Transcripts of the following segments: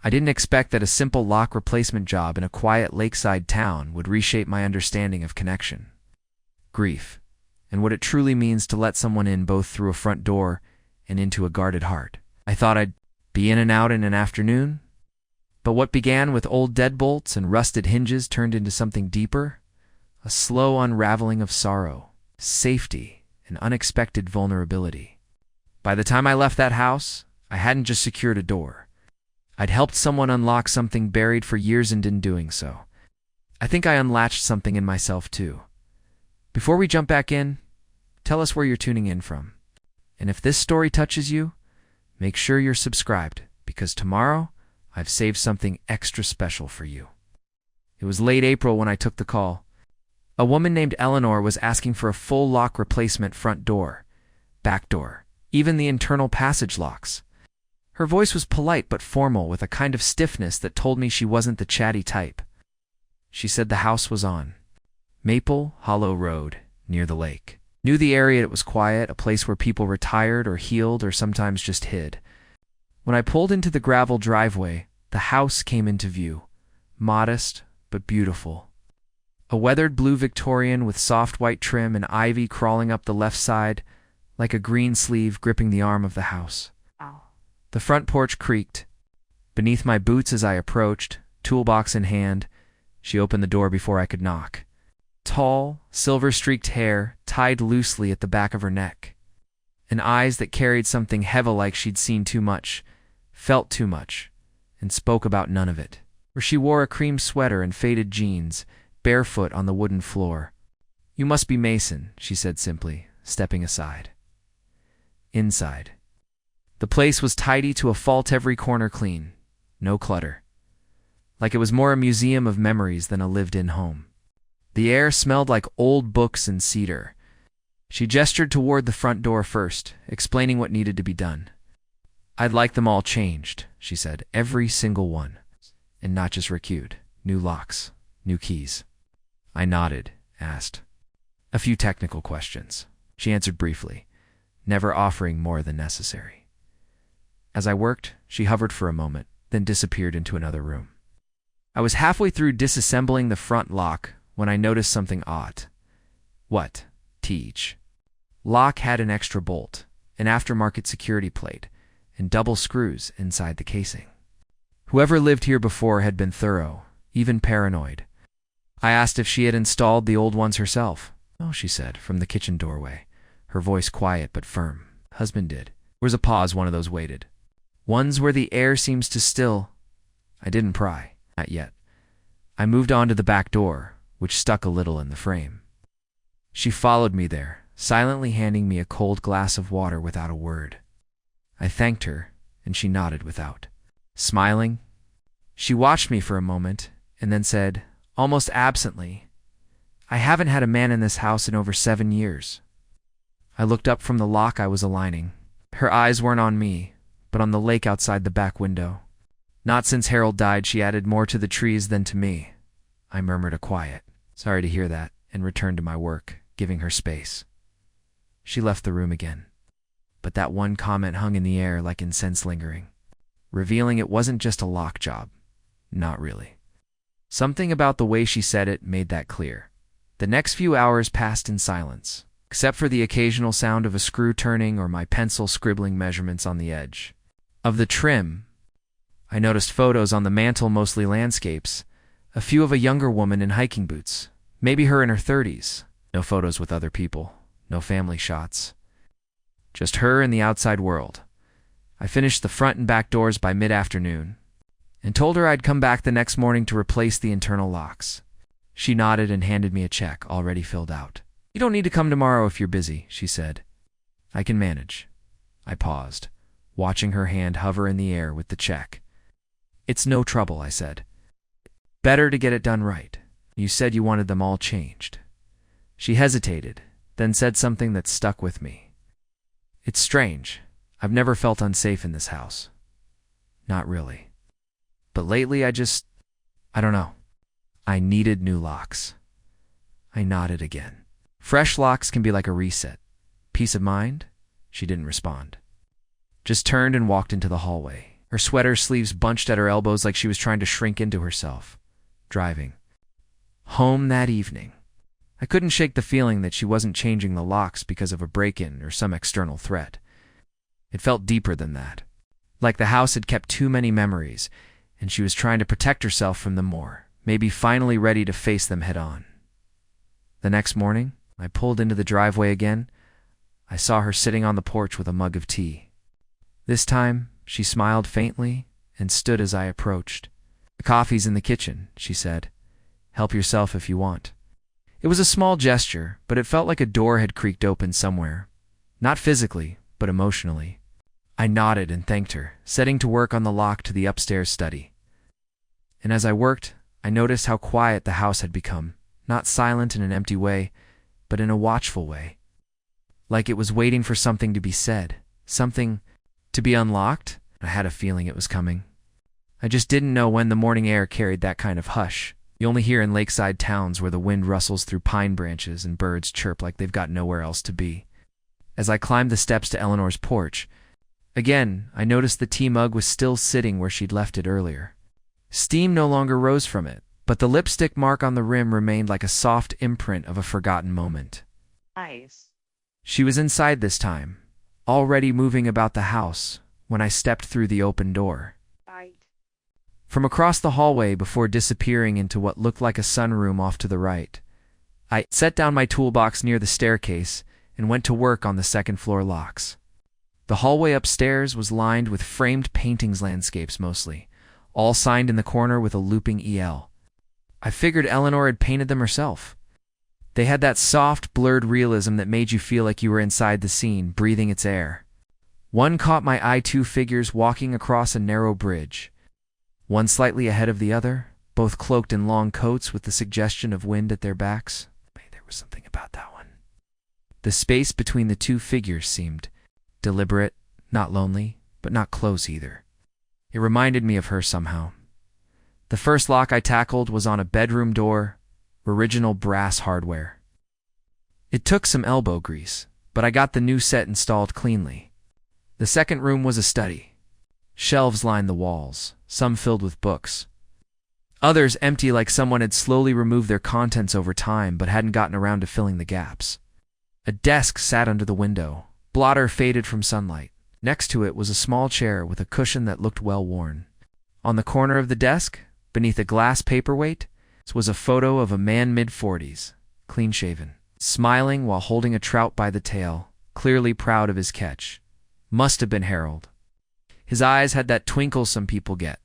I didn't expect that a simple lock replacement job in a quiet lakeside town would reshape my understanding of connection, grief, and what it truly means to let someone in both through a front door and into a guarded heart. I thought I'd be in and out in an afternoon, but what began with old deadbolts and rusted hinges turned into something deeper, a slow unraveling of sorrow, safety, and unexpected vulnerability. By the time I left that house, I hadn't just secured a door. I'd helped someone unlock something buried for years, and in doing so, I think I unlatched something in myself too. Before we jump back in, tell us where you're tuning in from. And if this story touches you, make sure you're subscribed, because tomorrow I've saved something extra special for you. It was late April when I took the call. A woman named Eleanor was asking for a full lock replacement front door, back door, even the internal passage locks. Her voice was polite but formal, with a kind of stiffness that told me she wasn't the chatty type. She said the house was on Maple Hollow Road, near the lake. Knew the area. It was quiet, a place where people retired or healed or sometimes just hid. When I pulled into the gravel driveway, the house came into view, modest but beautiful. A weathered blue Victorian with soft white trim and ivy crawling up the left side, like a green sleeve gripping the arm of the house. The front porch creaked beneath my boots as I approached, toolbox in hand. She opened the door before I could knock. Tall, silver-streaked hair tied loosely at the back of her neck, and eyes that carried something heavy, like she'd seen too much, felt too much, and spoke about none of it. Where she wore a cream sweater and faded jeans, barefoot on the wooden floor. "You must be Mason," she said simply, stepping aside. Inside, the place was tidy to a fault, every corner clean, no clutter. Like it was more a museum of memories than a lived-in home. The air smelled like old books and cedar. She gestured toward the front door first, explaining what needed to be done. "I'd like them all changed," she said, "every single one. And not just recued. New locks, new keys." I nodded, asked a few technical questions. She answered briefly, never offering more than necessary. As I worked, she hovered for a moment, then disappeared into another room. I was halfway through disassembling the front lock when I noticed something odd. What? Each lock had an extra bolt, an aftermarket security plate, and double screws inside the casing. Whoever lived here before had been thorough, even paranoid. I asked if she had installed the old ones herself. "Oh," she said, from the kitchen doorway, her voice quiet but firm. "Husband did." There was a pause, one of those waited ones where the air seems to still. I didn't pry. Not yet. I moved on to the back door, which stuck a little in the frame. She followed me there, silently handing me a cold glass of water without a word. I thanked her, and she nodded without smiling. She watched me for a moment, and then said, almost absently, "I haven't had a man in this house in over 7 years." I looked up from the lock I was aligning. Her eyes weren't on me, but on the lake outside the back window. "Not since Harold died," she added, "more to the trees than to me." I murmured a quiet, "Sorry to hear that," and returned to my work, giving her space. She left the room again, but that one comment hung in the air like incense lingering, revealing it wasn't just a lock job. Not really. Something about the way she said it made that clear. The next few hours passed in silence, except for the occasional sound of a screw turning or my pencil scribbling measurements on the edge. Of the trim, I noticed photos on the mantle, mostly landscapes, a few of a younger woman in hiking boots, maybe her in her 30s. No photos with other people, no family shots. Just her and the outside world. I finished the front and back doors by mid-afternoon and told her I'd come back the next morning to replace the internal locks. She nodded and handed me a check already filled out. "You don't need to come tomorrow if you're busy," she said. "I can manage." I paused, watching her hand hover in the air with the check. "It's no trouble," I said. "Better to get it done right. You said you wanted them all changed." She hesitated, then said something that stuck with me. "It's strange. I've never felt unsafe in this house. Not really. But lately I don't know. I needed new locks." I nodded again. "Fresh locks can be like a reset. Peace of mind?" She didn't respond. Just turned and walked into the hallway, her sweater sleeves bunched at her elbows like she was trying to shrink into herself. Driving home that evening, I couldn't shake the feeling that she wasn't changing the locks because of a break-in or some external threat. It felt deeper than that, like the house had kept too many memories, and she was trying to protect herself from them more, maybe finally ready to face them head-on. The next morning, I pulled into the driveway again. I saw her sitting on the porch with a mug of tea. This time, she smiled faintly and stood as I approached. "The coffee's in the kitchen," she said. "Help yourself if you want." It was a small gesture, but it felt like a door had creaked open somewhere. Not physically, but emotionally. I nodded and thanked her, setting to work on the lock to the upstairs study. And as I worked, I noticed how quiet the house had become, not silent in an empty way, but in a watchful way. Like it was waiting for something to be said, something to be unlocked. I had a feeling it was coming. I just didn't know when. The morning air carried that kind of hush you only hear in lakeside towns where the wind rustles through pine branches and birds chirp like they've got nowhere else to be. As I climbed the steps to Eleanor's porch, again, I noticed the tea mug was still sitting where she'd left it earlier. Steam no longer rose from it, but the lipstick mark on the rim remained like a soft imprint of a forgotten moment. Nice. She was inside this time, already moving about the house, when I stepped through the open door. Right. From across the hallway before disappearing into what looked like a sunroom off to the right, I set down my toolbox near the staircase and went to work on the second-floor locks. The hallway upstairs was lined with framed paintings, landscapes mostly, all signed in the corner with a looping EL. I figured Eleanor had painted them herself. They had that soft, blurred realism that made you feel like you were inside the scene, breathing its air. One caught my eye: two figures walking across a narrow bridge, one slightly ahead of the other, both cloaked in long coats with the suggestion of wind at their backs. There was something about that one. The space between the two figures seemed deliberate, not lonely, but not close either. It reminded me of her somehow. The first lock I tackled was on a bedroom door, original brass hardware. It took some elbow grease, but I got the new set installed cleanly. The second room was a study. Shelves lined the walls, some filled with books, others empty like someone had slowly removed their contents over time but hadn't gotten around to filling the gaps. A desk sat under the window, blotter faded from sunlight. Next to it was a small chair with a cushion that looked well worn. On the corner of the desk, beneath a glass paperweight, was a photo of a man mid-40s, clean-shaven, smiling while holding a trout by the tail, clearly proud of his catch. Must have been Harold. His eyes had that twinkle some people get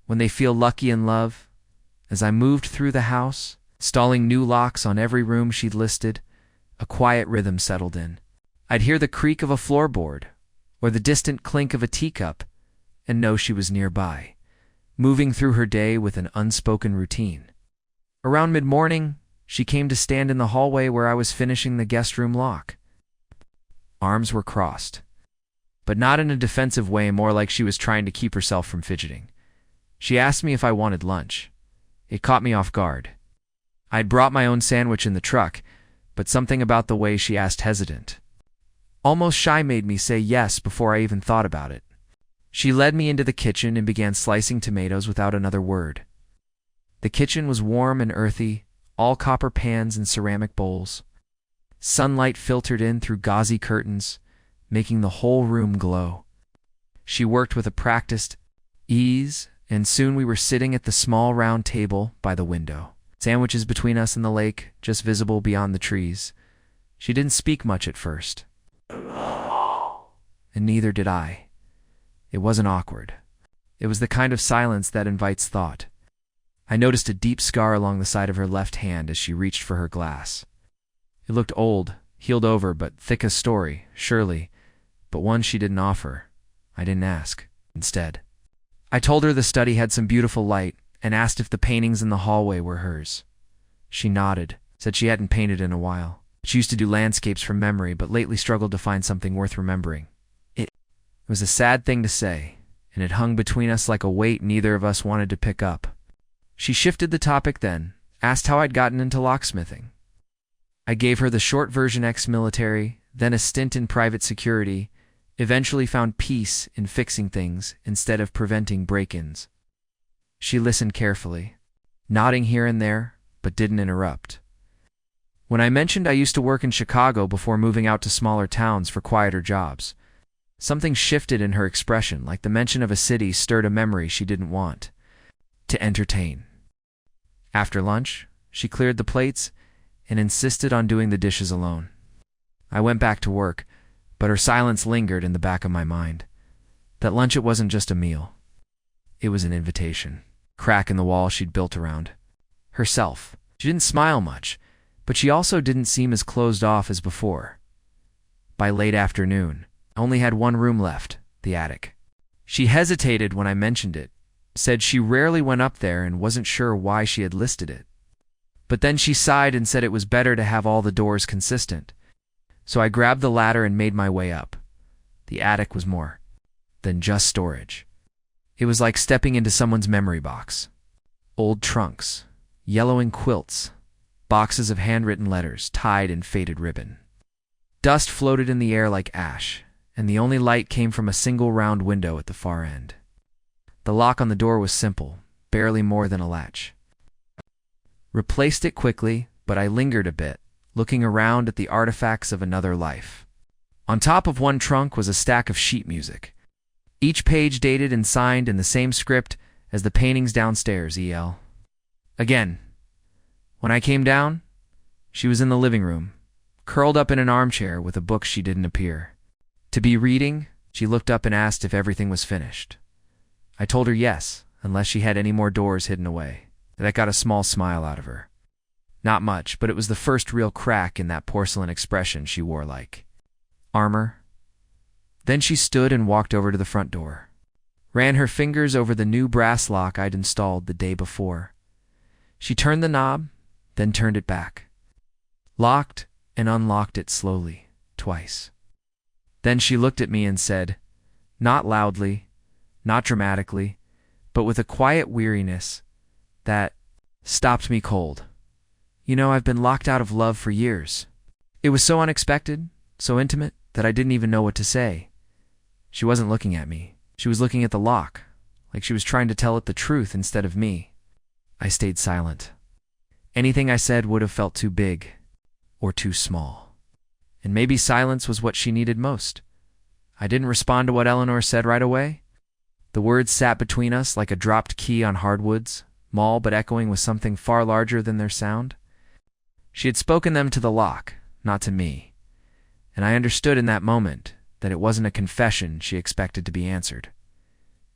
when they feel lucky in love. As I moved through the house, installing new locks on every room she'd listed, a quiet rhythm settled in. I'd hear the creak of a floorboard or the distant clink of a teacup and know she was nearby, moving through her day with an unspoken routine. Around mid-morning, she came to stand in the hallway where I was finishing the guest room lock. Arms were crossed, but not in a defensive way, more like she was trying to keep herself from fidgeting. She asked me if I wanted lunch. It caught me off guard. I'd brought my own sandwich in the truck, but something about the way she asked, hesitant, almost shy, made me say yes before I even thought about it. She led me into the kitchen and began slicing tomatoes without another word. The kitchen was warm and earthy, all copper pans and ceramic bowls. Sunlight filtered in through gauzy curtains, making the whole room glow. She worked with a practiced ease, and soon we were sitting at the small round table by the window, sandwiches between us and the lake, just visible beyond the trees. She didn't speak much at first, and neither did I. It wasn't awkward. It was the kind of silence that invites thought. I noticed a deep scar along the side of her left hand as she reached for her glass. It looked old, healed over, but thick as story, surely, but one she didn't offer. I didn't ask. Instead, I told her the study had some beautiful light and asked if the paintings in the hallway were hers. She nodded, said she hadn't painted in a while. She used to do landscapes from memory, but lately struggled to find something worth remembering. It was a sad thing to say, and it hung between us like a weight neither of us wanted to pick up. She shifted the topic then, asked how I'd gotten into locksmithing. I gave her the short version: ex-military, then a stint in private security, eventually found peace in fixing things instead of preventing break-ins. She listened carefully, nodding here and there, but didn't interrupt. When I mentioned I used to work in Chicago before moving out to smaller towns for quieter jobs, something shifted in her expression, like the mention of a city stirred a memory she didn't want to entertain. After lunch, she cleared the plates and insisted on doing the dishes alone. I went back to work, but her silence lingered in the back of my mind. That lunch, it wasn't just a meal. It was an invitation. Crack in the wall she'd built around herself. She didn't smile much, but she also didn't seem as closed off as before. By late afternoon, I only had one room left, the attic. She hesitated when I mentioned it, said she rarely went up there and wasn't sure why she had listed it. But then she sighed and said it was better to have all the doors consistent. So I grabbed the ladder and made my way up. The attic was more than just storage. It was like stepping into someone's memory box. Old trunks, yellowing quilts, boxes of handwritten letters tied in faded ribbon. Dust floated in the air like ash, and the only light came from a single round window at the far end. The lock on the door was simple, barely more than a latch. Replaced it quickly, but I lingered a bit, looking around at the artifacts of another life. On top of one trunk was a stack of sheet music, each page dated and signed in the same script as the paintings downstairs, EL. Again, when I came down, she was in the living room, curled up in an armchair with a book she didn't appear to be reading. She looked up and asked if everything was finished. I told her yes, unless she had any more doors hidden away. That got a small smile out of her. Not much, but it was the first real crack in that porcelain expression she wore, like armor. Then she stood and walked over to the front door, ran her fingers over the new brass lock I'd installed the day before. She turned the knob, then turned it back, locked and unlocked it slowly, twice. Then she looked at me and said, not loudly, not dramatically, but with a quiet weariness that stopped me cold. You know, I've been locked out of love for years. It was so unexpected, so intimate, that I didn't even know what to say. She wasn't looking at me. She was looking at the lock, like she was trying to tell it the truth instead of me. I stayed silent. Anything I said would have felt too big or too small. And maybe silence was what she needed most. I didn't respond to what Eleanor said right away. The words sat between us like a dropped key on hardwoods, small but echoing with something far larger than their sound. She had spoken them to the lock, not to me, and I understood in that moment that it wasn't a confession she expected to be answered.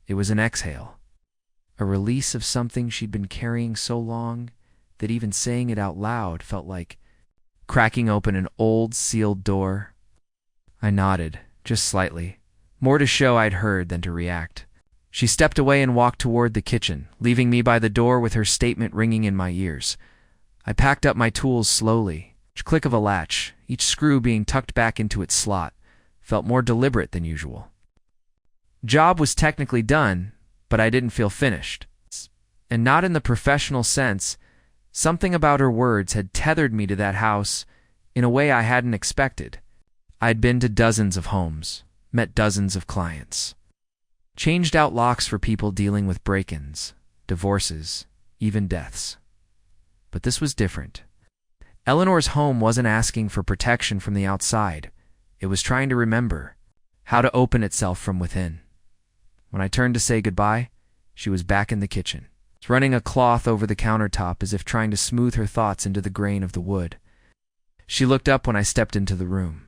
It was an exhale, a release of something she'd been carrying so long that even saying it out loud felt like cracking open an old, sealed door. I nodded, just slightly, more to show I'd heard than to react. She stepped away and walked toward the kitchen, leaving me by the door with her statement ringing in my ears. I packed up my tools slowly. Each click of a latch, each screw being tucked back into its slot, felt more deliberate than usual. Job was technically done, but I didn't feel finished. And not in the professional sense. Something about her words had tethered me to that house in a way I hadn't expected. I'd been to dozens of homes, met dozens of clients, changed out locks for people dealing with break-ins, divorces, even deaths. But this was different. Eleanor's home wasn't asking for protection from the outside. It was trying to remember how to open itself from within. When I turned to say goodbye, she was back in the kitchen, running a cloth over the countertop as if trying to smooth her thoughts into the grain of the wood. She looked up when I stepped into the room.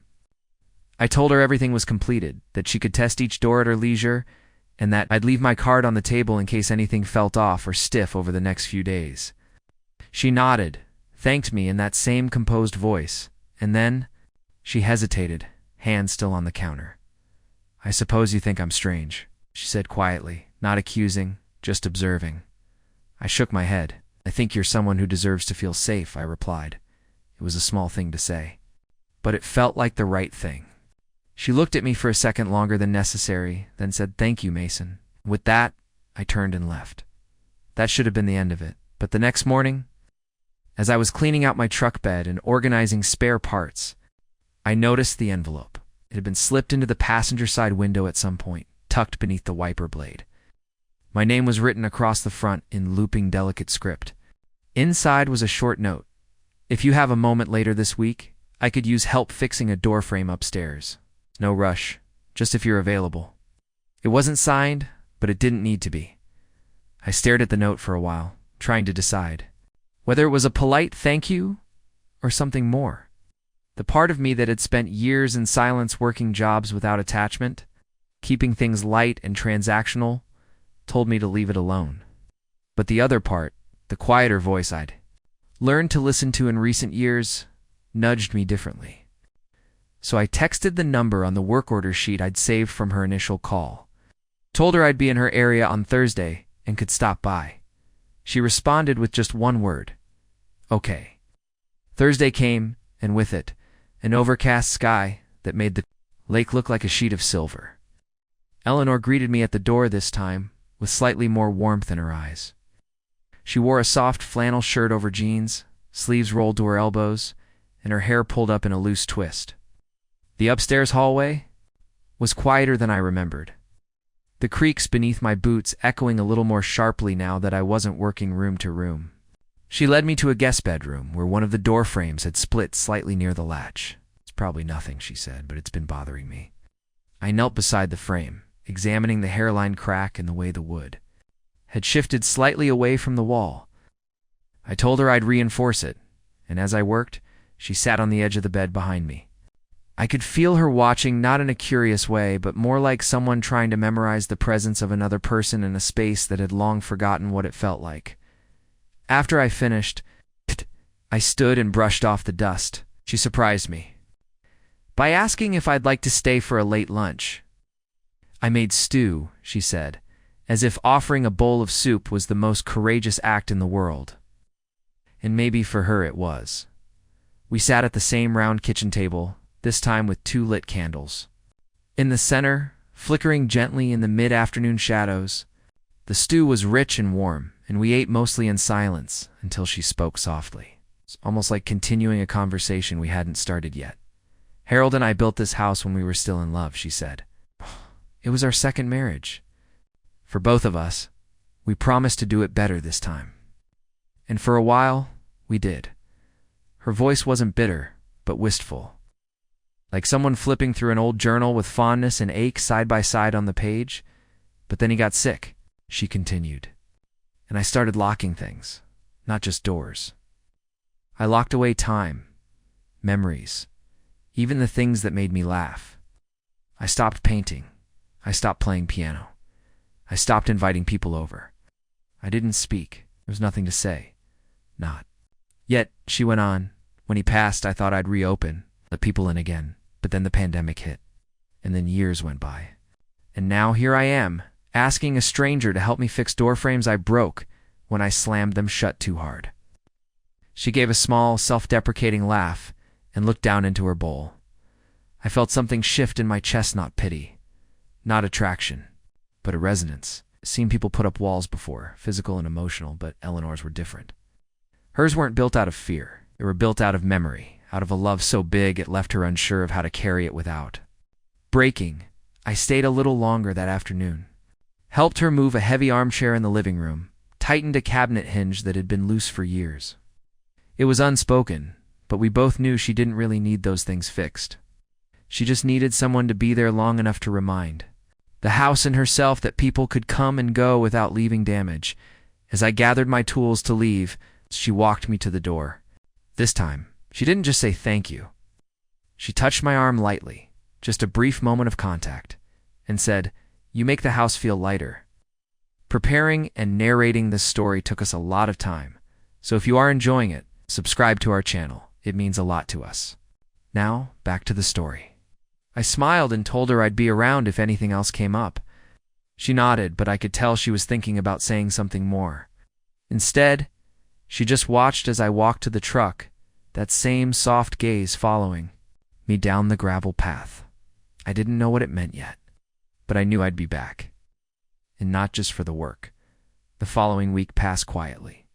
I told her everything was completed, that she could test each door at her leisure, and that I'd leave my card on the table in case anything felt off or stiff over the next few days. She nodded, thanked me in that same composed voice, and then she hesitated, hand still on the counter. I suppose you think I'm strange, she said quietly, not accusing, just observing. I shook my head. I think you're someone who deserves to feel safe, I replied. It was a small thing to say, but it felt like the right thing. She looked at me for a second longer than necessary, then said, "Thank you, Mason." With that, I turned and left. That should have been the end of it, but the next morning, as I was cleaning out my truck bed and organizing spare parts, I noticed the envelope. It had been slipped into the passenger side window at some point, tucked beneath the wiper blade. My name was written across the front in looping delicate script. Inside was a short note. If you have a moment later this week, I could use help fixing a door frame upstairs. No rush, just if you're available. It wasn't signed, but it didn't need to be. I stared at the note for a while, trying to decide whether it was a polite thank you or something more. The part of me that had spent years in silence working jobs without attachment, keeping things light and transactional, told me to leave it alone. But the other part, the quieter voice I'd learned to listen to in recent years, nudged me differently. So I texted the number on the work order sheet I'd saved from her initial call. Told her I'd be in her area on Thursday and could stop by. She responded with just one word. Okay. Thursday came, and with it, an overcast sky that made the lake look like a sheet of silver. Eleanor greeted me at the door this time, with slightly more warmth in her eyes. She wore a soft flannel shirt over jeans, sleeves rolled to her elbows, and her hair pulled up in a loose twist. The upstairs hallway was quieter than I remembered, the creaks beneath my boots echoing a little more sharply now that I wasn't working room to room. She led me to a guest bedroom where one of the door frames had split slightly near the latch. It's probably nothing, she said, but it's been bothering me. I knelt beside the frame, examining the hairline crack and the way the wood had shifted slightly away from the wall. I told her I'd reinforce it, and as I worked, she sat on the edge of the bed behind me. I could feel her watching, not in a curious way, but more like someone trying to memorize the presence of another person in a space that had long forgotten what it felt like. After I finished, I stood and brushed off the dust. She surprised me by asking if I'd like to stay for a late lunch. I made stew, she said, as if offering a bowl of soup was the most courageous act in the world. And maybe for her it was. We sat at the same round kitchen table, this time with 2 lit candles. In the center, flickering gently in the mid-afternoon shadows, the stew was rich and warm, and we ate mostly in silence until she spoke softly. It's almost like continuing a conversation we hadn't started yet. Harold and I built this house when we were still in love, she said. It was our second marriage. For both of us, we promised to do it better this time. And for a while, we did. Her voice wasn't bitter, but wistful. Like someone flipping through an old journal with fondness and ache side by side on the page. But then he got sick, she continued. And I started locking things, not just doors. I locked away time, memories, even the things that made me laugh. I stopped painting. I stopped playing piano. I stopped inviting people over. I didn't speak. There was nothing to say. Not. Yet, she went on, when he passed, I thought I'd reopen, let people in again. But then the pandemic hit. And then years went by. And now here I am, asking a stranger to help me fix door frames I broke when I slammed them shut too hard. She gave a small, self-deprecating laugh and looked down into her bowl. I felt something shift in my chest, not pity. Not attraction, but a resonance. I've seen people put up walls before, physical and emotional, but Eleanor's were different. Hers weren't built out of fear. They were built out of memory, out of a love so big it left her unsure of how to carry it without. Breaking, I stayed a little longer that afternoon. Helped her move a heavy armchair in the living room, tightened a cabinet hinge that had been loose for years. It was unspoken, but we both knew she didn't really need those things fixed. She just needed someone to be there long enough to remind the house and herself that people could come and go without leaving damage. As I gathered my tools to leave, she walked me to the door. This time, she didn't just say thank you. She touched my arm lightly, just a brief moment of contact, and said, "You make the house feel lighter." Preparing and narrating this story took us a lot of time, so if you are enjoying it, subscribe to our channel. It means a lot to us. Now, back to the story. I smiled and told her I'd be around if anything else came up. She nodded, but I could tell she was thinking about saying something more. Instead, she just watched as I walked to the truck, that same soft gaze following me down the gravel path. I didn't know what it meant yet, but I knew I'd be back. And not just for the work. The following week passed quietly.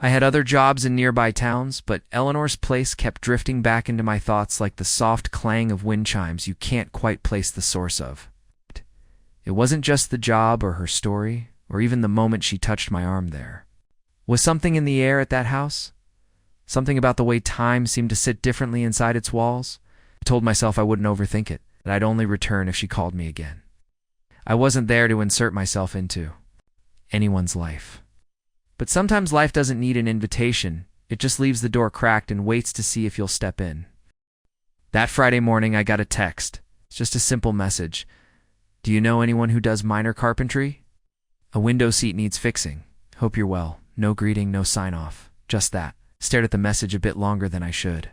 I had other jobs in nearby towns, but Eleanor's place kept drifting back into my thoughts like the soft clang of wind chimes you can't quite place the source of. It wasn't just the job or her story, or even the moment she touched my arm there. Was something in the air at that house? Something about the way time seemed to sit differently inside its walls? I told myself I wouldn't overthink it, that I'd only return if she called me again. I wasn't there to insert myself into anyone's life. But sometimes life doesn't need an invitation. It just leaves the door cracked and waits to see if you'll step in. That Friday morning, I got a text. It's just a simple message. Do you know anyone who does minor carpentry? A window seat needs fixing. Hope you're well. No greeting, no sign-off. Just that. Stared at the message a bit longer than I should.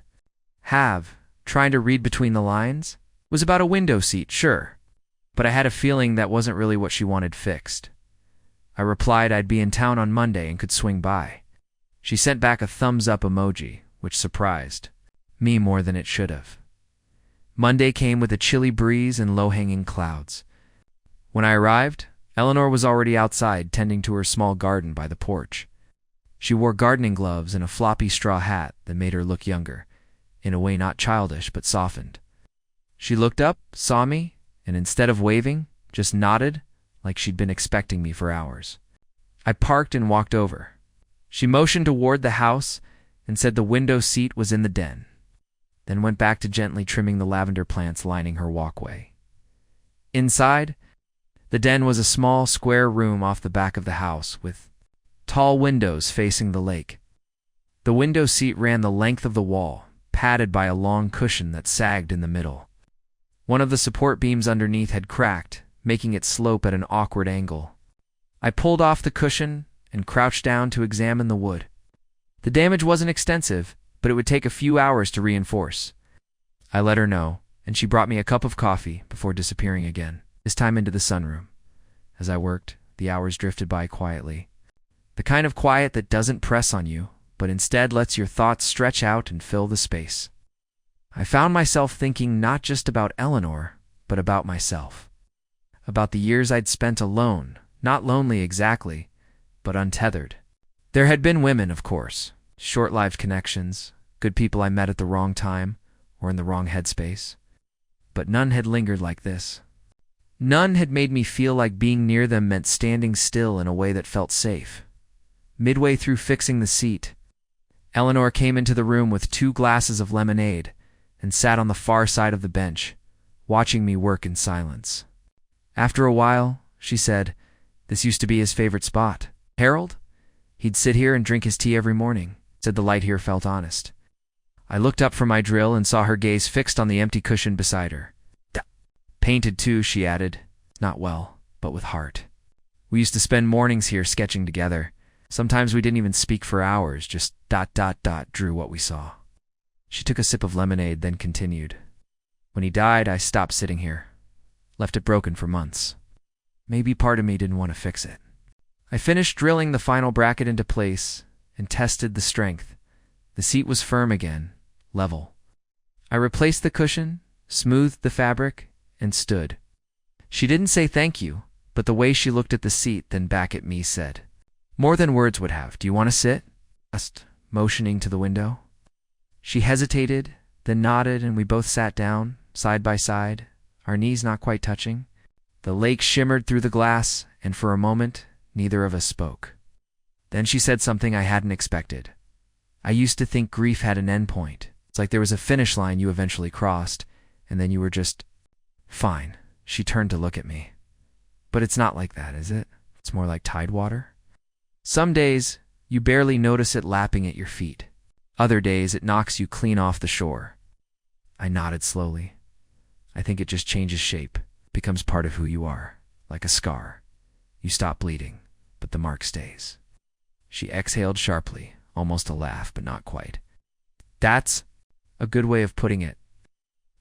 Trying to read between the lines? Was about a window seat, sure. But I had a feeling that wasn't really what she wanted fixed. I replied I'd be in town on Monday and could swing by. She sent back a thumbs-up emoji, which surprised me more than it should have. Monday came with a chilly breeze and low-hanging clouds. When I arrived, Eleanor was already outside tending to her small garden by the porch. She wore gardening gloves and a floppy straw hat that made her look younger, in a way not childish but softened. She looked up, saw me, and instead of waving, just nodded, like she'd been expecting me for hours. I parked and walked over. She motioned toward the house and said the window seat was in the den, then went back to gently trimming the lavender plants lining her walkway. Inside, the den was a small, square room off the back of the house with tall windows facing the lake. The window seat ran the length of the wall, padded by a long cushion that sagged in the middle. One of the support beams underneath had cracked, making it slope at an awkward angle. I pulled off the cushion and crouched down to examine the wood. The damage wasn't extensive, but it would take a few hours to reinforce. I let her know, and she brought me a cup of coffee before disappearing again, this time into the sunroom. As I worked, the hours drifted by quietly. The kind of quiet that doesn't press on you, but instead lets your thoughts stretch out and fill the space. I found myself thinking not just about Eleanor, but about myself. About the years I'd spent alone, not lonely exactly, but untethered. There had been women, of course, short-lived connections, good people I met at the wrong time or in the wrong headspace. But none had lingered like this. None had made me feel like being near them meant standing still in a way that felt safe. Midway through fixing the seat, Eleanor came into the room with 2 glasses of lemonade and sat on the far side of the bench, watching me work in silence. After a while, she said, this used to be his favorite spot. Harold? He'd sit here and drink his tea every morning, said the light here felt honest. I looked up from my drill and saw her gaze fixed on the empty cushion beside her. Painted too, she added. Not well, but with heart. We used to spend mornings here sketching together. Sometimes we didn't even speak for hours, just ... drew what we saw. She took a sip of lemonade, then continued. When he died, I stopped sitting here. Left it broken for months. Maybe part of me didn't want to fix it. I finished drilling the final bracket into place and tested the strength. The seat was firm again, level. I replaced the cushion, smoothed the fabric, and stood. She didn't say thank you, but the way she looked at the seat then back at me said, more than words would have, do you want to sit? Asked, motioning to the window. She hesitated, then nodded, and we both sat down, side by side, our knees not quite touching. The lake shimmered through the glass, and for a moment, neither of us spoke. Then she said something I hadn't expected. I used to think grief had an end point. It's like there was a finish line you eventually crossed, and then you were just fine. She turned to look at me. But it's not like that, is it? It's more like tide water. Some days, you barely notice it lapping at your feet. Other days, it knocks you clean off the shore. I nodded slowly. I think it just changes shape, becomes part of who you are, like a scar. You stop bleeding, but the mark stays. She exhaled sharply, almost a laugh, but not quite. That's a good way of putting it.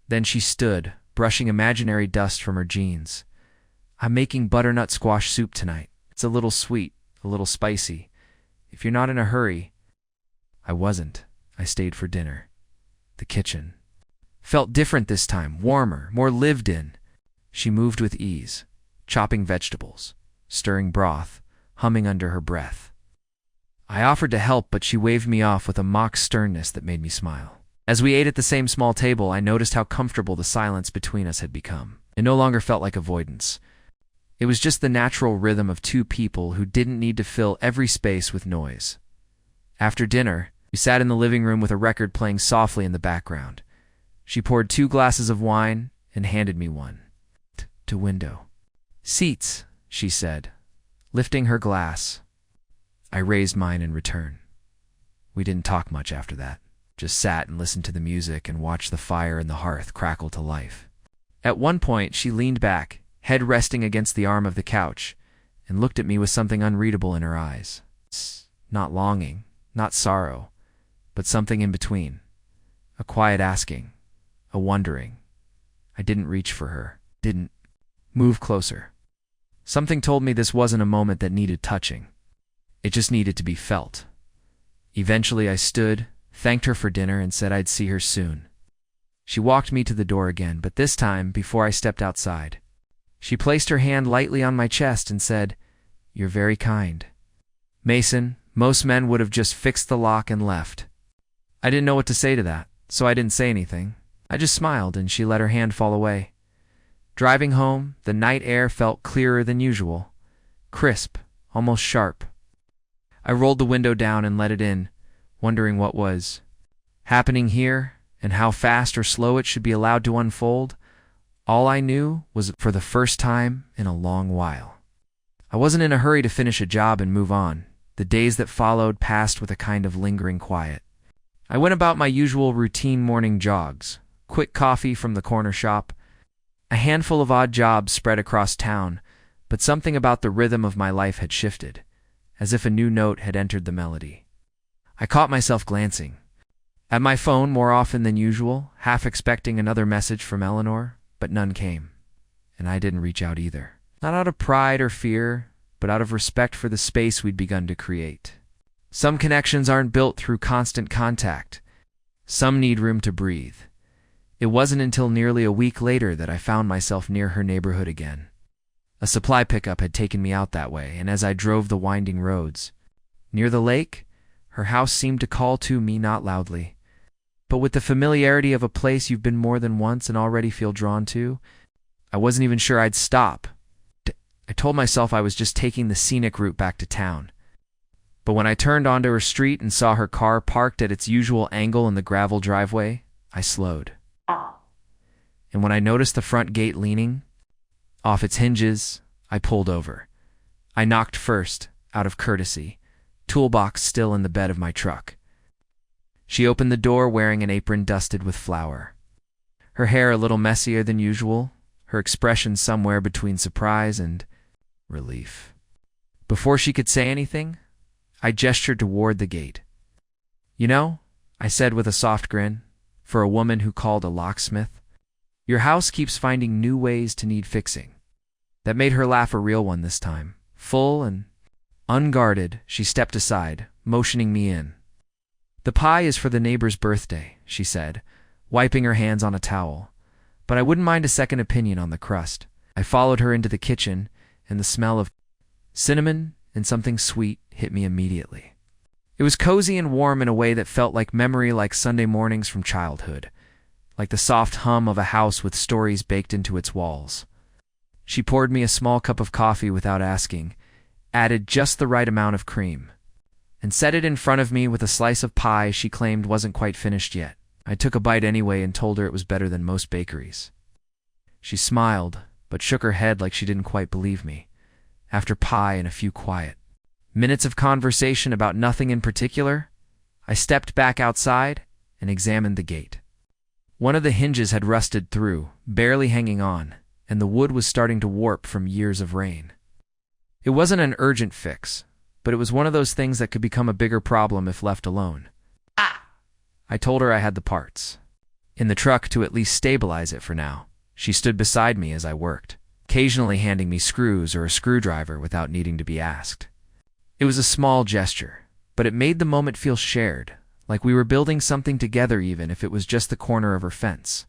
Then she stood, brushing imaginary dust from her jeans. I'm making butternut squash soup tonight. It's a little sweet, a little spicy. If you're not in a hurry. I wasn't. I stayed for dinner. The kitchen felt different this time, warmer, more lived in. She moved with ease, chopping vegetables, stirring broth, humming under her breath. I offered to help, but she waved me off with a mock sternness that made me smile. As we ate at the same small table, I noticed how comfortable the silence between us had become. It no longer felt like avoidance. It was just the natural rhythm of two people who didn't need to fill every space with noise. After dinner, we sat in the living room with a record playing softly in the background. She poured 2 glasses of wine and handed me one. To window. "Seats," she said, lifting her glass. I raised mine in return. We didn't talk much after that, just sat and listened to the music and watched the fire in the hearth crackle to life. At one point, she leaned back, head resting against the arm of the couch, and looked at me with something unreadable in her eyes. Not longing, not sorrow, but something in between. A quiet asking, a wondering. I didn't reach for her, didn't move closer. Something told me this wasn't a moment that needed touching. It just needed to be felt. Eventually I stood, thanked her for dinner, and said I'd see her soon. She walked me to the door again, but this time, before I stepped outside, she placed her hand lightly on my chest and said, "You're very kind." Mason, most men would have just fixed the lock and left. I didn't know what to say to that, so I didn't say anything. I just smiled, and she let her hand fall away. Driving home, the night air felt clearer than usual, crisp, almost sharp. I rolled the window down and let it in, wondering what was happening here and how fast or slow it should be allowed to unfold. All I knew was for the first time in a long while. I wasn't in a hurry to finish a job and move on. The days that followed passed with a kind of lingering quiet. I went about my usual routine morning jogs, quick coffee from the corner shop, a handful of odd jobs spread across town, but something about the rhythm of my life had shifted, as if a new note had entered the melody. I caught myself glancing at my phone more often than usual, half expecting another message from Eleanor, but none came, and I didn't reach out either. Not out of pride or fear, but out of respect for the space we'd begun to create. Some connections aren't built through constant contact. Some need room to breathe. It wasn't until nearly a week later that I found myself near her neighborhood again. A supply pickup had taken me out that way, and as I drove the winding roads near the lake, her house seemed to call to me, not loudly, but with the familiarity of a place you've been more than once and already feel drawn to. I wasn't even sure I'd stop. I told myself I was just taking the scenic route back to town. But when I turned onto her street and saw her car parked at its usual angle in the gravel driveway, I slowed. And when I noticed the front gate leaning off its hinges, I pulled over. I knocked first, out of courtesy, toolbox still in the bed of my truck. She opened the door wearing an apron dusted with flour. Her hair a little messier than usual, her expression somewhere between surprise and relief. Before she could say anything, I gestured toward the gate. "You know," I said with a soft grin, for a woman who called a locksmith, "your house keeps finding new ways to need fixing." That made her laugh, a real one this time. Full and unguarded, she stepped aside, motioning me in. "The pie is for the neighbor's birthday," she said, wiping her hands on a towel, "but I wouldn't mind a second opinion on the crust." I followed her into the kitchen, and the smell of cinnamon and something sweet hit me immediately. It was cozy and warm in a way that felt like memory, like Sunday mornings from childhood, like the soft hum of a house with stories baked into its walls. She poured me a small cup of coffee without asking, added just the right amount of cream, and set it in front of me with a slice of pie she claimed wasn't quite finished yet. I took a bite anyway and told her it was better than most bakeries. She smiled, but shook her head like she didn't quite believe me. After pie and a few quiet minutes of conversation about nothing in particular, I stepped back outside and examined the gate. One of the hinges had rusted through, barely hanging on, and the wood was starting to warp from years of rain. It wasn't an urgent fix, but it was one of those things that could become a bigger problem if left alone. I told her I had the parts in the truck to at least stabilize it for now. She stood beside me as I worked, occasionally handing me screws or a screwdriver without needing to be asked. It was a small gesture, but it made the moment feel shared, like we were building something together even if it was just the corner of her fence.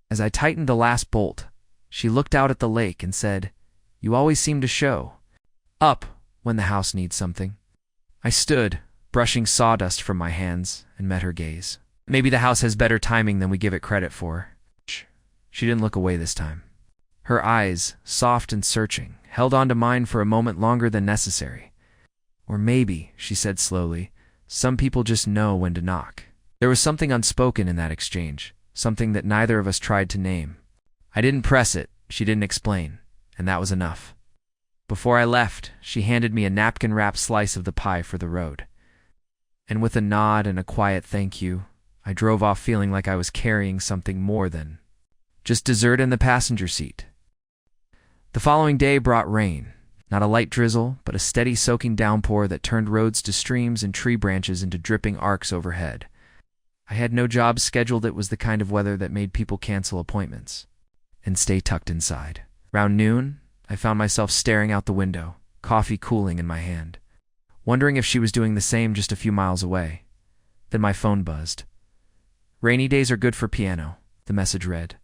As I tightened the last bolt, she looked out at the lake and said, "You always seem to show up when the house needs something." I stood, brushing sawdust from my hands, and met her gaze. Maybe the house has better timing than we give it credit for. She didn't look away this time. Her eyes, soft and searching, held on to mine for a moment longer than necessary. Or maybe, she said slowly, some people just know when to knock. There was something unspoken in that exchange, something that neither of us tried to name. I didn't press it, she didn't explain, and that was enough. Before I left, she handed me a napkin-wrapped slice of the pie for the road. And with a nod and a quiet thank you, I drove off feeling like I was carrying something more than just dessert in the passenger seat. The following day brought rain, not a light drizzle, but a steady soaking downpour that turned roads to streams and tree branches into dripping arcs overhead. I had no job scheduled. It was the kind of weather that made people cancel appointments and stay tucked inside. Round noon, I found myself staring out the window, coffee cooling in my hand, wondering if she was doing the same just a few miles away. Then my phone buzzed. "Rainy days are good for piano," the message read.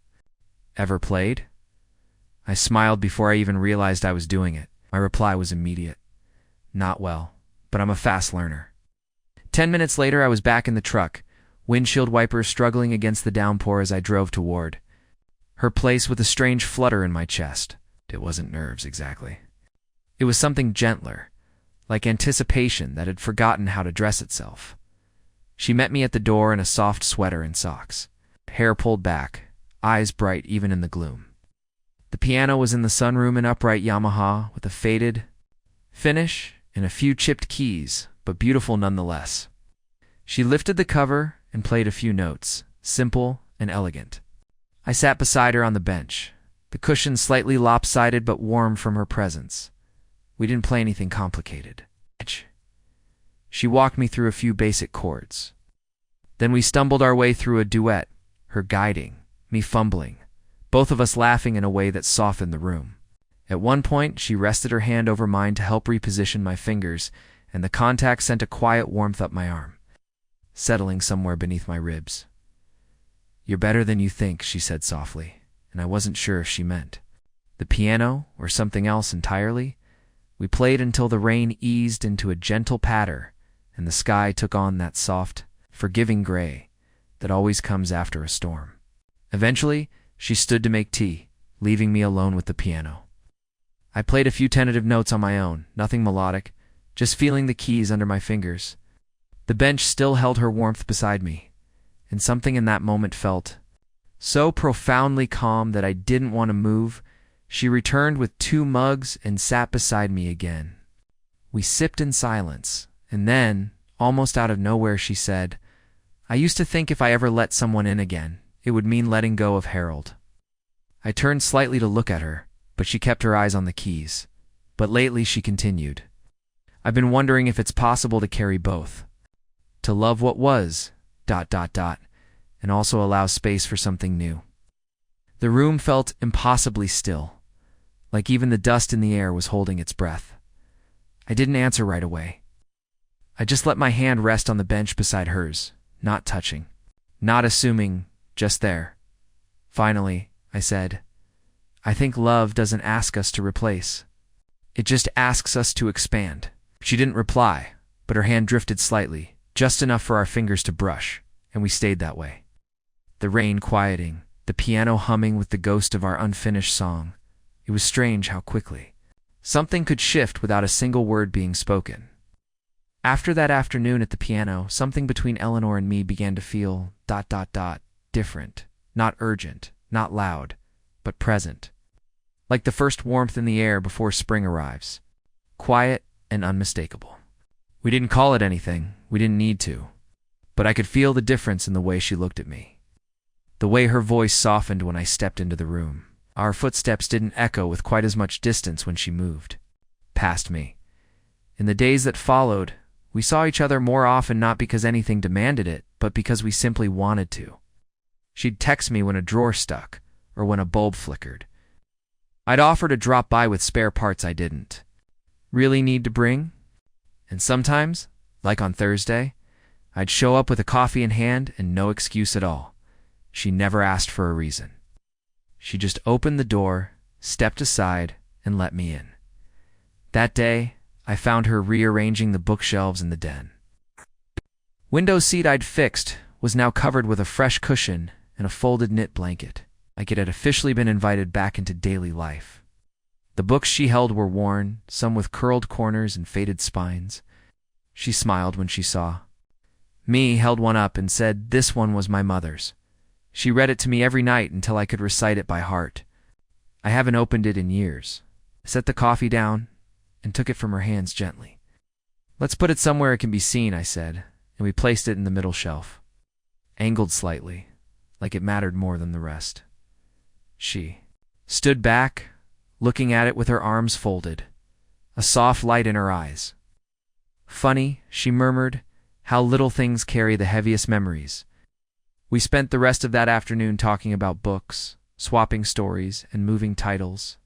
"Ever played?" I smiled before I even realized I was doing it. My reply was immediate. "Not well, but I'm a fast learner." 10 minutes later, I was back in the truck, windshield wipers struggling against the downpour as I drove toward her place with a strange flutter in my chest. It wasn't nerves exactly. It was something gentler, like anticipation that had forgotten how to dress itself. She met me at the door in a soft sweater and socks, hair pulled back, eyes bright even in the gloom. The piano was in the sunroom, an upright Yamaha with a faded finish and a few chipped keys, but beautiful nonetheless. She lifted the cover and played a few notes, simple and elegant. I sat beside her on the bench, the cushion slightly lopsided but warm from her presence. We didn't play anything complicated. She walked me through a few basic chords. Then we stumbled our way through a duet, her guiding, me fumbling, both of us laughing in a way that softened the room. At one point, she rested her hand over mine to help reposition my fingers, and the contact sent a quiet warmth up my arm, settling somewhere beneath my ribs. "You're better than you think," she said softly, and I wasn't sure if she meant the piano or something else entirely. We played until the rain eased into a gentle patter, and the sky took on that soft, forgiving gray that always comes after a storm. Eventually, she stood to make tea, leaving me alone with the piano. I played a few tentative notes on my own, nothing melodic, just feeling the keys under my fingers. The bench still held her warmth beside me, and something in that moment felt so profoundly calm that I didn't want to move. She returned with 2 mugs and sat beside me again. We sipped in silence, and then, almost out of nowhere, she said, "I used to think if I ever let someone in again, it would mean letting go of Harold." I turned slightly to look at her, but she kept her eyes on the keys. But lately, she continued, "I've been wondering if it's possible to carry both. To love what was, ... and also allow space for something new." The room felt impossibly still, like even the dust in the air was holding its breath. I didn't answer right away. I just let my hand rest on the bench beside hers, not touching, not assuming, just there. Finally, I said, "I think love doesn't ask us to replace. It just asks us to expand." She didn't reply, but her hand drifted slightly, just enough for our fingers to brush, and we stayed that way. The rain quieting, the piano humming with the ghost of our unfinished song. It was strange how quickly something could shift without a single word being spoken. After that afternoon at the piano, something between Eleanor and me began to feel ... different, not urgent, not loud, but present. Like the first warmth in the air before spring arrives. Quiet and unmistakable. We didn't call it anything, we didn't need to, but I could feel the difference in the way she looked at me. The way her voice softened when I stepped into the room. Our footsteps didn't echo with quite as much distance when she moved past me. In the days that followed, we saw each other more often, not because anything demanded it, but because we simply wanted to. She'd text me when a drawer stuck, or when a bulb flickered. I'd offer to drop by with spare parts I didn't really need to bring. And sometimes, like on Thursday, I'd show up with a coffee in hand and no excuse at all. She never asked for a reason. She just opened the door, stepped aside, and let me in. That day, I found her rearranging the bookshelves in the den. Window seat I'd fixed was now covered with a fresh cushion and a folded knit blanket, like it had officially been invited back into daily life. The books she held were worn, some with curled corners and faded spines. She smiled when she saw me, held one up, and said this one was my mother's. She read it to me every night until I could recite it by heart. I haven't opened it in years. I set the coffee down and took it from her hands gently. Let's put it somewhere it can be seen, I said, and we placed it in the middle shelf, angled slightly, like it mattered more than the rest. She stood back, looking at it with her arms folded, a soft light in her eyes. Funny, she murmured, how little things carry the heaviest memories. We spent the rest of that afternoon talking about books, swapping stories, and moving titles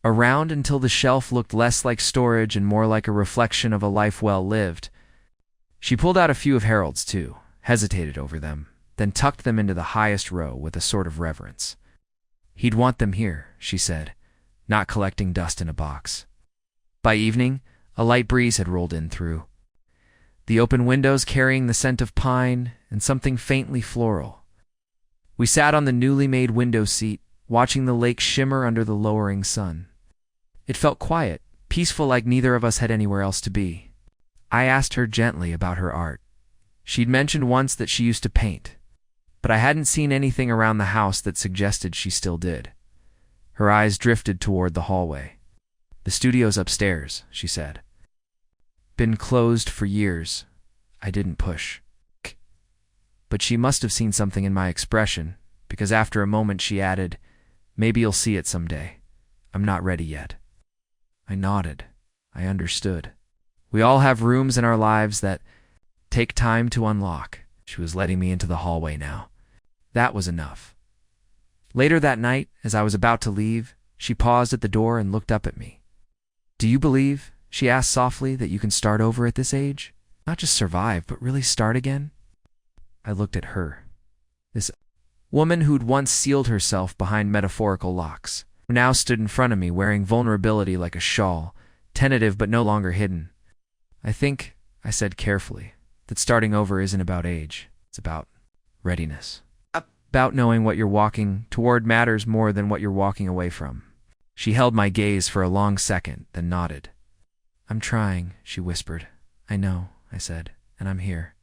around until the shelf looked less like storage and more like a reflection of a life well lived. She pulled out a few of Harold's, too, hesitated over them, then tucked them into the highest row with a sort of reverence. He'd want them here, she said, not collecting dust in a box. By evening, a light breeze had rolled in through the open windows, carrying the scent of pine and something faintly floral. We sat on the newly made window seat, watching the lake shimmer under the lowering sun. It felt quiet, peaceful, like neither of us had anywhere else to be. I asked her gently about her art. She'd mentioned once that she used to paint, but I hadn't seen anything around the house that suggested she still did. Her eyes drifted toward the hallway. The studio's upstairs, she said. Been closed for years. I didn't push. But she must have seen something in my expression, because after a moment she added, maybe you'll see it someday. I'm not ready yet. I nodded. I understood. We all have rooms in our lives that take time to unlock. She was letting me into the hallway now. That was enough. Later that night, as I was about to leave, she paused at the door and looked up at me. Do you believe, she asked softly, that you can start over at this age? Not just survive, but really start again? I looked at her. This woman who'd once sealed herself behind metaphorical locks now stood in front of me wearing vulnerability like a shawl, tentative but no longer hidden. I think, I said carefully, that starting over isn't about age. It's about readiness. About knowing what you're walking toward matters more than what you're walking away from. She held my gaze for a long second, then nodded. I'm trying, she whispered. I know, I said, and I'm here.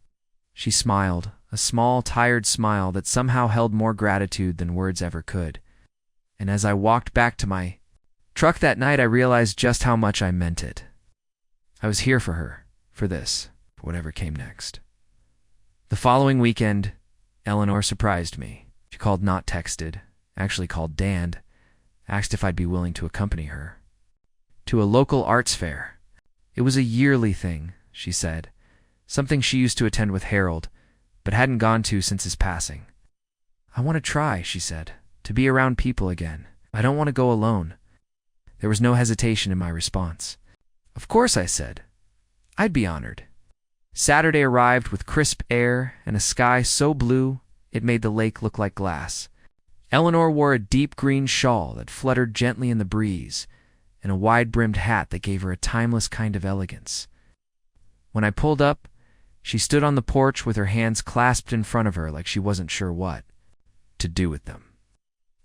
She smiled, a small, tired smile that somehow held more gratitude than words ever could. And as I walked back to my truck that night, I realized just how much I meant it. I was here for her, for this, for whatever came next. The following weekend, Eleanor surprised me. She called, not texted, actually called Dan, asked if I'd be willing to accompany her to a local arts fair. It was a yearly thing, she said, something she used to attend with Harold, but hadn't gone to since his passing. I want to try, she said, to be around people again. I don't want to go alone. There was no hesitation in my response. Of course, I said. I'd be honored. Saturday arrived with crisp air and a sky so blue it made the lake look like glass. Eleanor wore a deep green shawl that fluttered gently in the breeze, and a wide-brimmed hat that gave her a timeless kind of elegance. When I pulled up, she stood on the porch with her hands clasped in front of her like she wasn't sure what to do with them.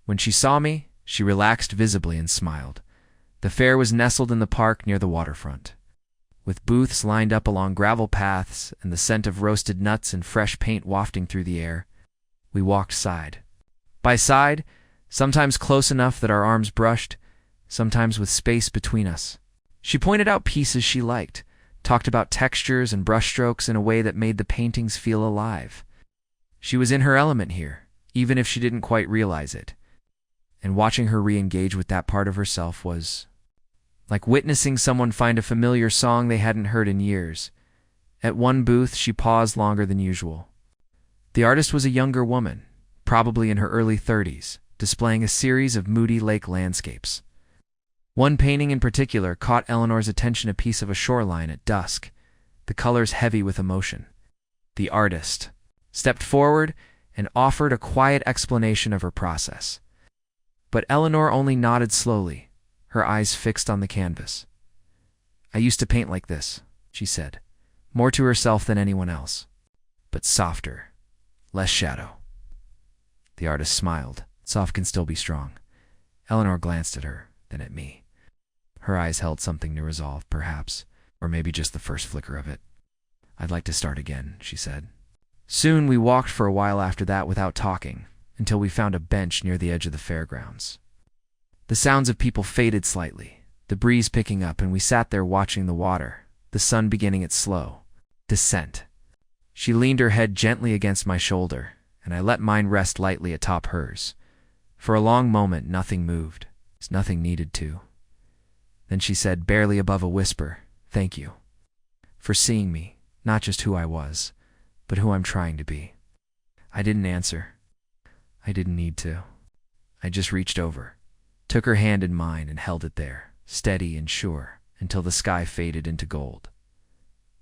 When she saw me, she relaxed visibly and smiled. The fair was nestled in the park near the waterfront, with booths lined up along gravel paths and the scent of roasted nuts and fresh paint wafting through the air. We walked side by side, sometimes close enough that our arms brushed, sometimes with space between us. She pointed out pieces she liked, talked about textures and brushstrokes in a way that made the paintings feel alive. She was in her element here, even if she didn't quite realize it. And watching her re-engage with that part of herself was like witnessing someone find a familiar song they hadn't heard in years. At one booth, she paused longer than usual. The artist was a younger woman, probably in her early 30s, displaying a series of moody lake landscapes. One painting in particular caught Eleanor's attention, a piece of a shoreline at dusk, the colors heavy with emotion. The artist stepped forward and offered a quiet explanation of her process. But Eleanor only nodded slowly, her eyes fixed on the canvas. I used to paint like this, she said, more to herself than anyone else, but softer, less shadow. The artist smiled. Soft can still be strong. Eleanor glanced at her, then at me. Her eyes held something to resolve, perhaps, or maybe just the first flicker of it. I'd like to start again, she said. Soon we walked for a while after that without talking, until we found a bench near the edge of the fairgrounds. The sounds of people faded slightly, the breeze picking up, and we sat there watching the water, the sun beginning its slow descent. She leaned her head gently against my shoulder, and I let mine rest lightly atop hers. For a long moment, nothing moved, as nothing needed to. Then she said, barely above a whisper, "Thank you for seeing me, not just who I was, but who I'm trying to be." I didn't answer. I didn't need to. I just reached over, took her hand in mine, and held it there, steady and sure, until the sky faded into gold.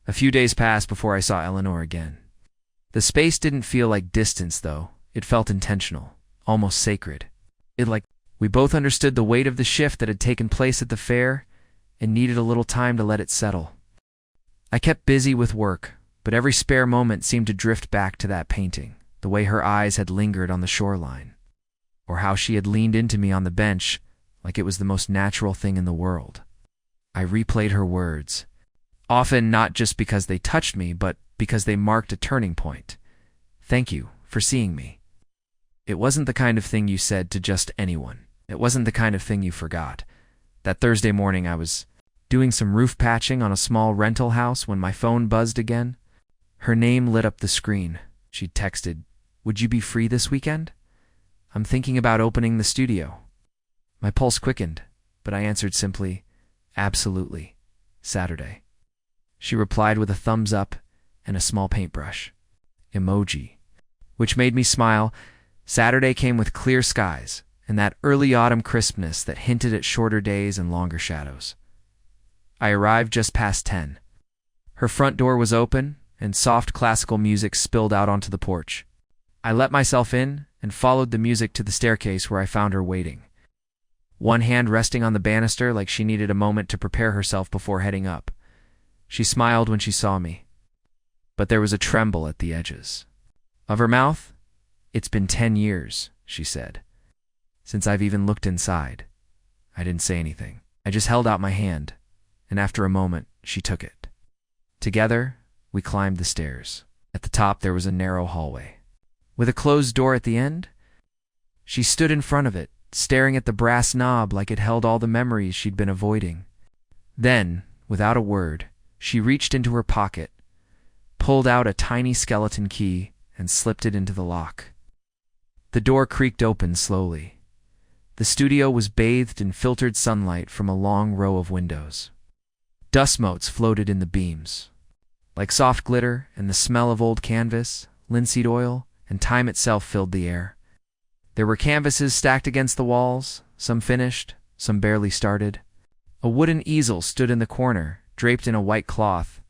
A few days passed before I saw Eleanor again. The space didn't feel like distance, though. It felt intentional, almost sacred. We both understood the weight of the shift that had taken place at the fair and needed a little time to let it settle. I kept busy with work, but every spare moment seemed to drift back to that painting, the way her eyes had lingered on the shoreline, or how she had leaned into me on the bench like it was the most natural thing in the world. I replayed her words, often not just because they touched me, but because they marked a turning point. Thank you for seeing me. It wasn't the kind of thing you said to just anyone. It wasn't the kind of thing you forgot. That Thursday morning I was doing some roof patching on a small rental house when my phone buzzed again. Her name lit up the screen. She'd texted, "Would you be free this weekend? I'm thinking about opening the studio." My pulse quickened, but I answered simply, "Absolutely. Saturday." She replied with a thumbs up and a small paintbrush emoji, which made me smile. Saturday came with clear skies and that early autumn crispness that hinted at shorter days and longer shadows. I arrived just past 10. Her front door was open, and soft classical music spilled out onto the porch. I let myself in and followed the music to the staircase, where I found her waiting, one hand resting on the banister like she needed a moment to prepare herself before heading up. She smiled when she saw me, but there was a tremble at the edges of her mouth. "It's been 10 years, she said, "since I've even looked inside." I didn't say anything. I just held out my hand, and after a moment, she took it. Together, we climbed the stairs. At the top, there was a narrow hallway, with a closed door at the end. She stood in front of it, staring at the brass knob like it held all the memories she'd been avoiding. Then, without a word, she reached into her pocket, pulled out a tiny skeleton key, and slipped it into the lock. The door creaked open slowly. The studio was bathed in filtered sunlight from a long row of windows. Dust motes floated in the beams, like soft glitter, and the smell of old canvas, linseed oil, and time itself filled the air. There were canvases stacked against the walls, some finished, some barely started. A wooden easel stood in the corner, draped in a white cloth.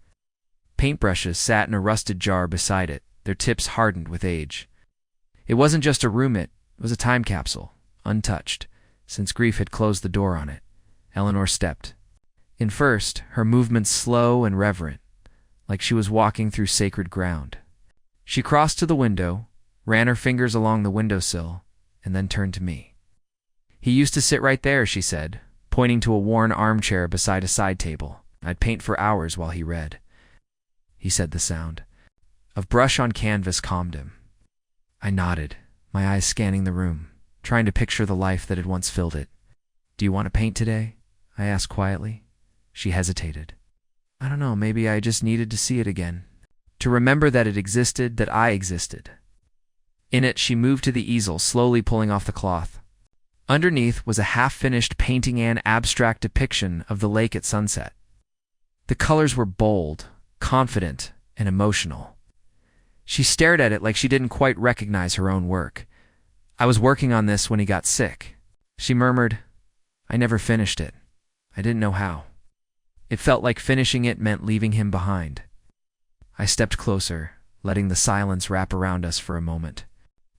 Paintbrushes sat in a rusted jar beside it, their tips hardened with age. It wasn't just a room, it was a time capsule, untouched, since grief had closed the door on it. Eleanor stepped in first, her movements slow and reverent, like she was walking through sacred ground. She crossed to the window, ran her fingers along the windowsill, and then turned to me. "He used to sit right there," she said, pointing to a worn armchair beside a side table. "I'd paint for hours while he read." He said the sound of brush on canvas calmed him. I nodded, my eyes scanning the room, trying to picture the life that had once filled it. "Do you want to paint today?" I asked quietly. She hesitated. "I don't know, maybe I just needed to see it again. To remember that it existed, that I existed." In it, she moved to the easel, slowly pulling off the cloth. Underneath was a half-finished painting and abstract depiction of the lake at sunset. The colors were bold, confident, and emotional. She stared at it like she didn't quite recognize her own work. "I was working on this when he got sick," she murmured. "I never finished it. I didn't know how. It felt like finishing it meant leaving him behind." I stepped closer, letting the silence wrap around us for a moment.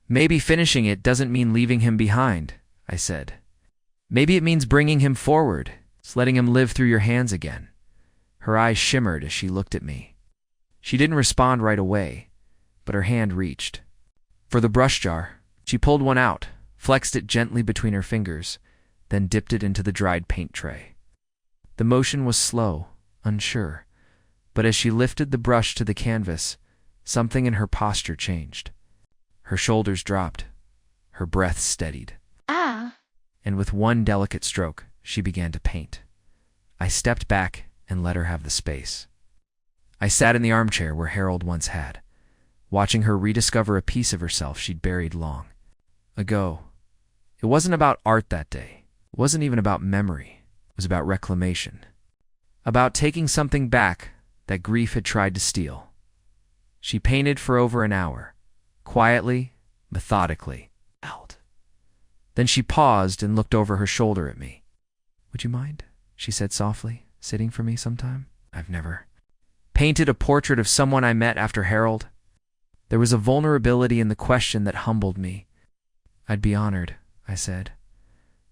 "Maybe finishing it doesn't mean leaving him behind," I said. "Maybe it means bringing him forward, letting him live through your hands again." Her eyes shimmered as she looked at me. She didn't respond right away, but her hand reached for the brush jar. She pulled one out, flexed it gently between her fingers, then dipped it into the dried paint tray. The motion was slow, unsure, but as she lifted the brush to the canvas, something in her posture changed. Her shoulders dropped, her breath steadied. And with one delicate stroke, she began to paint. I stepped back and let her have the space. I sat in the armchair where Harold once had, watching her rediscover a piece of herself she'd buried long ago. It wasn't about art that day. It wasn't even about memory. It was about reclamation. About taking something back that grief had tried to steal. She painted for over an hour, quietly, methodically. Then she paused and looked over her shoulder at me. "Would you mind," she said softly, "sitting for me sometime? I've never painted a portrait of someone I met after Harold." There was a vulnerability in the question that humbled me. "I'd be honored," I said.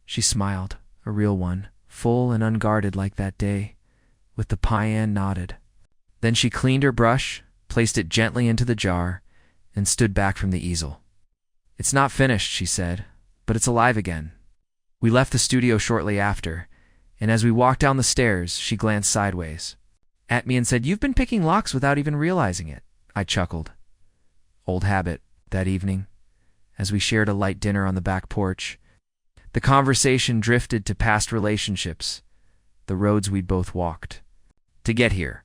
She smiled, a real one, full and unguarded like that day, with the paean nodded. Then she cleaned her brush, placed it gently into the jar, and stood back from the easel. "It's not finished," she said, "but it's alive again." We left the studio shortly after, and as we walked down the stairs, she glanced sideways at me and said, "You've been picking locks without even realizing it." I chuckled. Old habit. That evening, as we shared a light dinner on the back porch, the conversation drifted to past relationships, the roads we'd both walked to get here.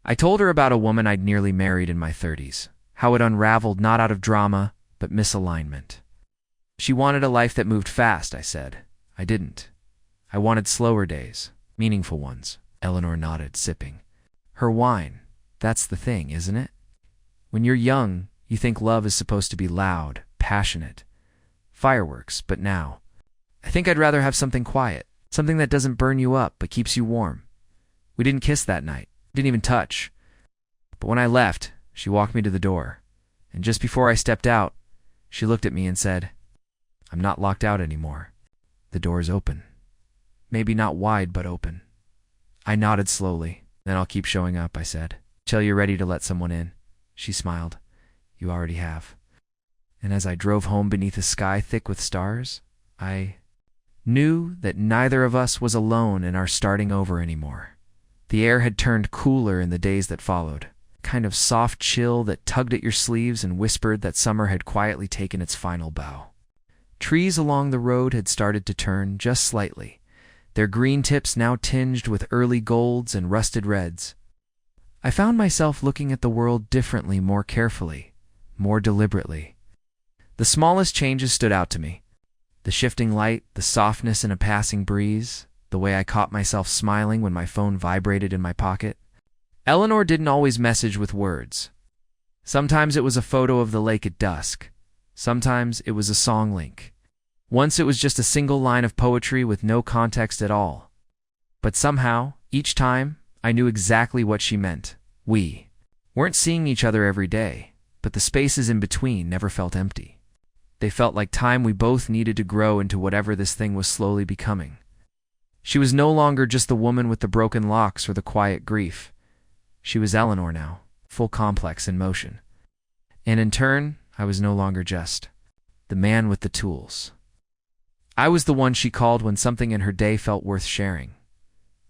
I told her about a woman I'd nearly married in my 30s, how it unraveled not out of drama, but misalignment. She wanted a life that moved fast, I said. I didn't. I wanted slower days, meaningful ones. Eleanor nodded, sipping her wine. That's the thing, isn't it? When you're young, you think love is supposed to be loud, passionate, fireworks, but now, I think I'd rather have something quiet, something that doesn't burn you up but keeps you warm. We didn't kiss that night, didn't even touch. But when I left, she walked me to the door, and just before I stepped out, she looked at me and said, "I'm not locked out anymore. The door's open. Maybe not wide, but open." I nodded slowly. "Then I'll keep showing up," I said, "till you're ready to let someone in." She smiled. "You already have." And as I drove home beneath a sky thick with stars, I knew that neither of us was alone in our starting over anymore. The air had turned cooler in the days that followed, a kind of soft chill that tugged at your sleeves and whispered that summer had quietly taken its final bow. Trees along the road had started to turn just slightly, their green tips now tinged with early golds and rusted reds. I found myself looking at the world differently, more carefully, more deliberately. The smallest changes stood out to me. The shifting light, the softness in a passing breeze, the way I caught myself smiling when my phone vibrated in my pocket. Eleanor didn't always message with words. Sometimes it was a photo of the lake at dusk. Sometimes it was a song link. Once it was just a single line of poetry with no context at all. But somehow, each time, I knew exactly what she meant. We weren't seeing each other every day, but the spaces in between never felt empty. They felt like time we both needed to grow into whatever this thing was slowly becoming. She was no longer just the woman with the broken locks or the quiet grief. She was Eleanor now, full complex in motion. And in turn, I was no longer just the man with the tools. I was the one she called when something in her day felt worth sharing.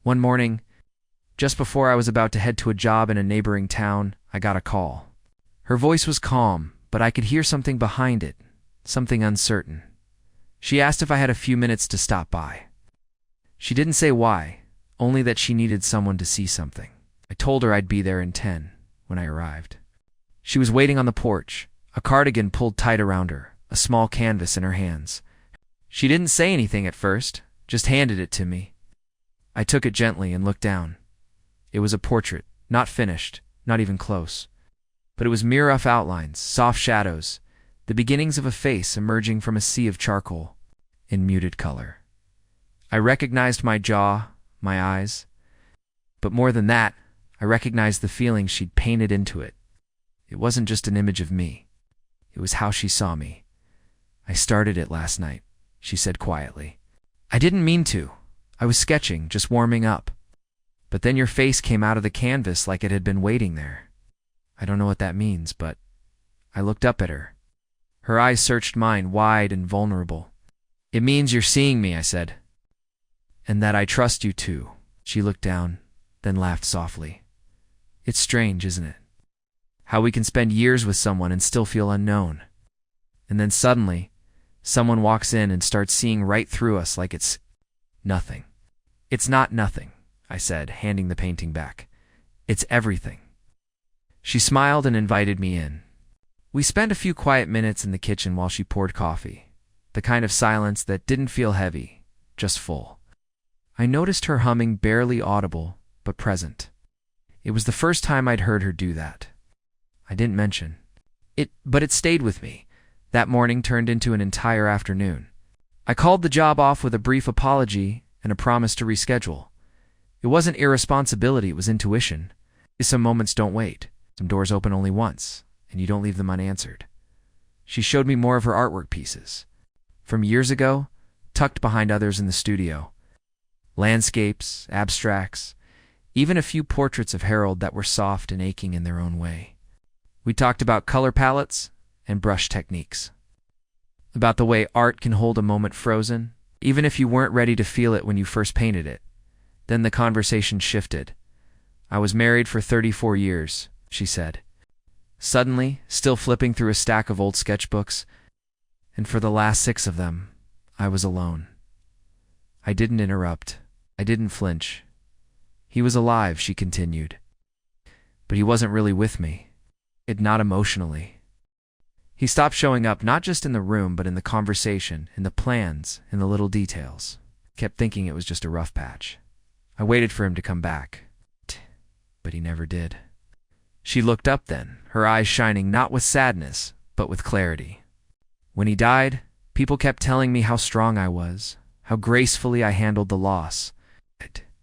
One morning, just before I was about to head to a job in a neighboring town, I got a call. Her voice was calm, but I could hear something behind it, something uncertain. She asked if I had a few minutes to stop by. She didn't say why, only that she needed someone to see something. I told her I'd be there in 10 when I arrived. She was waiting on the porch, a cardigan pulled tight around her, a small canvas in her hands. She didn't say anything at first, just handed it to me. I took it gently and looked down. It was a portrait, not finished, not even close. But it was mere-rough outlines, soft shadows, the beginnings of a face emerging from a sea of charcoal, in muted color. I recognized my jaw, my eyes. But more than that, I recognized the feeling she'd painted into it. It wasn't just an image of me. It was how she saw me. "I started it last night," she said quietly. "I didn't mean to. I was sketching, just warming up." But then your face came out of the canvas like it had been waiting there. I don't know what that means, but I looked up at her. Her eyes searched mine, wide and vulnerable. It means you're seeing me, I said. And that I trust you too. She looked down, then laughed softly. It's strange, isn't it? How we can spend years with someone and still feel unknown. And then suddenly, someone walks in and starts seeing right through us like it's nothing. It's not nothing, I said, handing the painting back. It's everything. She smiled and invited me in. We spent a few quiet minutes in the kitchen while she poured coffee, the kind of silence that didn't feel heavy, just full. I noticed her humming, barely audible, but present. It was the first time I'd heard her do that. I didn't mention it, but it stayed with me. That morning turned into an entire afternoon. I called the job off with a brief apology and a promise to reschedule. It wasn't irresponsibility, it was intuition. Some moments don't wait. Some doors open only once, and you don't leave them unanswered. She showed me more of her artwork pieces. From years ago, tucked behind others in the studio. Landscapes, abstracts, even a few portraits of Harold that were soft and aching in their own way. We talked about color palettes and brush techniques. About the way art can hold a moment frozen, even if you weren't ready to feel it when you first painted it. Then the conversation shifted. I was married for 34 years, she said. Suddenly, still flipping through a stack of old sketchbooks, and for the last 6 of them, I was alone. I didn't interrupt. I didn't flinch. He was alive, she continued. But he wasn't really with me. Not emotionally. He stopped showing up not just in the room, but in the conversation, in the plans, in the little details. Kept thinking it was just a rough patch. I waited for him to come back, but he never did. She looked up then, her eyes shining not with sadness, but with clarity. When he died, people kept telling me how strong I was, how gracefully I handled the loss.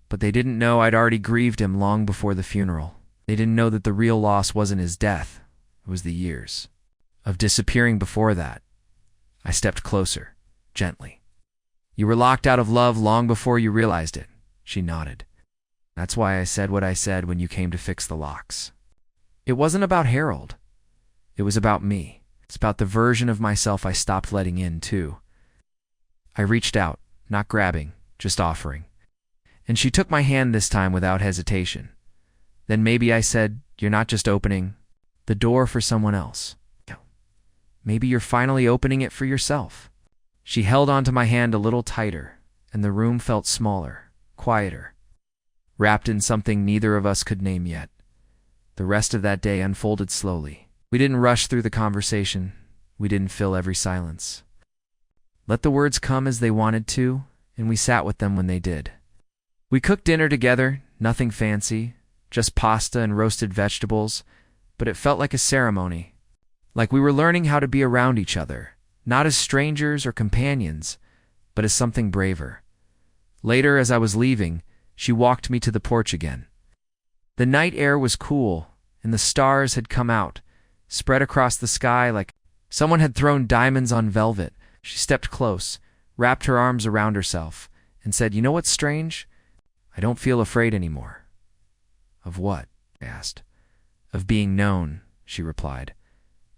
But they didn't know I'd already grieved him long before the funeral. They didn't know that the real loss wasn't his death, it was the years of disappearing before that. I stepped closer, gently. You were locked out of love long before you realized it, she nodded. That's why I said what I said when you came to fix the locks. It wasn't about Harold. It was about me. It's about the version of myself I stopped letting in, too. I reached out, not grabbing, just offering. And she took my hand this time without hesitation. Then maybe I said, you're not just opening the door for someone else. Maybe you're finally opening it for yourself. She held onto my hand a little tighter, and the room felt smaller, quieter, wrapped in something neither of us could name yet. The rest of that day unfolded slowly. We didn't rush through the conversation. We didn't fill every silence. Let the words come as they wanted to, and we sat with them when they did. We cooked dinner together, nothing fancy, just pasta and roasted vegetables, but it felt like a ceremony, like we were learning how to be around each other, not as strangers or companions, but as something braver. Later, as I was leaving, she walked me to the porch again. The night air was cool, and the stars had come out, spread across the sky like someone had thrown diamonds on velvet. She stepped close, wrapped her arms around herself, and said, "You know what's strange? I don't feel afraid anymore." "Of what?" I asked. "Of being known," she replied.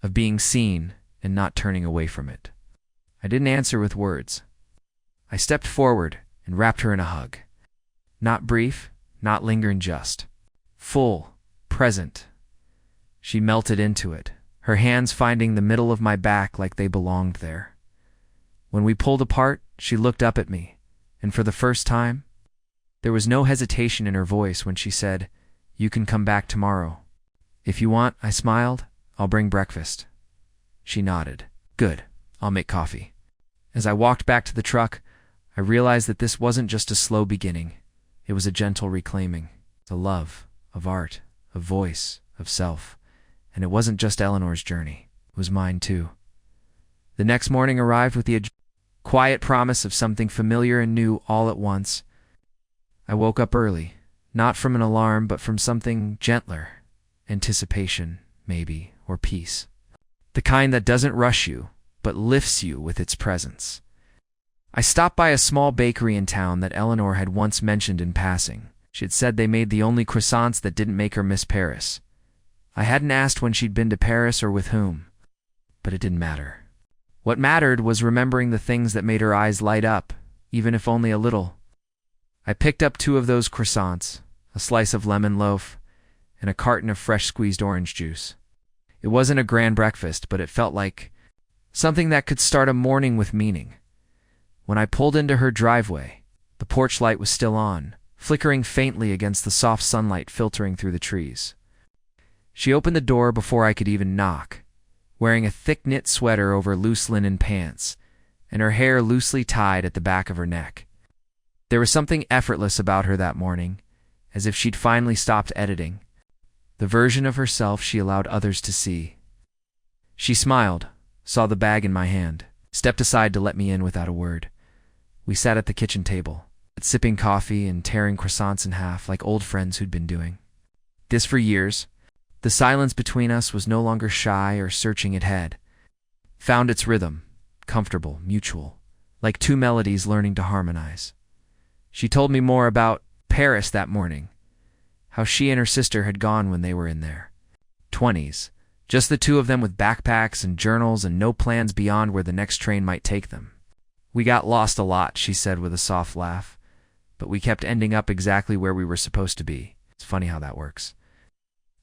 "Of being seen and not turning away from it." I didn't answer with words. I stepped forward and wrapped her in a hug. Not brief, not lingering, just full, present. She melted into it, her hands finding the middle of my back like they belonged there. When we pulled apart, she looked up at me, and for the first time, there was no hesitation in her voice when she said, "You can come back tomorrow." "If you want," I smiled, "I'll bring breakfast." She nodded. "Good, I'll make coffee." As I walked back to the truck, I realized that this wasn't just a slow beginning. It was a gentle reclaiming, a love, of art, of voice, of self. And it wasn't just Eleanor's journey. It was mine too. The next morning arrived with the quiet promise of something familiar and new all at once. I woke up early, not from an alarm, but from something gentler. Anticipation, maybe, or peace. The kind that doesn't rush you, but lifts you with its presence. I stopped by a small bakery in town that Eleanor had once mentioned in passing. She had said they made the only croissants that didn't make her miss Paris. I hadn't asked when she'd been to Paris or with whom, but it didn't matter. What mattered was remembering the things that made her eyes light up, even if only a little. I picked up 2 of those croissants, a slice of lemon loaf, and a carton of fresh squeezed orange juice. It wasn't a grand breakfast, but it felt like something that could start a morning with meaning. When I pulled into her driveway, the porch light was still on, flickering faintly against the soft sunlight filtering through the trees. She opened the door before I could even knock, wearing a thick knit sweater over loose linen pants, and her hair loosely tied at the back of her neck. There was something effortless about her that morning, as if she'd finally stopped editing, the version of herself she allowed others to see. She smiled, saw the bag in my hand, stepped aside to let me in without a word. We sat at the kitchen table, sipping coffee and tearing croissants in half like old friends who'd been doing this for years. The silence between us was no longer shy or searching it had found its rhythm, comfortable, mutual, like 2 melodies learning to harmonize. She told me more about Paris that morning, how she and her sister had gone when they were in their 20s, just the 2 of them with backpacks and journals and no plans beyond where the next train might take them. We got lost a lot, she said with a soft laugh, but we kept ending up exactly where we were supposed to be. It's funny how that works.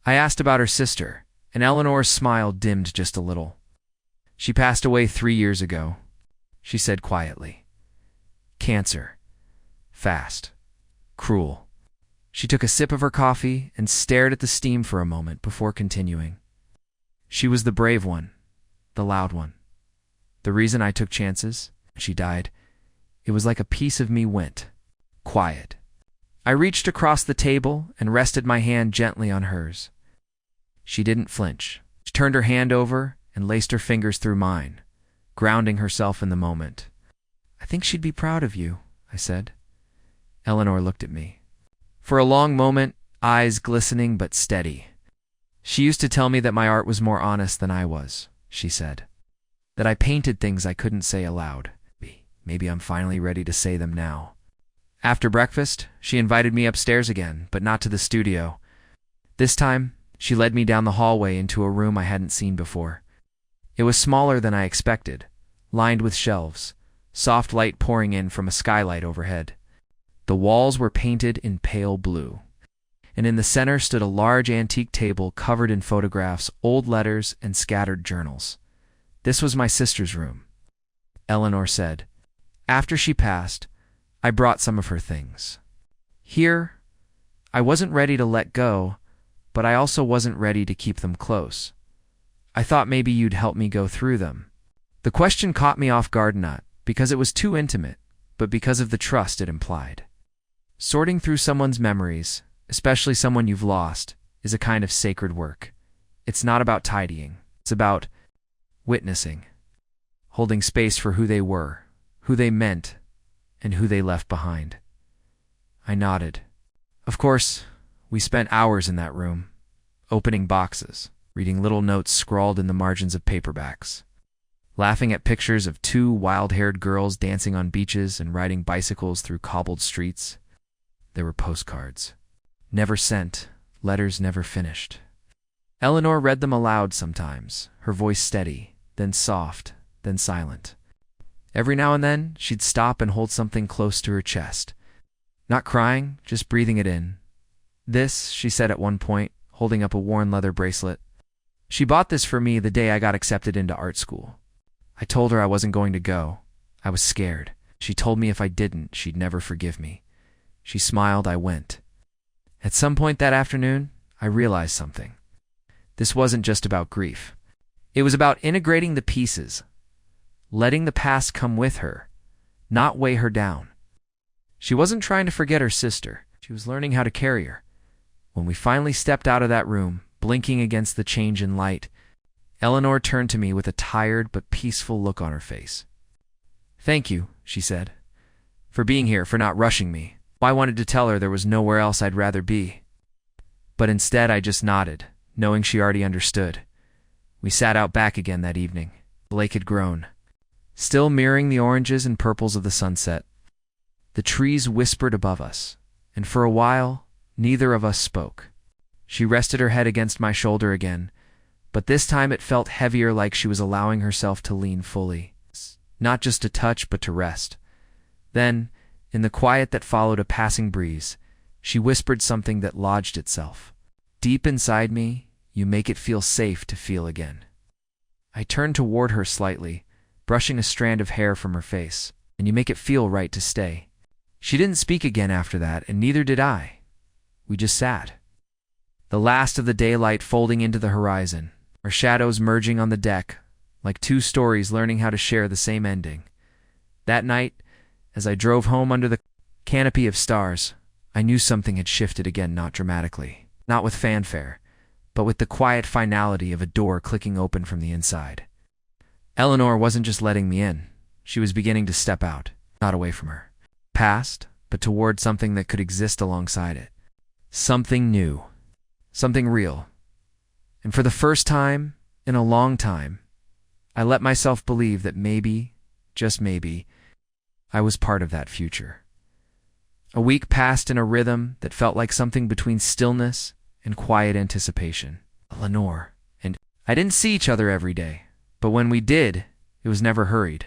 I asked about her sister, and Eleanor's smile dimmed just a little. She passed away 3 years ago, she said quietly. Cancer. Fast. Cruel. She took a sip of her coffee and stared at the steam for a moment before continuing. She was the brave one, the loud one. The reason I took chances, she died, it was like a piece of me went quiet. I reached across the table and rested my hand gently on hers. She didn't flinch. She turned her hand over and laced her fingers through mine, grounding herself in the moment. I think she'd be proud of you, I said. Eleanor looked at me. For a long moment, eyes glistening but steady. She used to tell me that my art was more honest than I was, she said. That I painted things I couldn't say aloud. Maybe I'm finally ready to say them now. After breakfast, she invited me upstairs again, but not to the studio. This time, she led me down the hallway into a room I hadn't seen before. It was smaller than I expected, lined with shelves, soft light pouring in from a skylight overhead. The walls were painted in pale blue, and in the center stood a large antique table covered in photographs, old letters, and scattered journals. This was my sister's room, Eleanor said. After she passed, I brought some of her things. Here, I wasn't ready to let go, but I also wasn't ready to keep them close. I thought maybe you'd help me go through them. The question caught me off guard, not because it was too intimate, but because of the trust it implied. Sorting through someone's memories, especially someone you've lost, is a kind of sacred work. It's not about tidying. It's about witnessing, holding space for who they were, who they meant, and who they left behind. I nodded. Of course, we spent hours in that room, opening boxes, reading little notes scrawled in the margins of paperbacks, laughing at pictures of 2 wild-haired girls dancing on beaches and riding bicycles through cobbled streets. There were postcards. Never sent, letters never finished. Eleanor read them aloud sometimes, her voice steady, then soft, then silent. Every now and then, she'd stop and hold something close to her chest. Not crying, just breathing it in. This, she said at one point, holding up a worn leather bracelet. She bought this for me the day I got accepted into art school. I told her I wasn't going to go. I was scared. She told me if I didn't, she'd never forgive me. She smiled, I went. At some point that afternoon, I realized something. This wasn't just about grief. It was about integrating the pieces, letting the past come with her, not weigh her down. She wasn't trying to forget her sister. She was learning how to carry her. When we finally stepped out of that room, blinking against the change in light, Eleanor turned to me with a tired but peaceful look on her face. Thank you, she said, for being here, for not rushing me. I wanted to tell her there was nowhere else I'd rather be. But instead I just nodded, knowing she already understood. We sat out back again that evening. The lake had grown, still mirroring the oranges and purples of the sunset. The trees whispered above us, and for a while, neither of us spoke. She rested her head against my shoulder again, but this time it felt heavier, like she was allowing herself to lean fully. Not just to touch, but to rest. Then, in the quiet that followed a passing breeze, she whispered something that lodged itself. "Deep inside me, you make it feel safe to feel again." I turned toward her slightly, brushing a strand of hair from her face. "And you make it feel right to stay." She didn't speak again after that, and neither did I. We just sat. The last of the daylight folding into the horizon, our shadows merging on the deck, like two stories learning how to share the same ending. That night, as I drove home under the canopy of stars, I knew something had shifted again, not dramatically, not with fanfare, but with the quiet finality of a door clicking open from the inside. Eleanor wasn't just letting me in. She was beginning to step out, not away from her, past, but toward something that could exist alongside it. Something new. Something real. And for the first time in a long time, I let myself believe that maybe, just maybe, I was part of that future. A week passed in a rhythm that felt like something between stillness and quiet anticipation. Eleanor and I didn't see each other every day, but when we did, it was never hurried.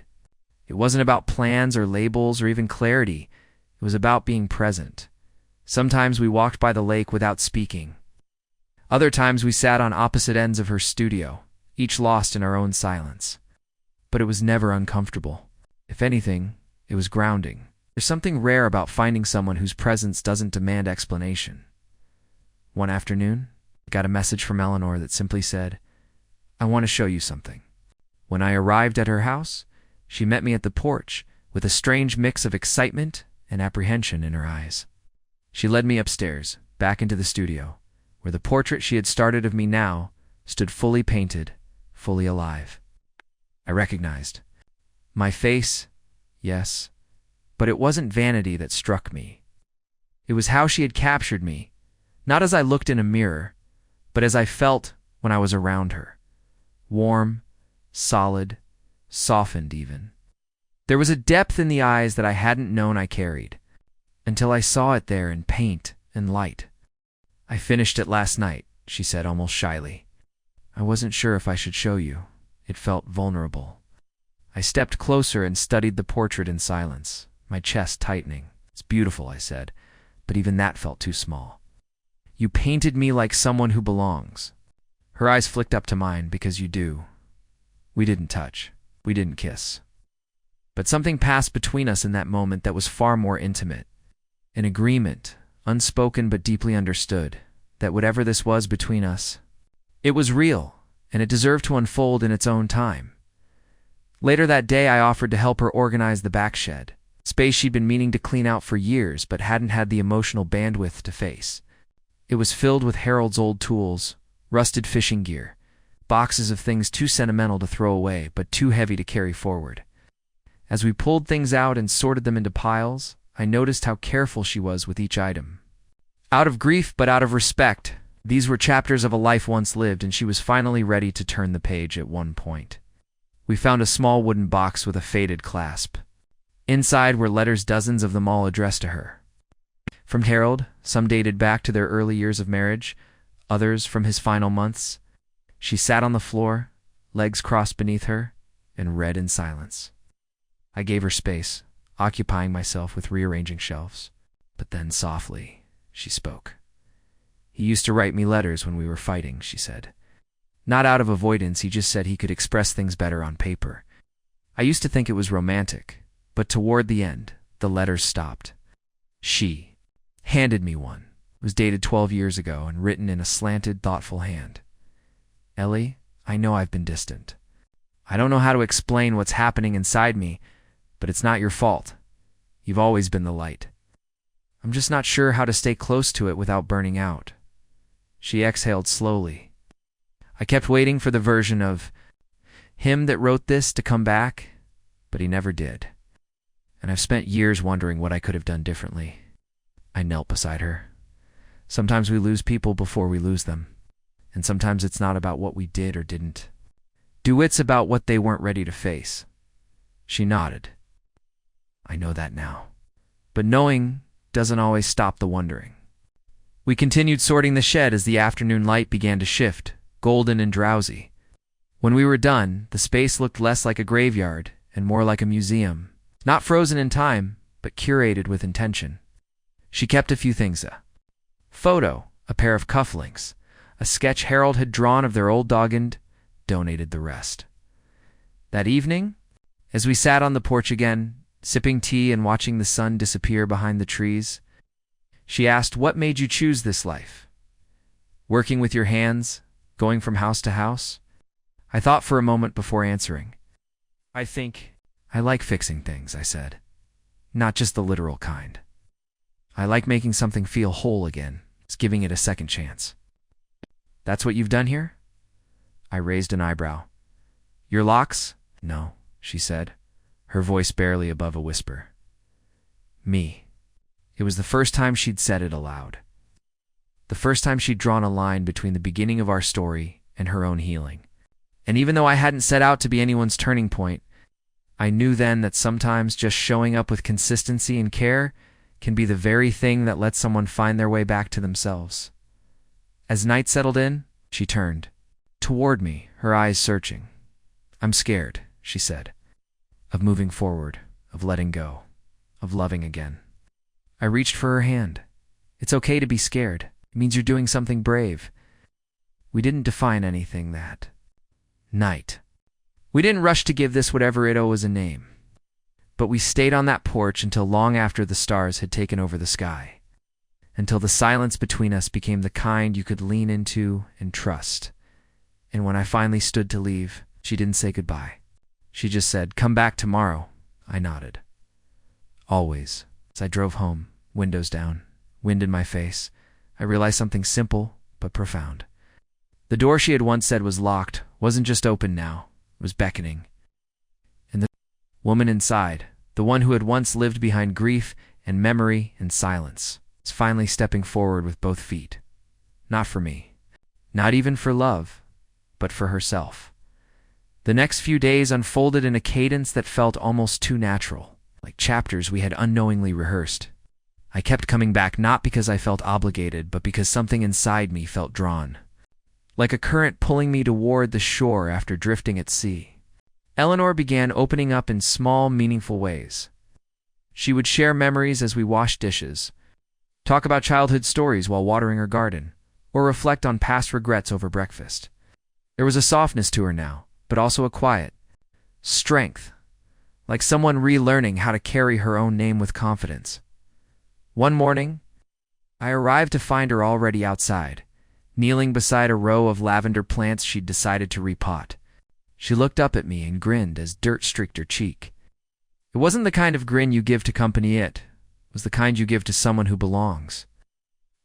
It wasn't about plans or labels or even clarity. It was about being present. Sometimes we walked by the lake without speaking. Other times we sat on opposite ends of her studio, each lost in our own silence. But it was never uncomfortable. If anything, it was grounding. There's something rare about finding someone whose presence doesn't demand explanation. One afternoon, I got a message from Eleanor that simply said, "I want to show you something." When I arrived at her house, she met me at the porch with a strange mix of excitement and apprehension in her eyes. She led me upstairs, back into the studio, where the portrait she had started of me now stood fully painted, fully alive. I recognized. My face, yes, but it wasn't vanity that struck me. It was how she had captured me, not as I looked in a mirror, but as I felt when I was around her. Warm, solid, softened even. There was a depth in the eyes that I hadn't known I carried, until I saw it there in paint and light. "I finished it last night," she said almost shyly. "I wasn't sure if I should show you." It felt vulnerable. I stepped closer and studied the portrait in silence, my chest tightening. "It's beautiful," I said, but even that felt too small. "You painted me like someone who belongs." Her eyes flicked up to mine. "Because you do." We didn't touch. We didn't kiss. But something passed between us in that moment that was far more intimate. An agreement, unspoken but deeply understood, that whatever this was between us, it was real, and it deserved to unfold in its own time. Later that day, I offered to help her organize the back shed, space she'd been meaning to clean out for years but hadn't had the emotional bandwidth to face. It was filled with Harold's old tools, rusted fishing gear, boxes of things too sentimental to throw away but too heavy to carry forward. As we pulled things out and sorted them into piles, I noticed how careful she was with each item. Out of grief but out of respect, these were chapters of a life once lived, and she was finally ready to turn the page at one point. We found a small wooden box with a faded clasp. Inside were letters, dozens of them all addressed to her. From Harold, some dated back to their early years of marriage, others from his final months. She sat on the floor, legs crossed beneath her, and read in silence. I gave her space, occupying myself with rearranging shelves. But then softly, she spoke. "He used to write me letters when we were fighting," she said. "Not out of avoidance, he just said he could express things better on paper. I used to think it was romantic, but toward the end, the letters stopped. She handed me one. It was dated 12 years ago and written in a slanted, thoughtful hand. Ellie, I know I've been distant. I don't know how to explain what's happening inside me, but it's not your fault. You've always been the light. I'm just not sure how to stay close to it without burning out." She exhaled slowly. I kept waiting for the version of him that wrote this to come back, but he never did. And I've spent years wondering what I could have done differently. I knelt beside her. Sometimes we lose people before we lose them, and sometimes it's not about what we did or didn't. It's about what they weren't ready to face. She nodded. "I know that now. But knowing doesn't always stop the wondering. We continued sorting the shed as the afternoon light began to shift, golden and drowsy. When we were done, the space looked less like a graveyard and more like a museum, not frozen in time, but curated with intention. She kept a few things: a photo, a pair of cufflinks, a sketch Harold had drawn of their old dog, and donated the rest. That evening, as we sat on the porch again, sipping tea and watching the sun disappear behind the trees, she asked, "What made you choose this life? Working with your hands, going from house to house?" I thought for a moment before answering. "I think I like fixing things," I said. "Not just the literal kind. I like making something feel whole again, it's giving it a second chance." "That's what you've done here?" I raised an eyebrow. "Your locks?" "No," she said, her voice barely above a whisper. "Me." It was the first time she'd said it aloud. The first time she'd drawn a line between the beginning of our story and her own healing. And even though I hadn't set out to be anyone's turning point, I knew then that sometimes just showing up with consistency and care can be the very thing that lets someone find their way back to themselves. As night settled in, she turned toward me, her eyes searching. "I'm scared," she said, "of moving forward, of letting go, of loving again." I reached for her hand. "It's okay to be scared. It means you're doing something brave." We didn't define anything that night. We didn't rush to give this whatever it was a name. But we stayed on that porch until long after the stars had taken over the sky. Until the silence between us became the kind you could lean into and trust. And when I finally stood to leave, she didn't say goodbye. She just said, "Come back tomorrow." I nodded. Always. As I drove home, windows down, wind in my face, I realized something simple but profound. The door she had once said was locked wasn't just open now, it was beckoning. And the woman inside, the one who had once lived behind grief and memory and silence, was finally stepping forward with both feet. Not for me. Not even for love, but for herself. The next few days unfolded in a cadence that felt almost too natural, like chapters we had unknowingly rehearsed. I kept coming back not because I felt obligated, but because something inside me felt drawn. Like a current pulling me toward the shore after drifting at sea. Eleanor began opening up in small, meaningful ways. She would share memories as we washed dishes, talk about childhood stories while watering her garden, or reflect on past regrets over breakfast. There was a softness to her now, but also a quiet strength, like someone relearning how to carry her own name with confidence. One morning, I arrived to find her already outside, kneeling beside a row of lavender plants she'd decided to repot. She looked up at me and grinned as dirt streaked her cheek. It wasn't the kind of grin you give to company, it was the kind you give to someone who belongs.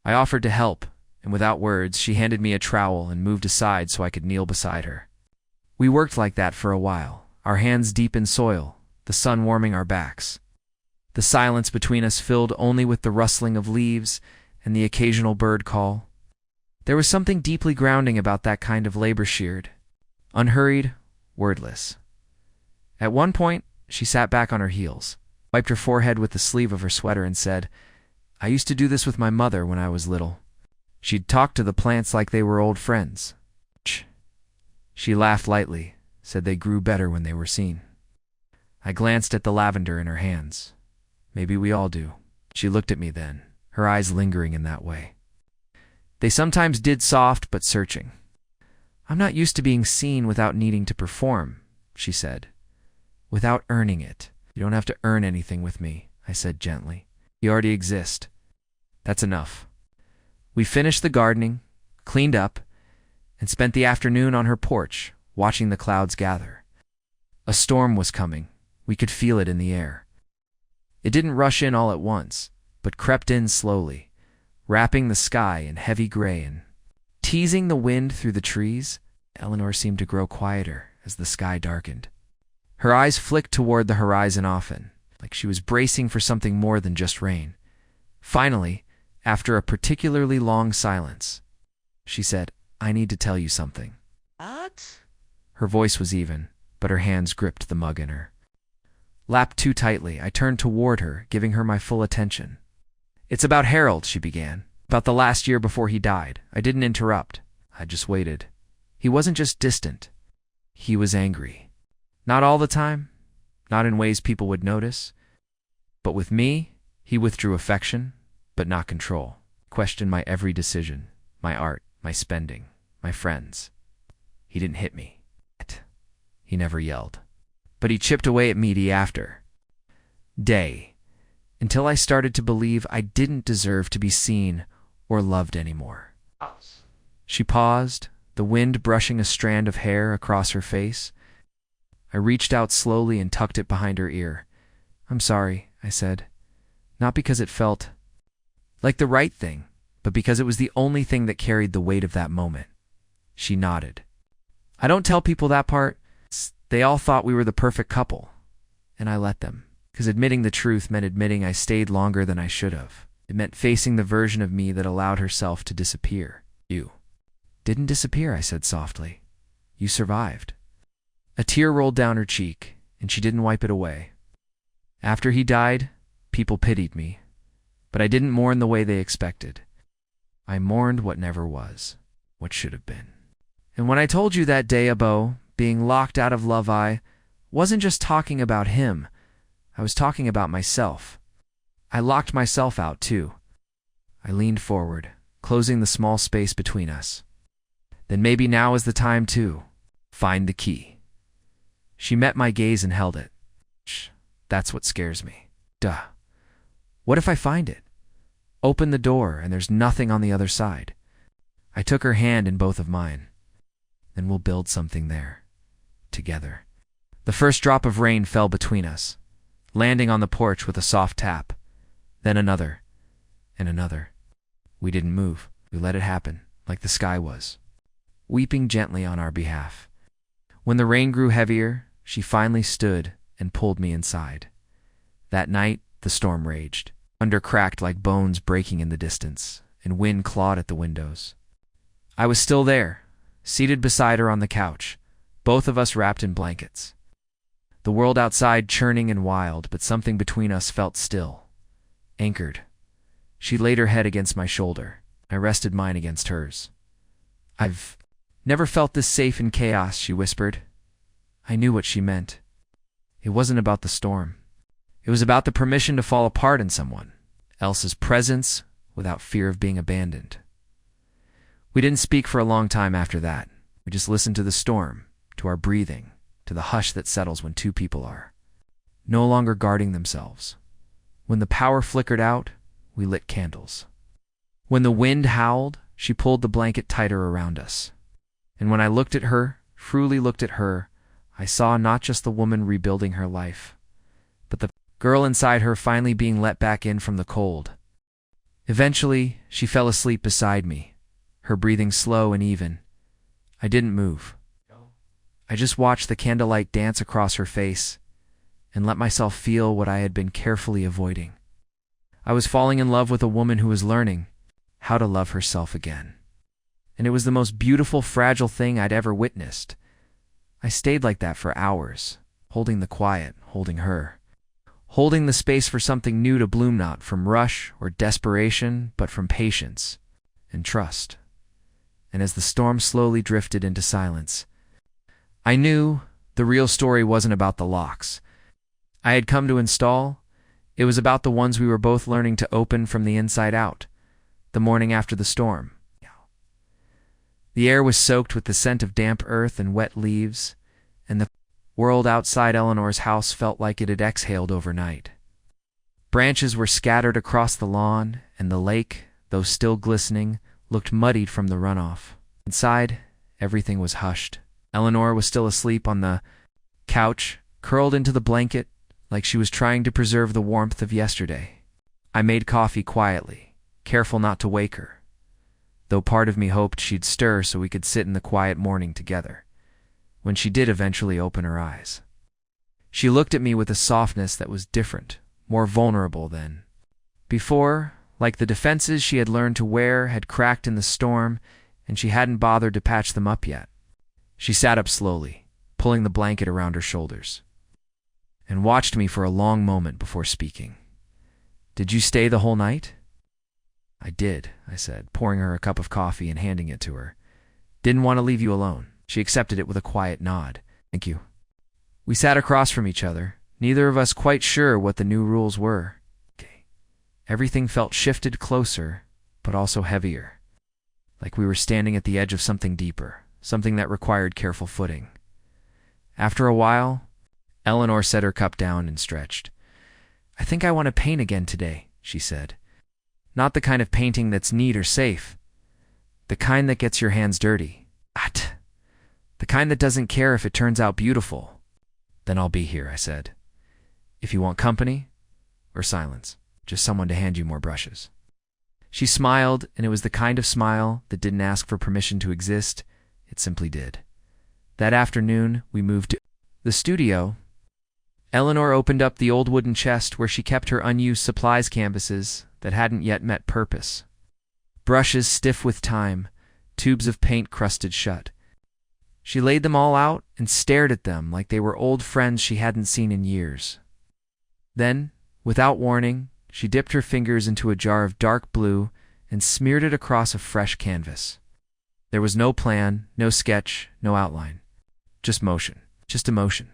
I offered to help, and without words, she handed me a trowel and moved aside so I could kneel beside her. We worked like that for a while, our hands deep in soil, the sun warming our backs. The silence between us filled only with the rustling of leaves and the occasional bird call. There was something deeply grounding about that kind of labor sheared, unhurried, wordless. At one point, she sat back on her heels, wiped her forehead with the sleeve of her sweater and said, "I used to do this with my mother when I was little. She'd talk to the plants like they were old friends." She laughed lightly, said they grew better when they were seen. I glanced at the lavender in her hands. Maybe we all do. She looked at me then, her eyes lingering in that way. They sometimes did soft but searching. "I'm not used to being seen without needing to perform," she said. "Without earning it." "You don't have to earn anything with me," I said gently. "You already exist. That's enough." We finished the gardening, cleaned up, and spent the afternoon on her porch, watching the clouds gather. A storm was coming. We could feel it in the air. It didn't rush in all at once, but crept in slowly, wrapping the sky in heavy gray and teasing the wind through the trees. Eleanor seemed to grow quieter as the sky darkened. Her eyes flicked toward the horizon often, like she was bracing for something more than just rain. Finally, after a particularly long silence, she said, "I need to tell you something." What? Her voice was even, but her hands gripped the mug in her. Lapped too tightly, I turned toward her, giving her my full attention. It's about Harold, she began. About the last year before he died. I didn't interrupt. I just waited. He wasn't just distant. He was angry. Not all the time, not in ways people would notice. But with me, he withdrew affection, but not control. Questioned my every decision, my art, my spending, my friends. He didn't hit me. He never yelled. But he chipped away at me day after day, until I started to believe I didn't deserve to be seen or loved anymore. She paused, the wind brushing a strand of hair across her face. I reached out slowly and tucked it behind her ear. I'm sorry, I said. Not because it felt like the right thing, but because it was the only thing that carried the weight of that moment. She nodded. I don't tell people that part. They all thought we were the perfect couple, and I let them. Because admitting the truth meant admitting I stayed longer than I should have. It meant facing the version of me that allowed herself to disappear. You didn't disappear, I said softly. You survived. A tear rolled down her cheek, and she didn't wipe it away. After he died, people pitied me, but I didn't mourn the way they expected. I mourned what never was, what should have been. And when I told you that day about being locked out of love, I wasn't just talking about him. I was talking about myself. I locked myself out, too. I leaned forward, closing the small space between us. Then maybe now is the time to find the key. She met my gaze and held it. Shh, that's what scares me. Duh. What if I find it? Open the door and there's nothing on the other side. I took her hand in both of mine. Then we'll build something there. Together. The first drop of rain fell between us, landing on the porch with a soft tap. Then another, and another. We didn't move. We let it happen, like the sky was, weeping gently on our behalf. When the rain grew heavier, she finally stood and pulled me inside. That night, the storm raged. Thunder cracked like bones breaking in the distance, and wind clawed at the windows. I was still there, seated beside her on the couch, both of us wrapped in blankets. The world outside churning and wild, but something between us felt still, anchored. She laid her head against my shoulder. I rested mine against hers. I've never felt this safe in chaos, she whispered. I knew what she meant. It wasn't about the storm. It was about the permission to fall apart in someone else's presence without fear of being abandoned. We didn't speak for a long time after that. We just listened to the storm, to our breathing, to the hush that settles when two people are no longer guarding themselves. When the power flickered out, we lit candles. When the wind howled, she pulled the blanket tighter around us. And when I looked at her, truly looked at her, I saw not just the woman rebuilding her life, but the girl inside her finally being let back in from the cold. Eventually, she fell asleep beside me, her breathing slow and even. I didn't move. I just watched the candlelight dance across her face and let myself feel what I had been carefully avoiding. I was falling in love with a woman who was learning how to love herself again. And it was the most beautiful, fragile thing I'd ever witnessed. I stayed like that for hours, holding the quiet, holding her, holding the space for something new to bloom, not from rush or desperation, but from patience and trust. And as the storm slowly drifted into silence, I knew the real story wasn't about the locks I had come to install. It was about the ones we were both learning to open from the inside out, the morning after the storm. The air was soaked with the scent of damp earth and wet leaves, and the world outside Eleanor's house felt like it had exhaled overnight. Branches were scattered across the lawn, and the lake, though still glistening, looked muddied from the runoff. Inside, everything was hushed. Eleanor was still asleep on the couch, curled into the blanket, like she was trying to preserve the warmth of yesterday. I made coffee quietly, careful not to wake her, though part of me hoped she'd stir so we could sit in the quiet morning together, when she did eventually open her eyes. She looked at me with a softness that was different, more vulnerable than before, like the defenses she had learned to wear had cracked in the storm, and she hadn't bothered to patch them up yet. She sat up slowly, pulling the blanket around her shoulders, and watched me for a long moment before speaking. Did you stay the whole night? I did, I said, pouring her a cup of coffee and handing it to her. Didn't want to leave you alone. She accepted it with a quiet nod. Thank you. We sat across from each other, neither of us quite sure what the new rules were. Everything felt shifted closer, but also heavier. Like we were standing at the edge of something deeper, something that required careful footing. After a while, Eleanor set her cup down and stretched. I think I want to paint again today, she said. Not the kind of painting that's neat or safe. The kind that gets your hands dirty. The kind that doesn't care if it turns out beautiful. Then I'll be here, I said. If you want company or silence, just someone to hand you more brushes. She smiled, and it was the kind of smile that didn't ask for permission to exist. It simply did. That afternoon, we moved to the studio. Eleanor opened up the old wooden chest where she kept her unused supplies canvases that hadn't yet met purpose. Brushes stiff with time, tubes of paint crusted shut. She laid them all out and stared at them like they were old friends she hadn't seen in years. Then, without warning, she dipped her fingers into a jar of dark blue and smeared it across a fresh canvas. There was no plan, no sketch, no outline. Just motion, just emotion.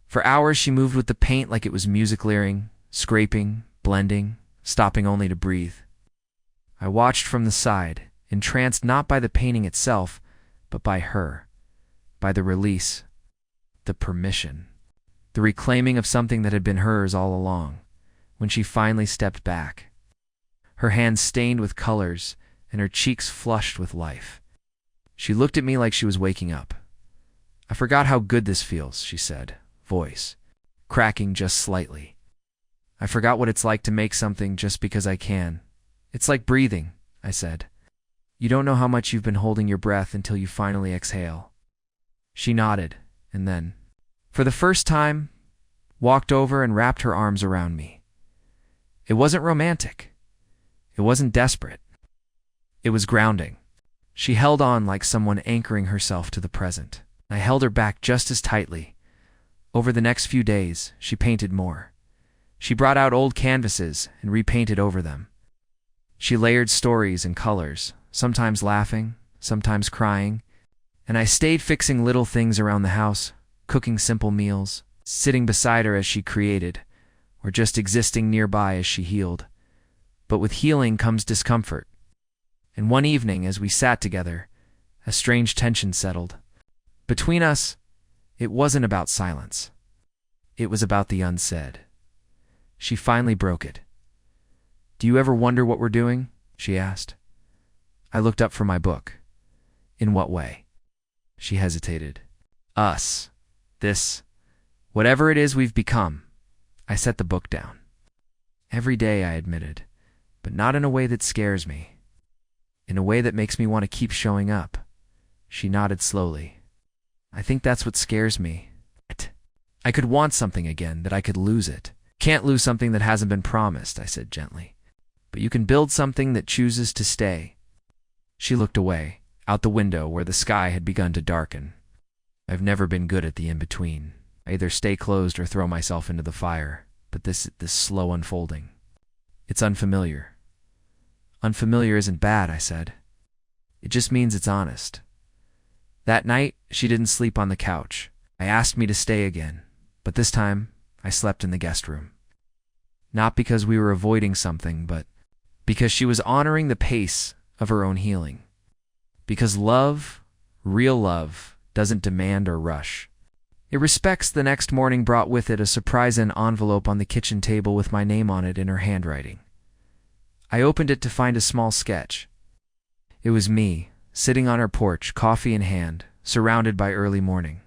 For hours she moved with the paint like it was music layering, scraping, blending, stopping only to breathe. I watched from the side, entranced not by the painting itself, but by her, by the release, the permission, the reclaiming of something that had been hers all along. When she finally stepped back, her hands stained with colors and her cheeks flushed with life. She looked at me like she was waking up. I forgot how good this feels, she said, voice cracking just slightly. I forgot what it's like to make something just because I can. It's like breathing, I said. You don't know how much you've been holding your breath until you finally exhale. She nodded, and then, for the first time, walked over and wrapped her arms around me. It wasn't romantic. It wasn't desperate. It was grounding. She held on like someone anchoring herself to the present. I held her back just as tightly. Over the next few days, she painted more. She brought out old canvases and repainted over them. She layered stories and colors, sometimes laughing, sometimes crying, and I stayed fixing little things around the house, cooking simple meals, sitting beside her as she created, or just existing nearby as she healed. But with healing comes discomfort. And one evening, as we sat together, a strange tension settled. Between us, it wasn't about silence. It was about the unsaid. She finally broke it. Do you ever wonder what we're doing? She asked. I looked up from my book. In what way? She hesitated. Us. This. Whatever it is we've become. I set the book down. Every day, I admitted, but not in a way that scares me. In a way that makes me want to keep showing up. She nodded slowly. I think that's what scares me. I could want something again, that I could lose it. Can't lose something that hasn't been promised, I said gently. But you can build something that chooses to stay. She looked away, out the window where the sky had begun to darken. I've never been good at the in-between. I either stay closed or throw myself into the fire, but this slow unfolding. It's unfamiliar. Unfamiliar isn't bad, I said. It just means it's honest. That night, she didn't sleep on the couch. I asked me to stay again, but this time, I slept in the guest room. Not because we were avoiding something, but because she was honoring the pace of her own healing. Because love, real love, doesn't demand or rush. It respects. The next morning brought with it a surprise envelope on the kitchen table with my name on it in her handwriting. I opened it to find a small sketch. It was me, sitting on her porch, coffee in hand, surrounded by early morning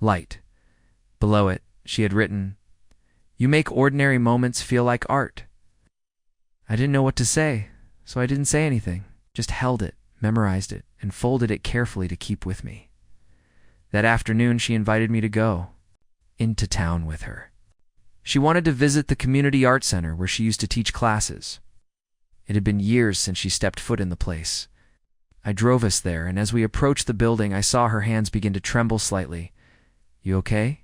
light. Below it, she had written, "You make ordinary moments feel like art." I didn't know what to say, so I didn't say anything, just held it, memorized it, and folded it carefully to keep with me. That afternoon, she invited me to go into town with her. She wanted to visit the community art center where she used to teach classes. It had been years since she stepped foot in the place. I drove us there, and as we approached the building, I saw her hands begin to tremble slightly. You okay?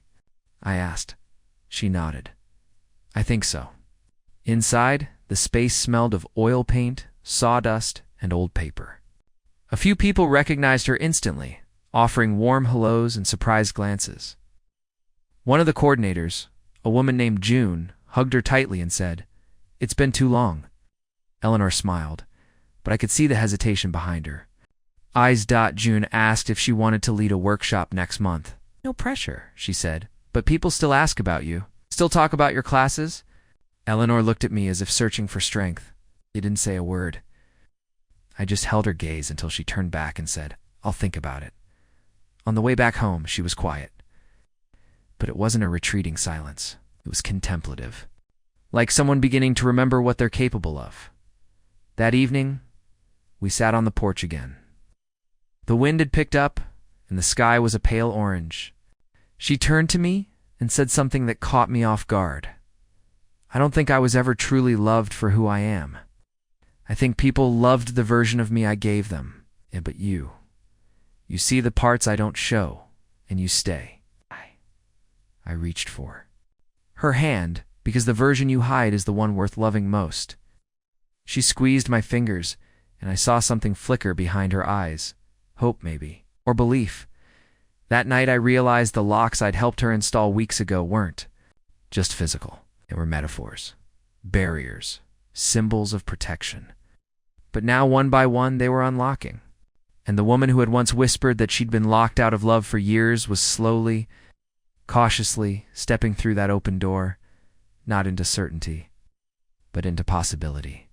I asked. She nodded. I think so. Inside, the space smelled of oil paint, sawdust, and old paper. A few people recognized her instantly, offering warm hellos and surprised glances. One of the coordinators, a woman named June, hugged her tightly and said, "It's been too long." Eleanor smiled, but I could see the hesitation behind her. June asked if she wanted to lead a workshop next month. "No pressure," she said, "but people still ask about you. Still talk about your classes?" Eleanor looked at me as if searching for strength. She didn't say a word. I just held her gaze until she turned back and said, "I'll think about it." On the way back home, she was quiet. But it wasn't a retreating silence. It was contemplative, like someone beginning to remember what they're capable of. That evening, we sat on the porch again. The wind had picked up, and the sky was a pale orange. She turned to me and said something that caught me off guard. "I don't think I was ever truly loved for who I am. I think people loved the version of me I gave them. Yeah, but you see the parts I don't show, and you stay." I reached for her hand, because the version you hide is the one worth loving most. She squeezed my fingers, and I saw something flicker behind her eyes. Hope, maybe, or belief. That night I realized the locks I'd helped her install weeks ago weren't just physical. They were metaphors, barriers, symbols of protection. But now, one by one, they were unlocking. And the woman who had once whispered that she'd been locked out of love for years was slowly, cautiously stepping through that open door, not into certainty, but into possibility.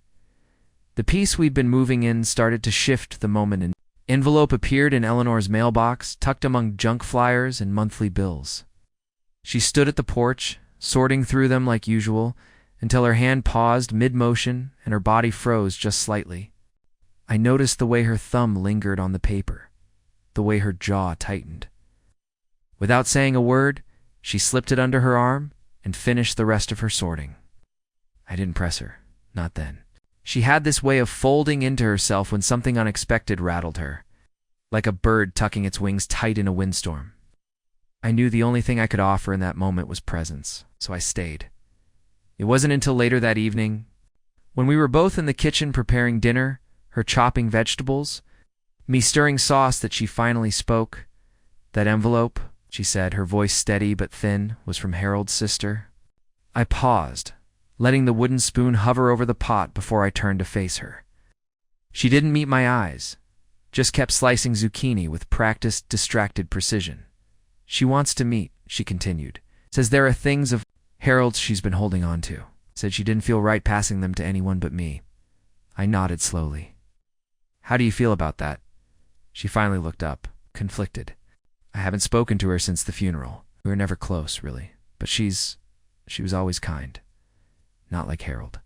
The piece we'd been moving in started to shift the moment an envelope appeared in Eleanor's mailbox, tucked among junk flyers and monthly bills. She stood at the porch, sorting through them like usual, until her hand paused mid-motion and her body froze just slightly. I noticed the way her thumb lingered on the paper, the way her jaw tightened. Without saying a word, she slipped it under her arm and finished the rest of her sorting. I didn't press her, not then. She had this way of folding into herself when something unexpected rattled her, like a bird tucking its wings tight in a windstorm. I knew the only thing I could offer in that moment was presence, so I stayed. It wasn't until later that evening, when we were both in the kitchen preparing dinner, her chopping vegetables, me stirring sauce, that she finally spoke. "That envelope," she said, her voice steady but thin, "was from Harold's sister." I paused, letting the wooden spoon hover over the pot before I turned to face her. She didn't meet my eyes, just kept slicing zucchini with practiced, distracted precision. "She wants to meet," she continued. "Says there are things of Harold's she's been holding on to. Said she didn't feel right passing them to anyone but me." I nodded slowly. "How do you feel about that?" She finally looked up, conflicted. "I haven't spoken to her since the funeral. We were never close, really. But she was always kind. Not like Harold."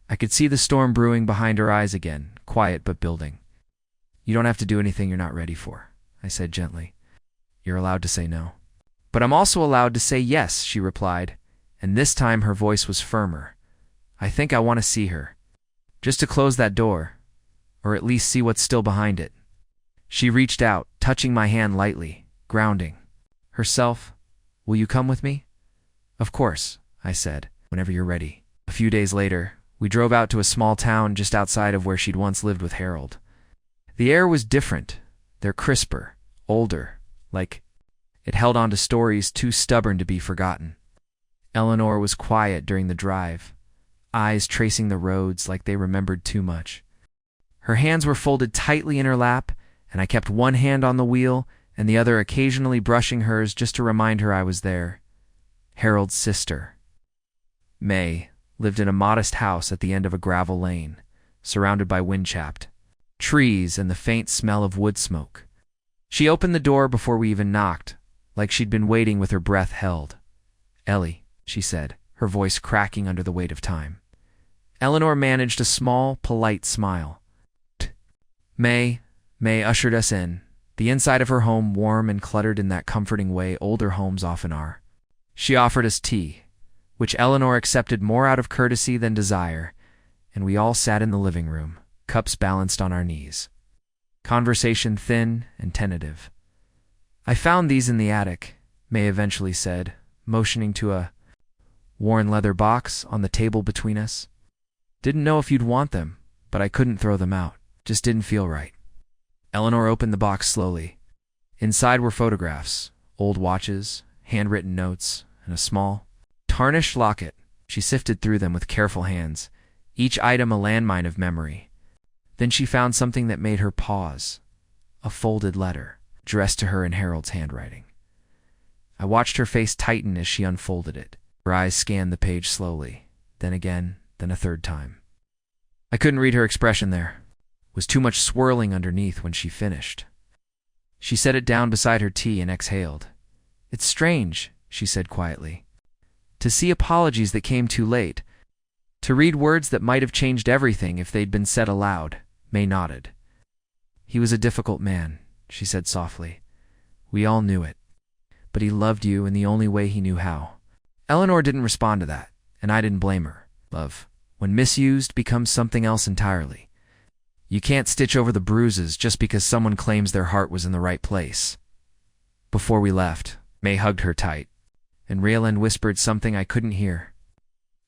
I could see the storm brewing behind her eyes again, quiet but building. "You don't have to do anything you're not ready for," I said gently. "You're allowed to say no." "But I'm also allowed to say yes," she replied, and this time her voice was firmer. "I think I want to see her. Just to close that door, or at least see what's still behind it." She reached out, touching my hand lightly, grounding herself. "Will you come with me?" "Of course," I said, "whenever you're ready." A few days later, we drove out to a small town just outside of where she'd once lived with Harold. The air was different. They're crisper, older, like it held on to stories too stubborn to be forgotten. Eleanor was quiet during the drive, eyes tracing the roads like they remembered too much. Her hands were folded tightly in her lap, and I kept one hand on the wheel and the other occasionally brushing hers just to remind her I was there. Harold's sister, May, lived in a modest house at the end of a gravel lane, surrounded by wind-chapped trees and the faint smell of wood smoke. She opened the door before we even knocked, like she'd been waiting with her breath held. "Ellie," she said, her voice cracking under the weight of time. Eleanor managed a small, polite smile. May ushered us in, the inside of her home warm and cluttered in that comforting way older homes often are. She offered us tea, which Eleanor accepted more out of courtesy than desire, and we all sat in the living room, cups balanced on our knees. Conversation thin and tentative. "I found these in the attic," May eventually said, motioning to a worn leather box on the table between us. "Didn't know if you'd want them, but I couldn't throw them out. Just didn't feel right. Eleanor opened the box slowly. Inside were photographs, old watches, handwritten notes, and a small, tarnished locket. She sifted through them with careful hands, each item a landmine of memory. Then she found something that made her pause. A folded letter, addressed to her in Harold's handwriting. I watched her face tighten as she unfolded it. Her eyes scanned the page slowly, then again, then a third time. I couldn't read her expression there. It was too much swirling underneath when she finished. She set it down beside her tea and exhaled. "It's strange," she said quietly, "to see apologies that came too late, to read words that might have changed everything if they'd been said aloud." May nodded. "He was a difficult man," she said softly. "We all knew it. But he loved you in the only way he knew how." Eleanor didn't respond to that, and I didn't blame her. Love, when misused, becomes something else entirely. You can't stitch over the bruises just because someone claims their heart was in the right place. Before we left, May hugged her tight, and Raylan whispered something I couldn't hear.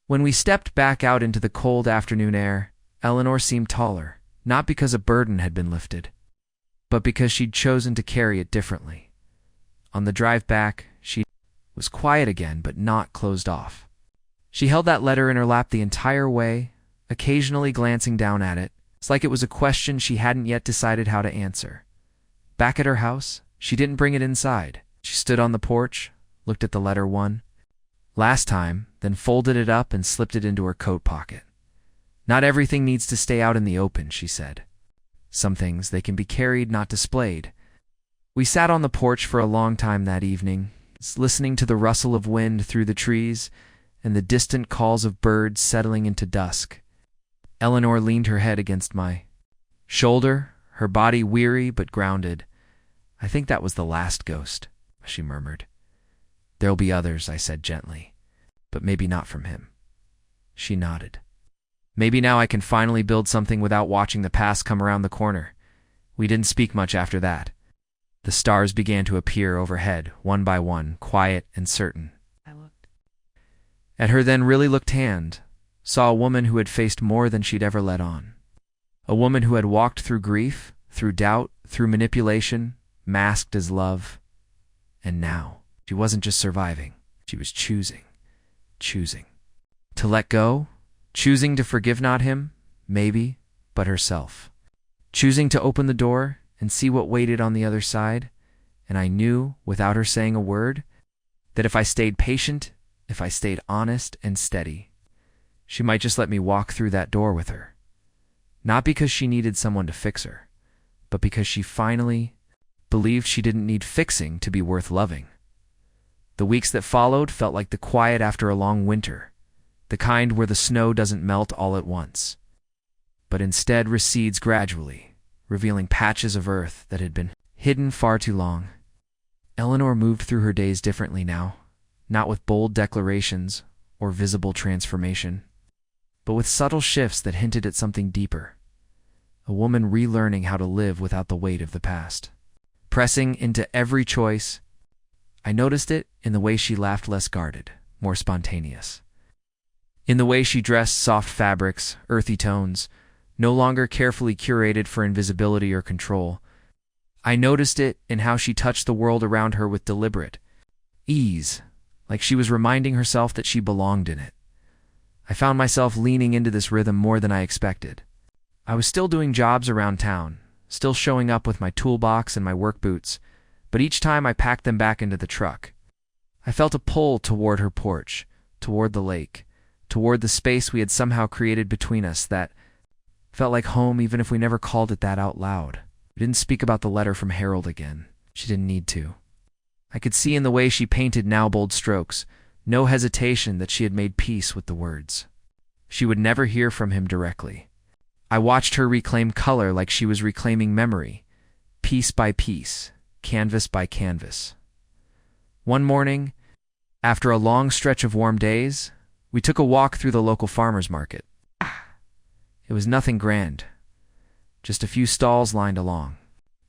When we stepped back out into the cold afternoon air, Eleanor seemed taller, not because a burden had been lifted, but because she'd chosen to carry it differently. On the drive back, she was quiet again, but not closed off. She held that letter in her lap the entire way, occasionally glancing down at it. It's like it was a question she hadn't yet decided how to answer. Back at her house, she didn't bring it inside. She stood on the porch, looked at the letter last time, then folded it up and slipped it into her coat pocket. "Not everything needs to stay out in the open," she said. "Some things, they can be carried, not displayed." We sat on the porch for a long time that evening, listening to the rustle of wind through the trees and the distant calls of birds settling into dusk. Eleanor leaned her head against my shoulder, her body weary but grounded. "I think that was the last ghost," she murmured. "There'll be others," I said gently, "but maybe not from him." She nodded. "Maybe now I can finally build something without watching the past come around the corner." We didn't speak much after that. The stars began to appear overhead, one by one, quiet and certain. I looked at her, then really looked saw a woman who had faced more than she'd ever let on. A woman who had walked through grief, through doubt, through manipulation, masked as love. And now, she wasn't just surviving, she was choosing. To let go, choosing to forgive not him, maybe, but herself. Choosing to open the door and see what waited on the other side, and I knew, without her saying a word, that if I stayed patient, if I stayed honest and steady, she might just let me walk through that door with her. Not because she needed someone to fix her, but because she finally believed she didn't need fixing to be worth loving. The weeks that followed felt like the quiet after a long winter, the kind where the snow doesn't melt all at once, but instead recedes gradually, revealing patches of earth that had been hidden far too long. Eleanor moved through her days differently now, not with bold declarations or visible transformation, but with subtle shifts that hinted at something deeper. A woman relearning how to live without the weight of the past. Pressing into every choice, I noticed it in the way she laughed less guarded, more spontaneous. In the way she dressed soft fabrics, earthy tones, no longer carefully curated for invisibility or control. I noticed it in how she touched the world around her with deliberate ease, like she was reminding herself that she belonged in it. I found myself leaning into this rhythm more than I expected. I was still doing jobs around town, still showing up with my toolbox and my work boots, but each time I packed them back into the truck. I felt a pull toward her porch, toward the lake, toward the space we had somehow created between us that felt like home even if we never called it that out loud. We didn't speak about the letter from Harold again. She didn't need to. I could see in the way she painted now bold strokes, no hesitation that she had made peace with the words. She would never hear from him directly. I watched her reclaim color like she was reclaiming memory, piece by piece, canvas by canvas. One morning, after a long stretch of warm days, we took a walk through the local farmer's market. It was nothing grand, just a few stalls lined along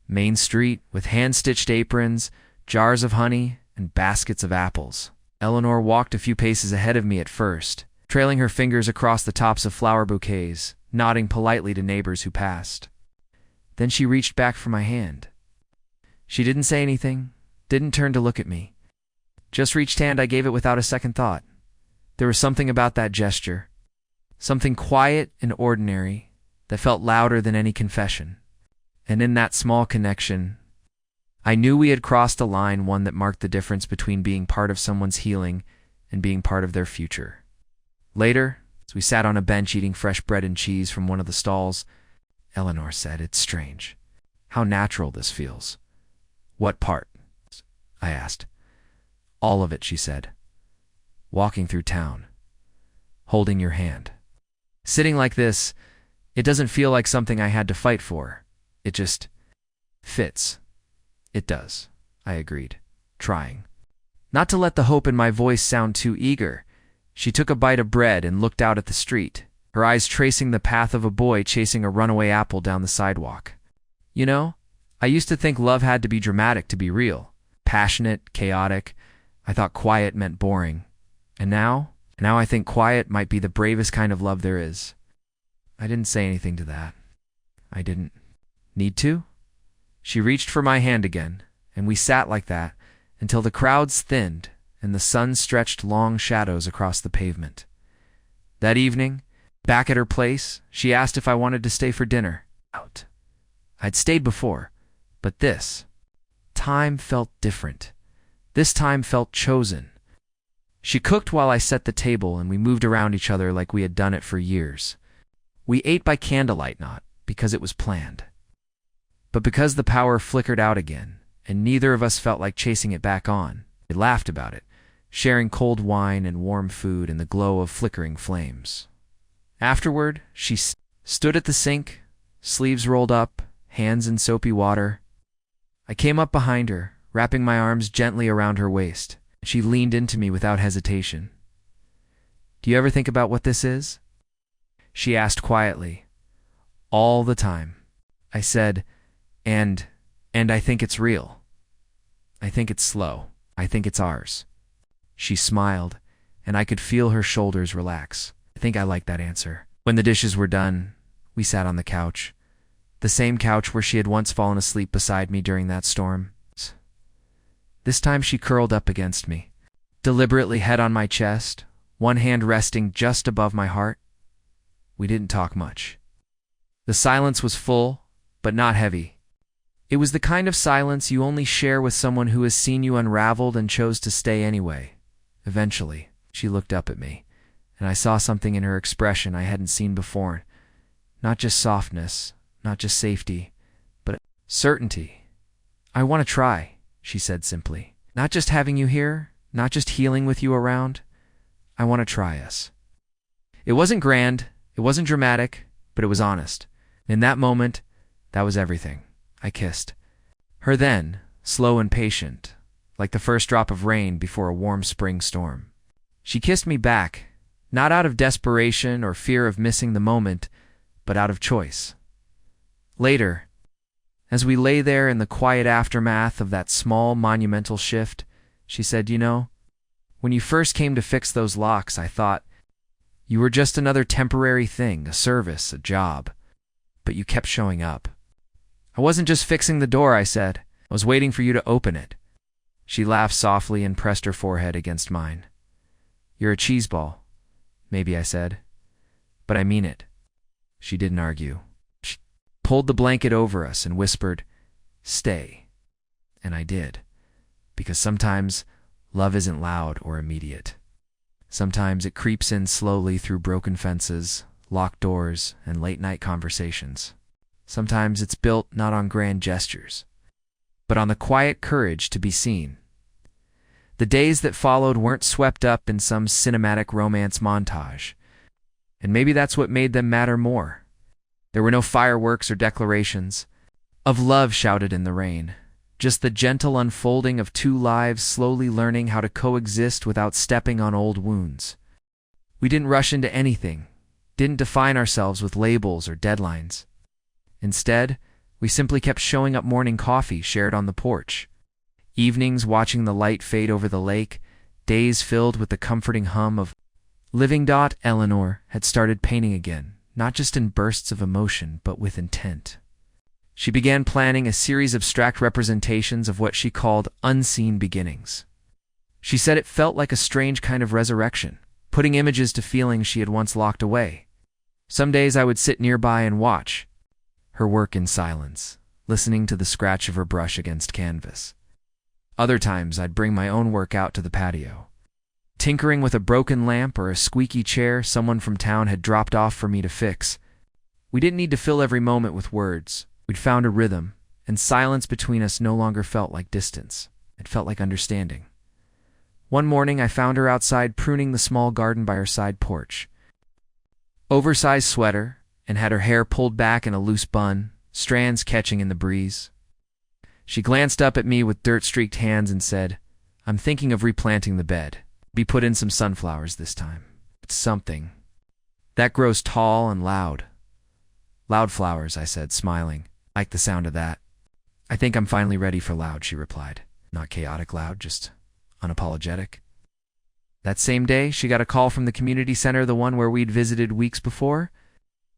Main Street with hand-stitched aprons, jars of honey, and baskets of apples. Eleanor walked a few paces ahead of me at first, trailing her fingers across the tops of flower bouquets, nodding politely to neighbors who passed. Then she reached back for my hand. She didn't say anything, didn't turn to look at me. Just reached hand, I gave it without a second thought. There was something about that gesture, something quiet and ordinary, that felt louder than any confession. And in that small connection, I knew we had crossed a line, one that marked the difference between being part of someone's healing and being part of their future. Later, as we sat on a bench eating fresh bread and cheese from one of the stalls, Eleanor said, "It's strange. How natural this feels." "What part?" I asked. "All of it," she said. "Walking through town. Holding your hand. Sitting like this, it doesn't feel like something I had to fight for. It just fits." "It does," I agreed, trying not to let the hope in my voice sound too eager. She took a bite of bread and looked out at the street, her eyes tracing the path of a boy chasing a runaway apple down the sidewalk. "You know, I used to think love had to be dramatic to be real. Passionate, chaotic. I thought quiet meant boring. And now I think quiet might be the bravest kind of love there is." I didn't say anything to that. I didn't need to. She reached for my hand again, and we sat like that until the crowds thinned and the sun stretched long shadows across the pavement. That evening, back at her place, she asked if I wanted to stay for dinner. Out. I'd stayed before, but this time felt different. This time felt chosen. She cooked while I set the table, and we moved around each other like we had done it for years. We ate by candlelight, not because it was planned, but because the power flickered out again, and neither of us felt like chasing it back on. We laughed about it, sharing cold wine and warm food in the glow of flickering flames. Afterward, she stood at the sink, sleeves rolled up, hands in soapy water. I came up behind her, wrapping my arms gently around her waist. She leaned into me without hesitation. "Do you ever think about what this is?" she asked quietly. "All the time," I said, and I think it's real. I think it's slow. I think it's ours." She smiled, and I could feel her shoulders relax. I think I liked that answer. When the dishes were done, we sat on the couch, the same couch where she had once fallen asleep beside me during that storm. This time she curled up against me, deliberately, head on my chest, one hand resting just above my heart. We didn't talk much. The silence was full, but not heavy. It was the kind of silence you only share with someone who has seen you unraveled and chose to stay anyway. Eventually, she looked up at me, and I saw something in her expression I hadn't seen before. Not just softness, not just safety, but certainty. "I want to try," she said simply. "Not just having you here, not just healing with you around. I want to try us." It wasn't grand, it wasn't dramatic, but it was honest. In that moment, that was everything. I kissed her then, slow and patient, like the first drop of rain before a warm spring storm. She kissed me back, not out of desperation or fear of missing the moment, but out of choice. Later, as we lay there in the quiet aftermath of that small, monumental shift, she said, "You know, when you first came to fix those locks, I thought you were just another temporary thing, a service, a job. But you kept showing up." "I wasn't just fixing the door," I said. "I was waiting for you to open it." She laughed softly and pressed her forehead against mine. "You're a cheeseball, maybe," I said. "But I mean it." She didn't argue. She pulled the blanket over us and whispered, "Stay." And I did. Because sometimes love isn't loud or immediate. Sometimes it creeps in slowly through broken fences, locked doors, and late-night conversations. Sometimes it's built not on grand gestures, but on the quiet courage to be seen. The days that followed weren't swept up in some cinematic romance montage, and maybe that's what made them matter more. There were no fireworks or declarations of love shouted in the rain, just the gentle unfolding of two lives slowly learning how to coexist without stepping on old wounds. We didn't rush into anything, didn't define ourselves with labels or deadlines. Instead, we simply kept showing up, morning coffee shared on the porch, evenings watching the light fade over the lake, days filled with the comforting hum of living. Eleanor had started painting again, not just in bursts of emotion, but with intent. She began planning a series of abstract representations of what she called unseen beginnings. She said it felt like a strange kind of resurrection, putting images to feelings she had once locked away. Some days I would sit nearby and watch her work in silence, listening to the scratch of her brush against canvas. Other times I'd bring my own work out to the patio. Tinkering with a broken lamp or a squeaky chair someone from town had dropped off for me to fix. We didn't need to fill every moment with words. We'd found a rhythm, and silence between us no longer felt like distance. It felt like understanding. One morning I found her outside pruning the small garden by her side porch. Oversized sweater, and had her hair pulled back in a loose bun, strands catching in the breeze. She glanced up at me with dirt-streaked hands and said, "I'm thinking of replanting the bed. Be put in some sunflowers this time. It's something. That grows tall and loud." "Loud flowers," I said, smiling. "I like the sound of that." "I think I'm finally ready for loud," she replied. "Not chaotic loud, just unapologetic." That same day, she got a call from the community center, the one where we'd visited weeks before.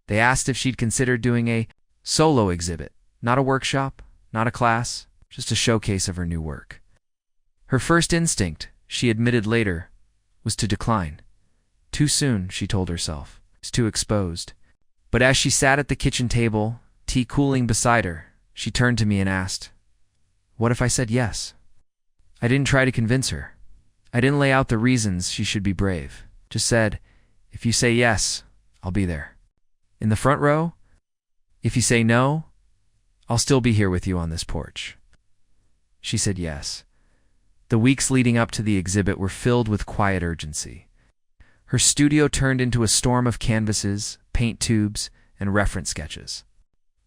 They asked if she'd consider doing a solo exhibit, not a workshop, not a class, just a showcase of her new work. Her first instinct, she admitted later, was to decline. Too soon, she told herself. It's too exposed. But as she sat at the kitchen table, tea cooling beside her, she turned to me and asked, "What if I said yes?" I didn't try to convince her. I didn't lay out the reasons she should be brave. Just said, "If you say yes, I'll be there. In the front row? If you say no, I'll still be here with you on this porch." She said yes. The weeks leading up to the exhibit were filled with quiet urgency. Her studio turned into a storm of canvases, paint tubes, and reference sketches.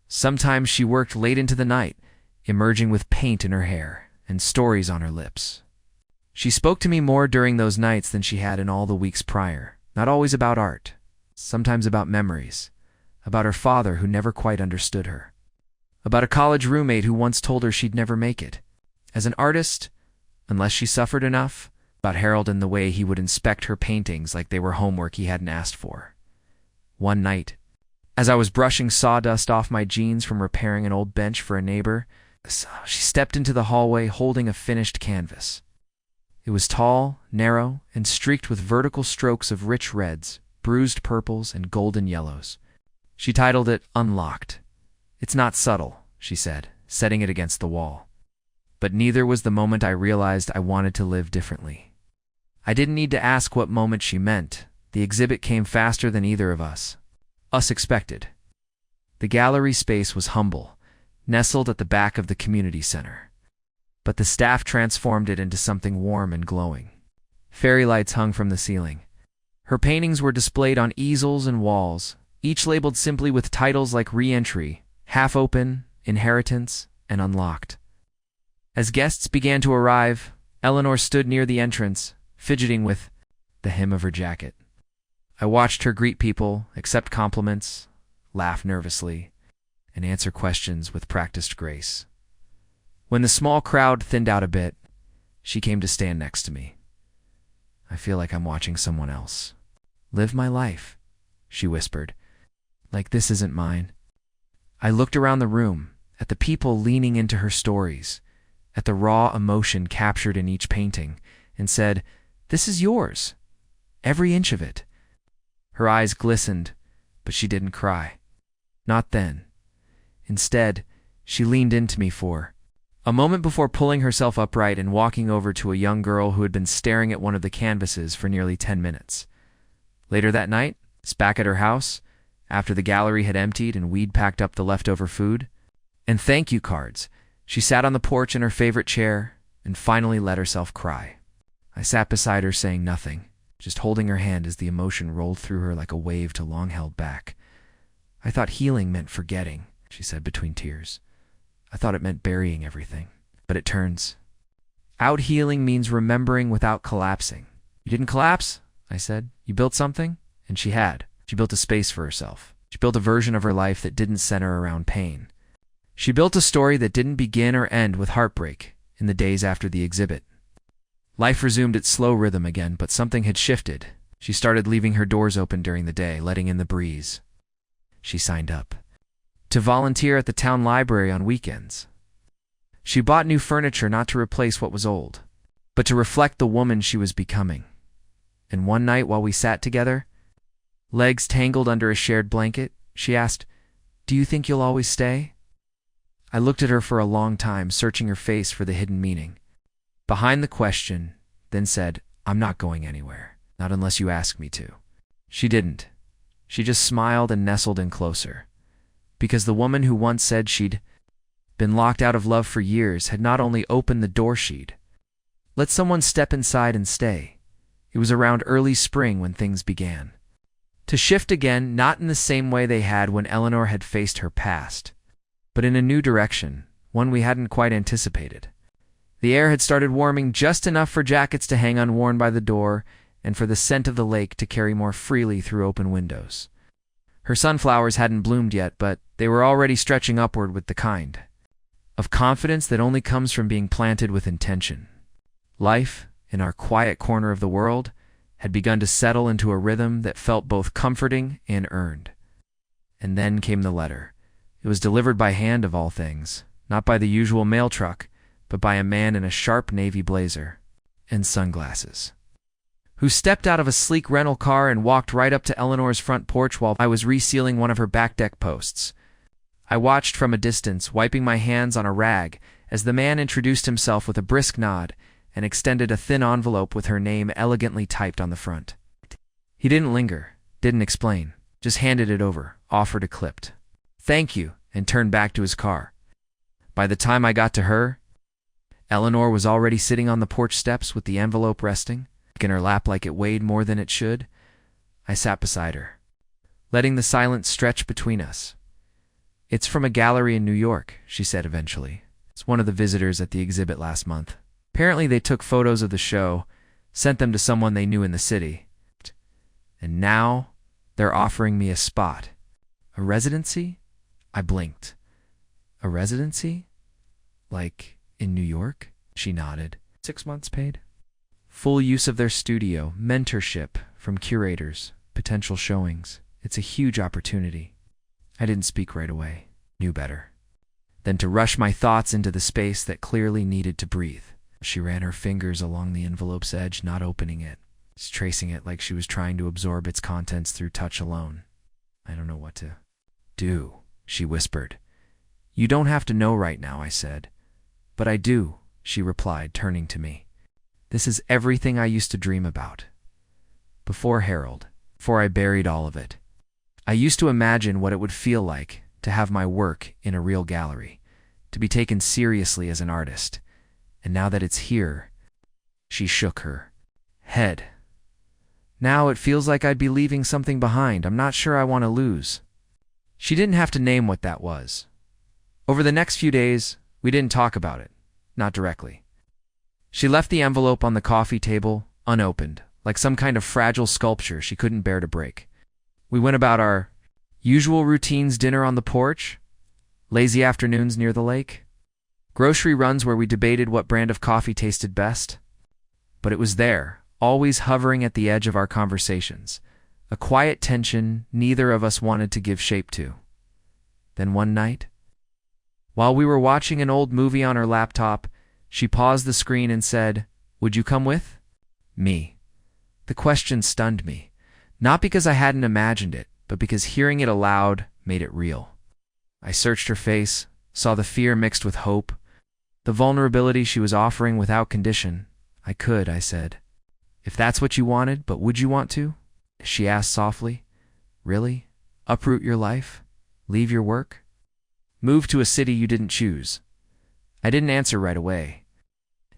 Sometimes she worked late into the night, emerging with paint in her hair and stories on her lips. She spoke to me more during those nights than she had in all the weeks prior, not always about art, sometimes about memories, about her father who never quite understood her, about a college roommate who once told her she'd never make it. As an artist, unless she suffered enough, about Harold and the way he would inspect her paintings like they were homework he hadn't asked for. One night, as I was brushing sawdust off my jeans from repairing an old bench for a neighbor, she stepped into the hallway holding a finished canvas. It was tall, narrow, and streaked with vertical strokes of rich reds, bruised purples, and golden yellows. She titled it Unlocked. "It's not subtle," she said, setting it against the wall. But neither was the moment I realized I wanted to live differently. I didn't need to ask what moment she meant. The exhibit came faster than either of us expected. The gallery space was humble, nestled at the back of the community center. But the staff transformed it into something warm and glowing. Fairy lights hung from the ceiling. Her paintings were displayed on easels and walls, each labeled simply with titles like Re-Entry, Half Open, Inheritance, and Unlocked. As guests began to arrive, Eleanor stood near the entrance, fidgeting with the hem of her jacket. I watched her greet people, accept compliments, laugh nervously, and answer questions with practiced grace. When the small crowd thinned out a bit, she came to stand next to me. "I feel like I'm watching someone else. Live my life," she whispered. "Like this isn't mine." I looked around the room, at the people leaning into her stories, at the raw emotion captured in each painting, and said, "This is yours. Every inch of it." Her eyes glistened, but she didn't cry. Not then. Instead, she leaned into me for a moment before pulling herself upright and walking over to a young girl who had been staring at one of the canvases for nearly 10 minutes. Later that night, back at her house, after the gallery had emptied and we'd packed up the leftover food, and thank you cards, she sat on the porch in her favorite chair and finally let herself cry. I sat beside her saying nothing, just holding her hand as the emotion rolled through her like a wave to long held back. "I thought healing meant forgetting," she said between tears. "I thought it meant burying everything. But it turns out healing means remembering without collapsing." "You didn't collapse?" I said. "You built something?" And she had. She built a space for herself. She built a version of her life that didn't center around pain. She built a story that didn't begin or end with heartbreak in the days after the exhibit. Life resumed its slow rhythm again, but something had shifted. She started leaving her doors open during the day, letting in the breeze. she signed up to volunteer at the town library on weekends. She bought new furniture not to replace what was old, but to reflect the woman she was becoming. And one night while we sat together, legs tangled under a shared blanket, she asked, "Do you think you'll always stay?" I looked at her for a long time, searching her face for the hidden meaning behind the question, then said, "I'm not going anywhere, not unless you ask me to." She didn't. She just smiled and nestled in closer, because the woman who once said she'd been locked out of love for years had not only opened the door, she'd let someone step inside and stay. It was around early spring when things began to shift again, not in the same way they had when Eleanor had faced her past, but in a new direction, one we hadn't quite anticipated. The air had started warming just enough for jackets to hang unworn by the door and for the scent of the lake to carry more freely through open windows. Her sunflowers hadn't bloomed yet, but they were already stretching upward with the kind of confidence that only comes from being planted with intention. Life, in our quiet corner of the world, had begun to settle into a rhythm that felt both comforting and earned. And then came the letter. It was delivered by hand of all things, not by the usual mail truck, but by a man in a sharp navy blazer and sunglasses, who stepped out of a sleek rental car and walked right up to Eleanor's front porch while I was resealing one of her back deck posts. I watched from a distance, wiping my hands on a rag, as the man introduced himself with a brisk nod and extended a thin envelope with her name elegantly typed on the front. He didn't linger, didn't explain, just handed it over, offered a clipped "Thank you," and turned back to his car. By the time I got to her, Eleanor was already sitting on the porch steps with the envelope resting in her lap like it weighed more than it should. I sat beside her, letting the silence stretch between us. "It's from a gallery in New York," she said eventually. "It's one of the visitors at the exhibit last month. Apparently they took photos of the show, sent them to someone they knew in the city. And now they're offering me a spot. A residency?" I blinked. "A residency? Like in New York?" She nodded. 6 months paid. Full use of their studio, mentorship from curators, potential showings. It's a huge opportunity. I didn't speak right away. Knew better than to rush my thoughts into the space that clearly needed to breathe. She ran her fingers along the envelope's edge, not opening it, just tracing it like she was trying to absorb its contents through touch alone. "I don't know what to do," she whispered. "You don't have to know right now," I said. "But I do," she replied, turning to me. "This is everything I used to dream about. Before Harold, before I buried all of it. I used to imagine what it would feel like to have my work in a real gallery, to be taken seriously as an artist. And now that it's here," she shook her head, "now it feels like I'd be leaving something behind I'm not sure I want to lose." She didn't have to name what that was. Over the next few days, we didn't talk about it, not directly. She left the envelope on the coffee table, unopened, like some kind of fragile sculpture she couldn't bear to break. We went about our usual routines: dinner on the porch, lazy afternoons near the lake, grocery runs where we debated what brand of coffee tasted best. But it was there, always hovering at the edge of our conversations, a quiet tension neither of us wanted to give shape to. Then one night, while we were watching an old movie on her laptop, she paused the screen and said, "Would you come with me?" The question stunned me, not because I hadn't imagined it, but because hearing it aloud made it real. I searched her face, saw the fear mixed with hope, the vulnerability she was offering without condition. "I could," I said. "If that's what you wanted, but would you want to?" She asked softly. "Really? Uproot your life? Leave your work? Move to a city you didn't choose?" I didn't answer right away.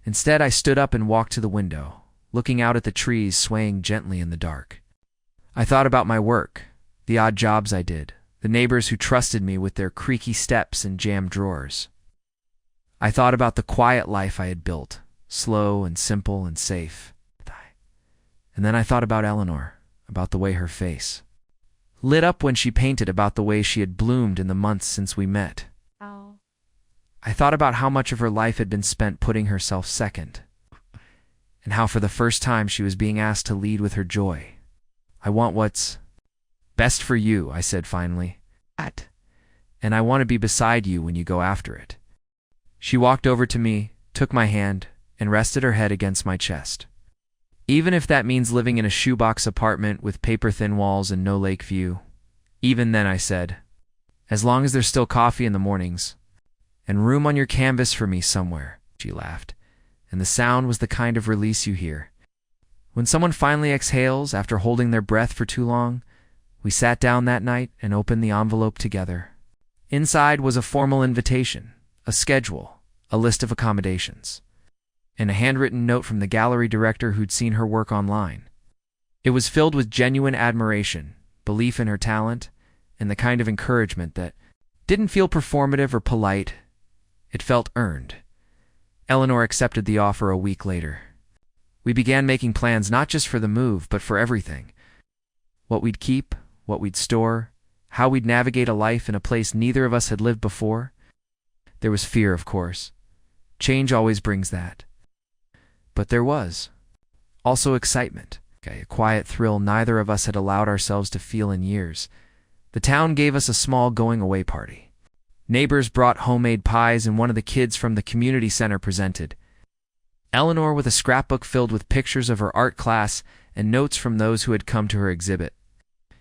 Instead, I stood up and walked to the window, looking out at the trees swaying gently in the dark. I thought about my work, the odd jobs I did, the neighbors who trusted me with their creaky steps and jammed drawers. I thought about the quiet life I had built, slow and simple and safe. And then I thought about Eleanor, about the way her face lit up when she painted, about the way she had bloomed in the months since we met. Oh. I thought about how much of her life had been spent putting herself second, and how for the first time she was being asked to lead with her joy. "I want what's best for you," I said finally. and I want to be beside you when you go after it." She walked over to me, took my hand, and rested her head against my chest. "Even if that means living in a shoebox apartment with paper-thin walls and no lake view." "Even then," I said, "as long as there's still coffee in the mornings, and room on your canvas for me somewhere." She laughed, and the sound was the kind of release you hear when someone finally exhales after holding their breath for too long. We sat down that night and opened the envelope together. Inside was a formal invitation, a schedule, a list of accommodations, and a handwritten note from the gallery director who'd seen her work online. It was filled with genuine admiration, belief in her talent, and the kind of encouragement that didn't feel performative or polite. It felt earned. Eleanor accepted the offer a week later. We began making plans not just for the move, but for everything. What we'd keep, what we'd store, how we'd navigate a life in a place neither of us had lived before. There was fear, of course. Change always brings that. But there was also excitement, a quiet thrill neither of us had allowed ourselves to feel in years. The town gave us a small going-away party. Neighbors brought homemade pies and one of the kids from the community center presented. Eleanor with a scrapbook filled with pictures of her art class and notes from those who had come to her exhibit.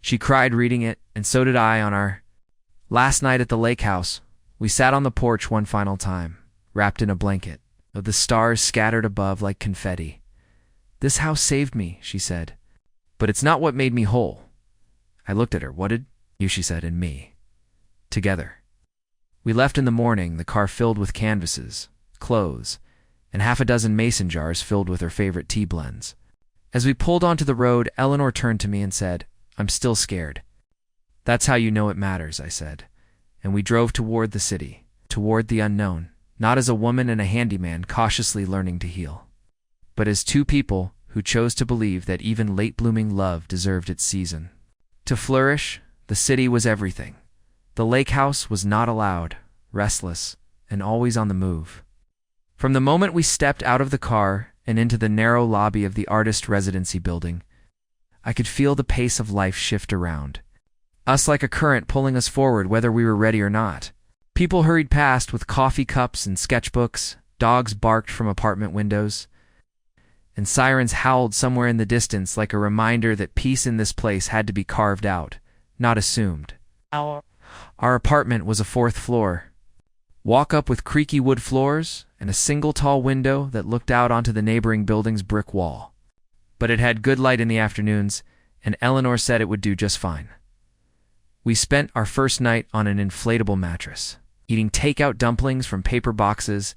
She cried reading it, and so did I on our last night at the lake house. We sat on the porch one final time, wrapped in a blanket, with the stars scattered above like confetti. "This house saved me," she said, "but it's not what made me whole." I looked at her. "What did you?" she said, "and me. Together." We left in the morning, the car filled with canvases, clothes, and half a dozen mason jars filled with her favorite tea blends. As we pulled onto the road, Eleanor turned to me and said, "I'm still scared." "That's how you know it matters," I said, and we drove toward the city, toward the unknown, not as a woman and a handyman cautiously learning to heal, but as two people who chose to believe that even late-blooming love deserved its season. To flourish, the city was everything. The lake house was not allowed, restless, and always on the move. From the moment we stepped out of the car and into the narrow lobby of the artist residency building, I could feel the pace of life shift around us like a current pulling us forward whether we were ready or not. People hurried past with coffee cups and sketchbooks, dogs barked from apartment windows, and sirens howled somewhere in the distance like a reminder that peace in this place had to be carved out, not assumed. Our apartment was a fourth floor, walk-up with creaky wood floors and a single tall window that looked out onto the neighboring building's brick wall. But it had good light in the afternoons, and Eleanor said it would do just fine. We spent our first night on an inflatable mattress, eating takeout dumplings from paper boxes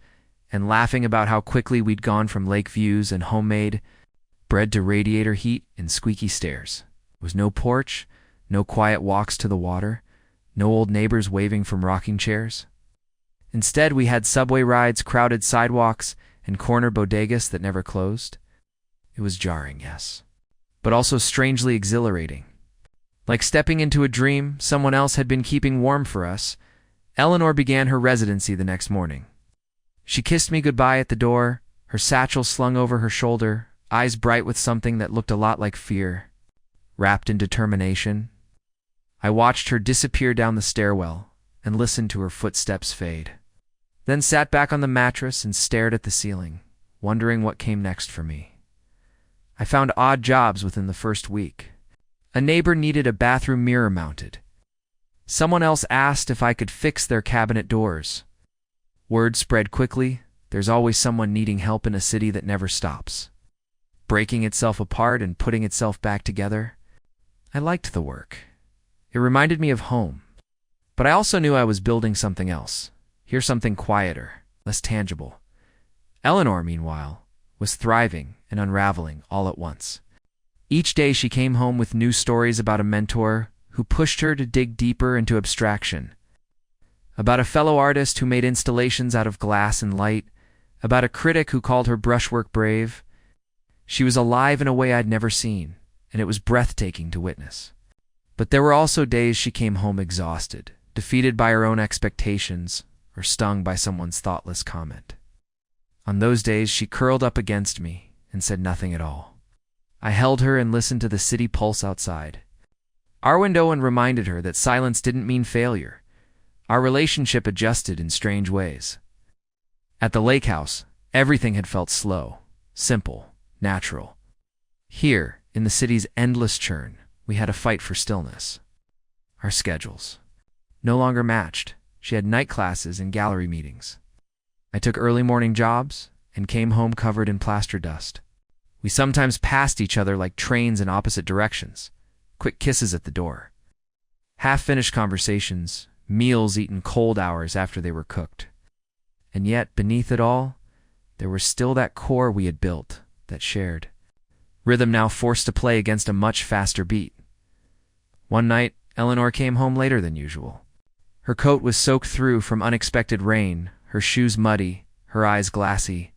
and laughing about how quickly we'd gone from lake views and homemade bread to radiator heat and squeaky stairs. There was no porch, no quiet walks to the water, no old neighbors waving from rocking chairs. Instead, we had subway rides, crowded sidewalks, and corner bodegas that never closed. It was jarring, yes, but also strangely exhilarating. Like stepping into a dream someone else had been keeping warm for us. Eleanor began her residency the next morning. She kissed me goodbye at the door, her satchel slung over her shoulder, eyes bright with something that looked a lot like fear, wrapped in determination. I watched her disappear down the stairwell and listened to her footsteps fade, then sat back on the mattress and stared at the ceiling, wondering what came next for me. I found odd jobs within the first week. A neighbor needed a bathroom mirror mounted. Someone else asked if I could fix their cabinet doors. Word spread quickly. There's always someone needing help in a city that never stops, breaking itself apart and putting itself back together. I liked the work. It reminded me of home. But I also knew I was building something else. Here's something quieter, less tangible. Eleanor, meanwhile, was thriving and unraveling all at once. Each day she came home with new stories about a mentor who pushed her to dig deeper into abstraction, about a fellow artist who made installations out of glass and light, about a critic who called her brushwork brave. She was alive in a way I'd never seen, and it was breathtaking to witness. But there were also days she came home exhausted, defeated by her own expectations, or stung by someone's thoughtless comment. On those days she curled up against me and said nothing at all. I held her and listened to the city pulse outside. Our window and reminded her that silence didn't mean failure. Our relationship adjusted in strange ways. At the lake house, everything had felt slow, simple, natural. Here, in the city's endless churn, we had a fight for stillness. Our schedules no longer matched. She had night classes and gallery meetings. I took early morning jobs and came home covered in plaster dust. We sometimes passed each other like trains in opposite directions, quick kisses at the door. Half-finished conversations, meals eaten cold hours after they were cooked. And yet, beneath it all, there was still that core we had built, that shared. Rhythm now forced to play against a much faster beat. One night, Eleanor came home later than usual. Her coat was soaked through from unexpected rain, her shoes muddy, her eyes glassy.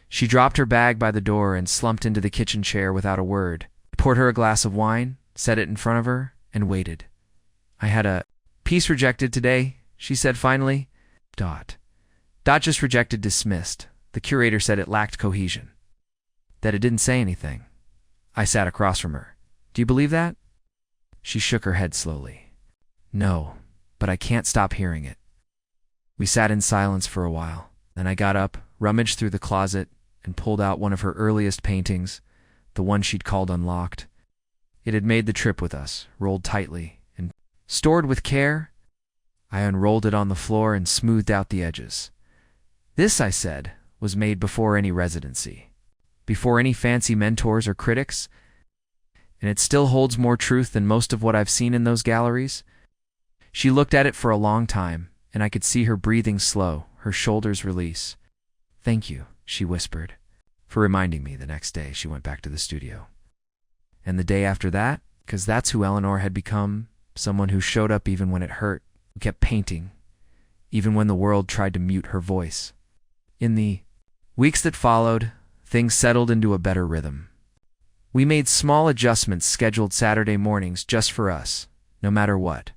She dropped her bag by the door and slumped into the kitchen chair without a word. I poured her a glass of wine, set it in front of her, and waited. I had a piece rejected today, she said finally. Dot just rejected, dismissed. The curator said it lacked cohesion. That it didn't say anything. I sat across from her. Do you believe that? She shook her head slowly. No, but I can't stop hearing it. We sat in silence for a while. Then I got up, rummaged through the closet, and pulled out one of her earliest paintings, the one she'd called unlocked. It had made the trip with us, rolled tightly, and stored with care. I unrolled it on the floor and smoothed out the edges. This, I said, was made before any residency, before any fancy mentors or critics, and it still holds more truth than most of what I've seen in those galleries. She looked at it for a long time, and I could see her breathing slow, her shoulders release. Thank you, she whispered, for reminding me. The next day she went back to the studio. And the day after that, because that's who Eleanor had become, someone who showed up even when it hurt, who kept painting, even when the world tried to mute her voice. In the weeks that followed, things settled into a better rhythm. We made small adjustments, scheduled Saturday mornings just for us, no matter what.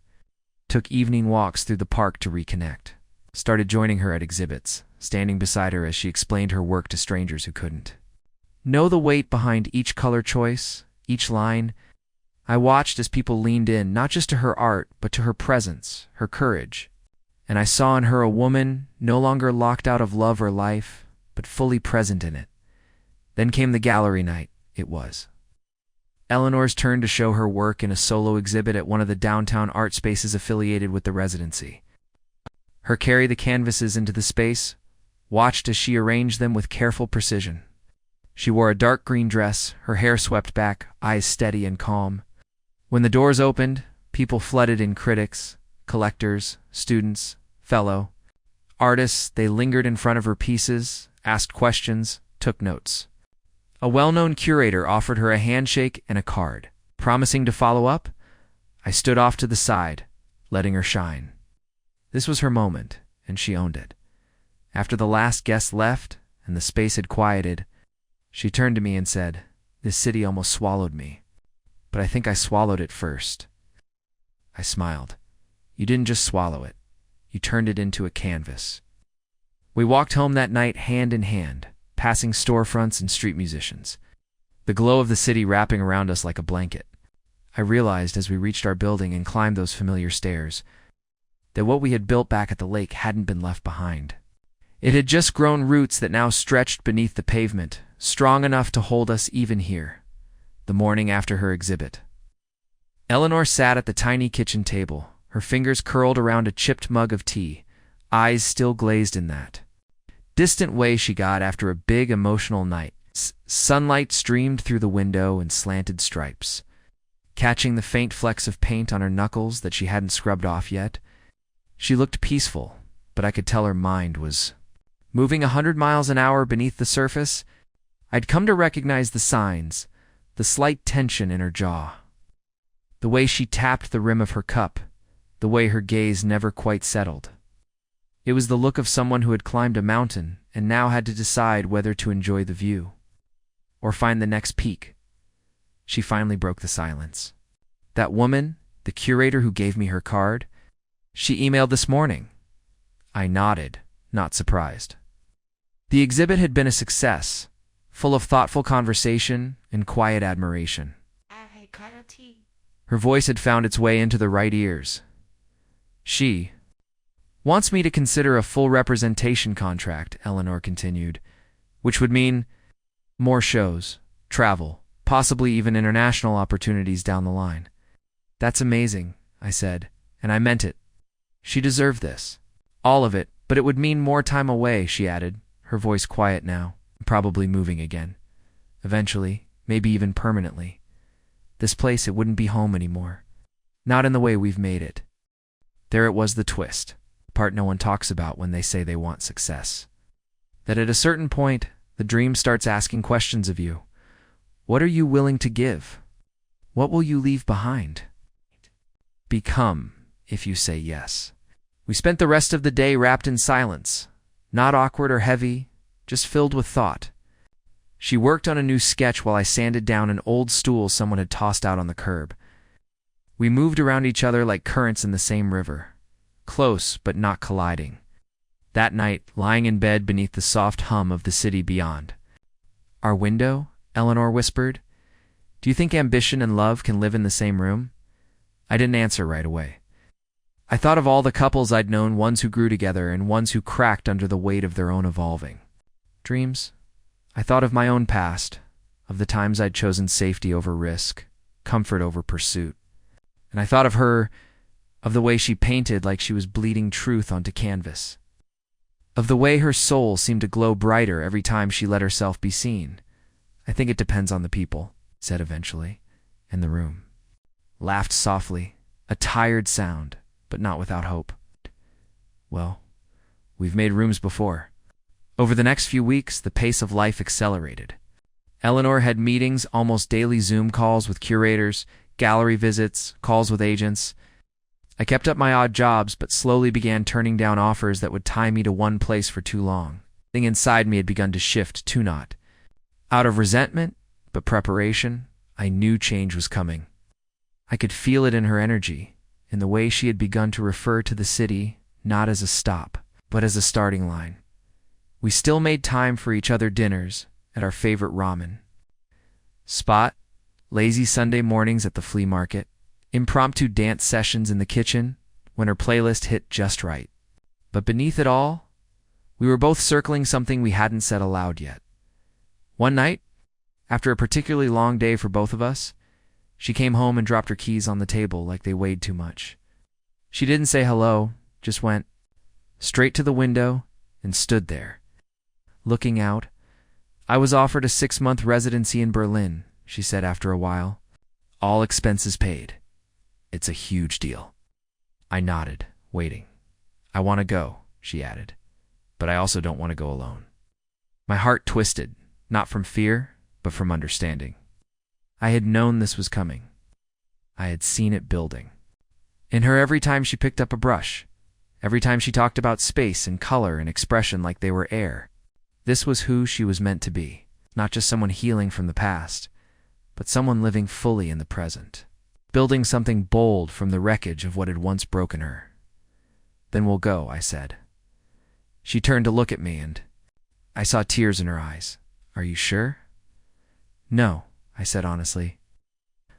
Took evening walks through the park to reconnect. Started joining her at exhibits, standing beside her as she explained her work to strangers who couldn't know the weight behind each color choice, each line. I watched as people leaned in, not just to her art, but to her presence, her courage. And I saw in her a woman no longer locked out of love or life, but fully present in it. Then came the gallery night. It was Eleanor's turn to show her work in a solo exhibit at one of the downtown art spaces affiliated with the residency. Her carry the canvases into the space, watched as she arranged them with careful precision. She wore a dark green dress, her hair swept back, eyes steady and calm. When the doors opened, people flooded in, critics, collectors, students, fellow artists. They lingered in front of her pieces, asked questions, took notes. A well-known curator offered her a handshake and a card, promising to follow up. I stood off to the side, letting her shine. This was her moment, and she owned it. After the last guest left and the space had quieted, she turned to me and said, "This city almost swallowed me, but I think I swallowed it first." I smiled. "You didn't just swallow it. You turned it into a canvas." We walked home that night hand in hand, passing storefronts and street musicians, the glow of the city wrapping around us like a blanket. I realized as we reached our building and climbed those familiar stairs that what we had built back at the lake hadn't been left behind. It had just grown roots that now stretched beneath the pavement, strong enough to hold us even here. The morning after her exhibit, Eleanor sat at the tiny kitchen table, her fingers curled around a chipped mug of tea, eyes still glazed in that distant way she got after a big emotional night. Sunlight streamed through the window in slanted stripes, catching the faint flecks of paint on her knuckles that she hadn't scrubbed off yet. She looked peaceful, but I could tell her mind was moving 100 miles an hour beneath the surface. I'd come to recognize the signs, the slight tension in her jaw, the way she tapped the rim of her cup, the way her gaze never quite settled. It was the look of someone who had climbed a mountain and now had to decide whether to enjoy the view or find the next peak. She finally broke the silence. That woman, the curator who gave me her card, she emailed this morning. I nodded, not surprised. The exhibit had been a success, full of thoughtful conversation and quiet admiration. I have a cup of tea. Her voice had found its way into the right ears. She wants me to consider a full representation contract, Eleanor continued, which would mean more shows, travel, possibly even international opportunities down the line. That's amazing, I said, and I meant it. She deserved this. All of it, but it would mean more time away, she added, her voice quiet now, probably moving again. Eventually, maybe even permanently. This place, it wouldn't be home anymore. Not in the way we've made it. There it was, the twist, the part no one talks about when they say they want success. That at a certain point, the dream starts asking questions of you. What are you willing to give? What will you leave behind? Become, if you say yes. We spent the rest of the day wrapped in silence, not awkward or heavy, just filled with thought. She worked on a new sketch while I sanded down an old stool someone had tossed out on the curb. We moved around each other like currents in the same river, close but not colliding. That night, lying in bed beneath the soft hum of the city beyond. Our window? Eleanor whispered. Do you think ambition and love can live in the same room? I didn't answer right away. I thought of all the couples I'd known, ones who grew together and ones who cracked under the weight of their own evolving dreams. I thought of my own past, of the times I'd chosen safety over risk, comfort over pursuit. And I thought of her, of the way she painted like she was bleeding truth onto canvas. Of the way her soul seemed to glow brighter every time she let herself be seen. I think it depends on the people, said eventually, and the room. Laughed softly, a tired sound, but not without hope. Well, we've made rooms before. Over the next few weeks, the pace of life accelerated. Eleanor had meetings, almost daily Zoom calls with curators, gallery visits, calls with agents. I kept up my odd jobs, but slowly began turning down offers that would tie me to one place for too long. The thing inside me had begun to shift to not. Out of resentment, but preparation, I knew change was coming. I could feel it in her energy, in the way she had begun to refer to the city, not as a stop, but as a starting line. We still made time for each other dinners at our favorite ramen spot, lazy Sunday mornings at the flea market, impromptu dance sessions in the kitchen when her playlist hit just right. But beneath it all, we were both circling something we hadn't said aloud yet. One night, after a particularly long day for both of us, she came home and dropped her keys on the table like they weighed too much. She didn't say hello, just went straight to the window and stood there. Looking out, I was offered a 6-month residency in Berlin, she said after a while. All expenses paid. It's a huge deal. I nodded, waiting. I want to go, she added, but I also don't want to go alone. My heart twisted, not from fear, but from understanding. I had known this was coming. I had seen it building. In her, every time she picked up a brush, every time she talked about space and color and expression like they were air, this was who she was meant to be, not just someone healing from the past, but someone living fully in the present, building something bold from the wreckage of what had once broken her. Then we'll go, I said. She turned to look at me, and I saw tears in her eyes. Are you sure? No, I said honestly.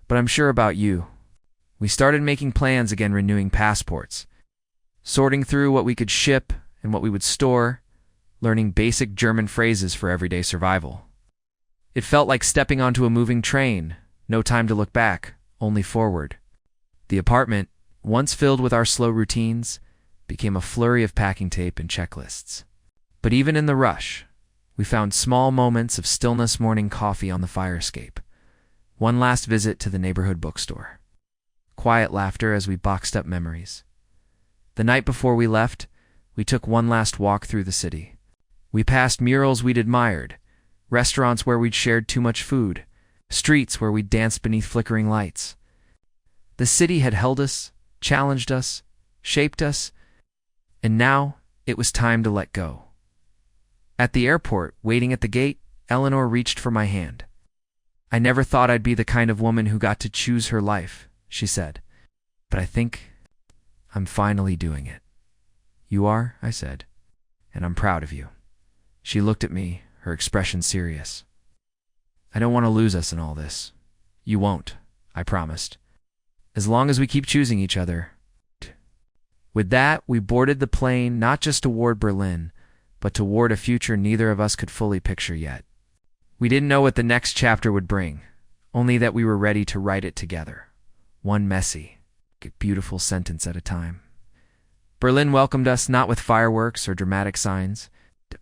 But I'm sure about you. We started making plans again, renewing passports, sorting through what we could ship and what we would store, learning basic German phrases for everyday survival. It felt like stepping onto a moving train, no time to look back, only forward. The apartment, once filled with our slow routines, became a flurry of packing tape and checklists. But even in the rush, we found small moments of stillness, morning coffee on the fire escape, one last visit to the neighborhood bookstore, quiet laughter as we boxed up memories. The night before we left, we took one last walk through the city. We passed murals we'd admired, restaurants where we'd shared too much food, streets where we'd danced beneath flickering lights. The city had held us, challenged us, shaped us, and now it was time to let go. At the airport, waiting at the gate, Eleanor reached for my hand. I never thought I'd be the kind of woman who got to choose her life, she said, but I think I'm finally doing it. You are, I said, and I'm proud of you. She looked at me, her expression serious. I don't want to lose us in all this. You won't, I promised. as long as we keep choosing each other. With that, we boarded the plane not just toward Berlin, but toward a future neither of us could fully picture yet. We didn't know what the next chapter would bring, only that we were ready to write it together, one messy, beautiful sentence at a time. Berlin welcomed us not with fireworks or dramatic signs,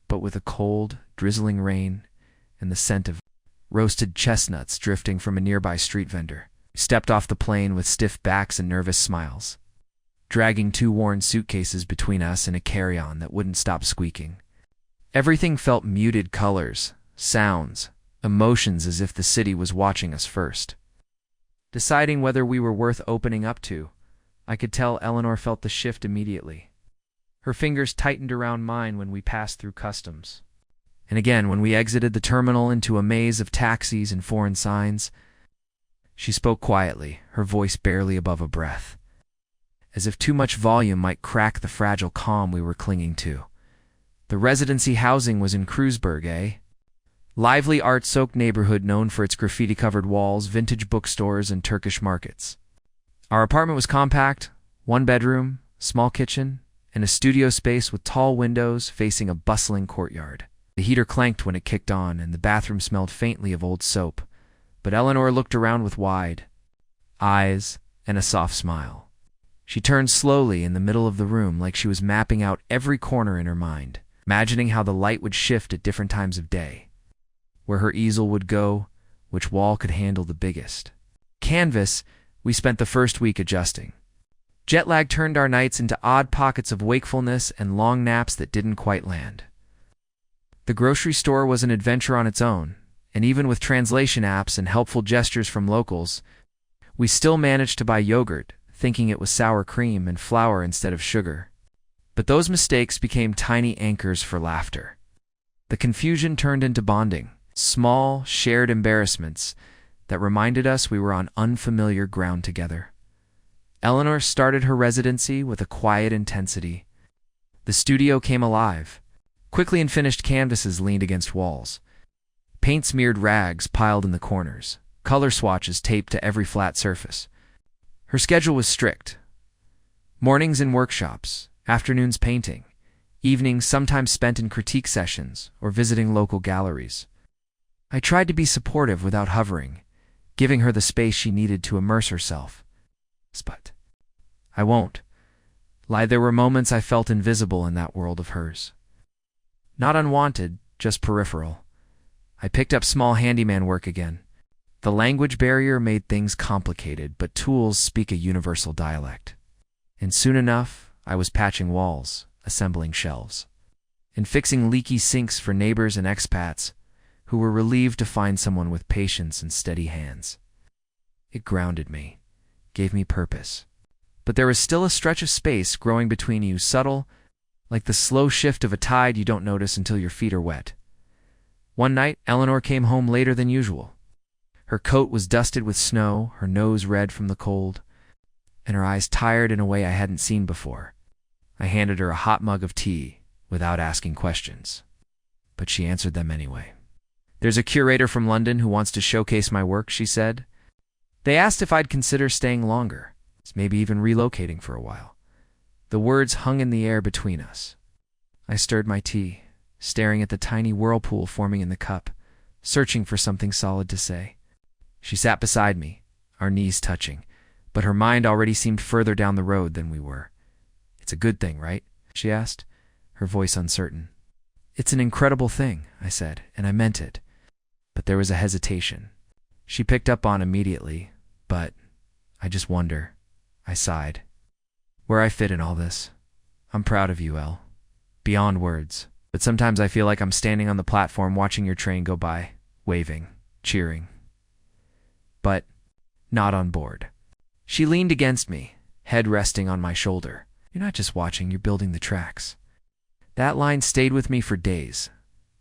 but with a cold, drizzling rain and the scent of roasted chestnuts drifting from a nearby street vendor. We stepped off the plane with stiff backs and nervous smiles, dragging 2 worn suitcases between us and a carry-on that wouldn't stop squeaking. Everything felt muted colors, sounds, emotions, as if the city was watching us first. Deciding whether we were worth opening up to, I could tell Eleanor felt the shift immediately. Her fingers tightened around mine when we passed through customs. And again, when we exited the terminal into a maze of taxis and foreign signs, she spoke quietly, her voice barely above a breath, as if too much volume might crack the fragile calm we were clinging to. The residency housing was in Kreuzberg, eh? Lively art-soaked neighborhood known for its graffiti-covered walls, vintage bookstores, and Turkish markets. Our apartment was compact, 1 bedroom, small kitchen, and a studio space with tall windows facing a bustling courtyard. The heater clanked when it kicked on, and the bathroom smelled faintly of old soap, but Eleanor looked around with wide eyes and a soft smile. She turned slowly in the middle of the room like she was mapping out every corner in her mind, imagining how the light would shift at different times of day, where her easel would go, which wall could handle the biggest. Canvas, we spent the first week adjusting. Jet lag turned our nights into odd pockets of wakefulness and long naps that didn't quite land. The grocery store was an adventure on its own, and even with translation apps and helpful gestures from locals, we still managed to buy yogurt, thinking it was sour cream and flour instead of sugar. But those mistakes became tiny anchors for laughter. The confusion turned into bonding, small, shared embarrassments that reminded us we were on unfamiliar ground together. Eleanor started her residency with a quiet intensity. The studio came alive. Quickly and finished canvases leaned against walls. Paint-smeared rags piled in the corners, color swatches taped to every flat surface. Her schedule was strict. Mornings in workshops, afternoons painting, evenings sometimes spent in critique sessions or visiting local galleries. I tried to be supportive without hovering, giving her the space she needed to immerse herself. But I won't lie, there were moments I felt invisible in that world of hers. Not unwanted, just peripheral. I picked up small handyman work again. The language barrier made things complicated, but tools speak a universal dialect. And soon enough, I was patching walls, assembling shelves, and fixing leaky sinks for neighbors and expats who were relieved to find someone with patience and steady hands. It grounded me, gave me purpose. But there was still a stretch of space growing between you, subtle, like the slow shift of a tide you don't notice until your feet are wet. One night, Eleanor came home later than usual. Her coat was dusted with snow, her nose red from the cold, and her eyes tired in a way I hadn't seen before. I handed her a hot mug of tea without asking questions, but she answered them anyway. "There's a curator from London who wants to showcase my work," she said. They asked if I'd consider staying longer, maybe even relocating for a while. The words hung in the air between us. I stirred my tea, staring at the tiny whirlpool forming in the cup, searching for something solid to say. She sat beside me, our knees touching, but her mind already seemed further down the road than we were. "It's a good thing, right?" she asked, her voice uncertain. "It's an incredible thing," I said, and I meant it. But there was a hesitation. She picked up on immediately, but I just wonder. I sighed. "Where I fit in all this. I'm proud of you, Elle. Beyond words. But sometimes I feel like I'm standing on the platform watching your train go by, waving, cheering. But not on board." She leaned against me, head resting on my shoulder. "You're not just watching, you're building the tracks." That line stayed with me for days.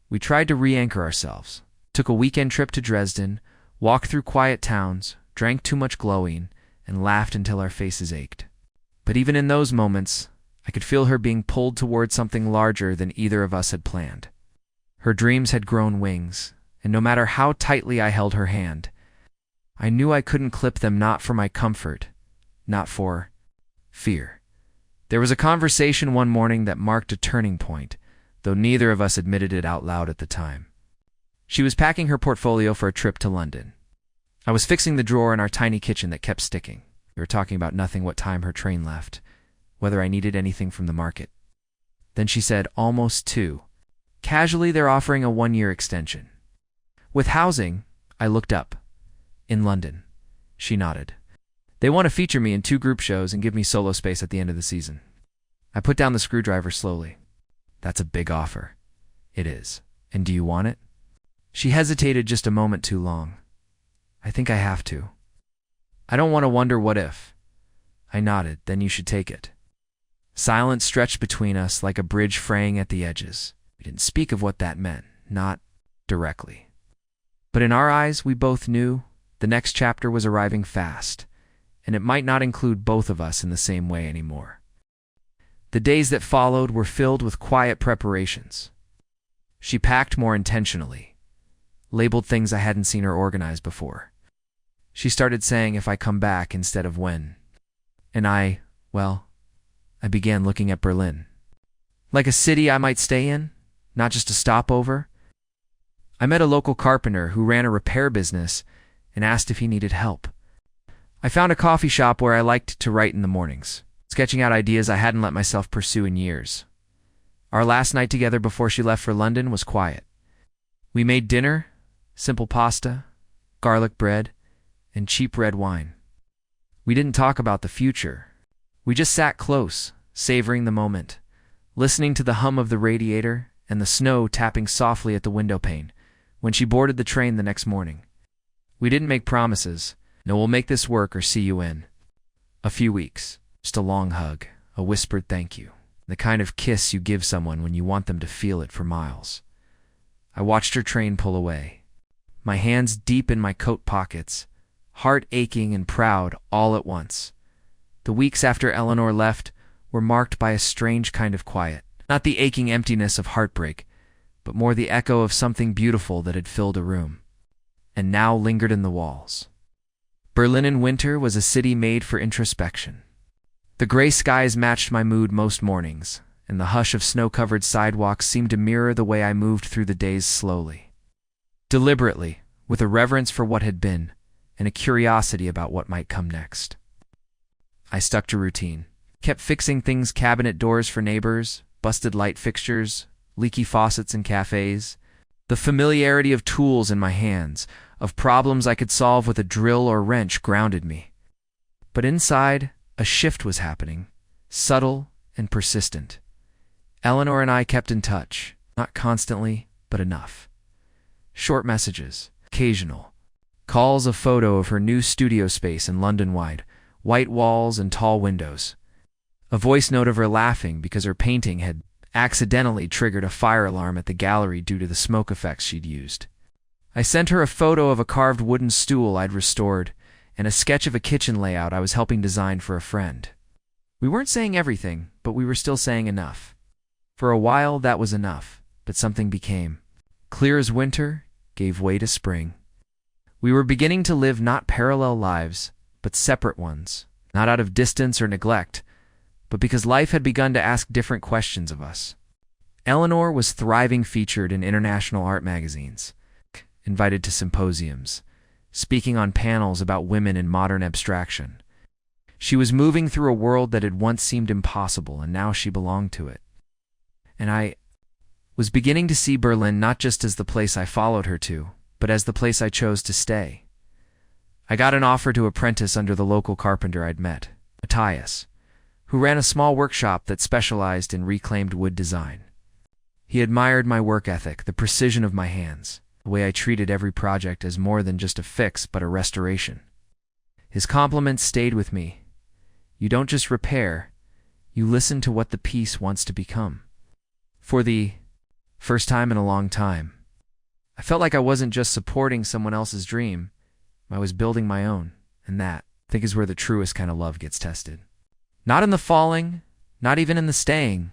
We tried to re-anchor ourselves, took a weekend trip to Dresden, walked through quiet towns, drank too much glowing, and laughed until our faces ached. But even in those moments, I could feel her being pulled toward something larger than either of us had planned. Her dreams had grown wings, and no matter how tightly I held her hand, I knew I couldn't clip them, not for my comfort, not for fear. There was a conversation one morning that marked a turning point, though neither of us admitted it out loud at the time. She was packing her portfolio for a trip to London. I was fixing the drawer in our tiny kitchen that kept sticking. We were talking about nothing, what time her train left, whether I needed anything from the market. Then she said, almost 2. Casually, they're offering a 1-year extension. With housing, I looked up. In London. She nodded. They want to feature me in 2 group shows and give me solo space at the end of the season. I put down the screwdriver slowly. That's a big offer. It is. And do you want it? She hesitated just a moment too long. I think I have to. I don't want to wonder what if. I nodded. Then you should take it. Silence stretched between us like a bridge fraying at the edges. We didn't speak of what that meant, not directly. But in our eyes, we both knew the next chapter was arriving fast, and it might not include both of us in the same way anymore. The days that followed were filled with quiet preparations. She packed more intentionally, labeled things I hadn't seen her organize before. She started saying if I come back instead of when. And I began looking at Berlin. Like a city I might stay in, not just a stopover. I met a local carpenter who ran a repair business and asked if he needed help. I found a coffee shop where I liked to write in the mornings, sketching out ideas I hadn't let myself pursue in years. Our last night together before she left for London was quiet. We made dinner, simple pasta, garlic bread, and cheap red wine. We didn't talk about the future. We just sat close, savoring the moment, listening to the hum of the radiator and the snow tapping softly at the window pane when she boarded the train the next morning. We didn't make promises. No, we'll make this work or see you in a few weeks. Just a long hug, a whispered thank you, the kind of kiss you give someone when you want them to feel it for miles. I watched her train pull away, my hands deep in my coat pockets, heart aching and proud all at once. The weeks after Eleanor left were marked by a strange kind of quiet, not the aching emptiness of heartbreak, but more the echo of something beautiful that had filled a room, and now lingered in the walls. Berlin in winter was a city made for introspection. The gray skies matched my mood most mornings, and the hush of snow-covered sidewalks seemed to mirror the way I moved through the days slowly. Deliberately, with a reverence for what had been, and a curiosity about what might come next. I stuck to routine, kept fixing things, cabinet doors for neighbors, busted light fixtures, leaky faucets in cafes. The familiarity of tools in my hands, of problems I could solve with a drill or wrench, grounded me. But inside, a shift was happening, subtle and persistent. Eleanor and I kept in touch, not constantly, but enough. Short messages, occasional. Calls, a photo of her new studio space in London-wide, white walls and tall windows. A voice note of her laughing because her painting had accidentally triggered a fire alarm at the gallery due to the smoke effects she'd used. I sent her a photo of a carved wooden stool I'd restored and a sketch of a kitchen layout I was helping design for a friend. We weren't saying everything, but we were still saying enough. For a while, that was enough, but something became. Clear as winter, gave way to spring. We were beginning to live not parallel lives, but separate ones, not out of distance or neglect, but because life had begun to ask different questions of us. Eleanor was thriving, featured in international art magazines, invited to symposiums, speaking on panels about women in modern abstraction. She was moving through a world that had once seemed impossible, and now she belonged to it. And I was beginning to see Berlin not just as the place I followed her to, but as the place I chose to stay. I got an offer to apprentice under the local carpenter I'd met, Matthias, who ran a small workshop that specialized in reclaimed wood design. He admired my work ethic, the precision of my hands, the way I treated every project as more than just a fix but a restoration. His compliments stayed with me. You don't just repair, you listen to what the piece wants to become. For the first time in a long time, I felt like I wasn't just supporting someone else's dream, I was building my own, and that, I think, is where the truest kind of love gets tested. Not in the falling, not even in the staying,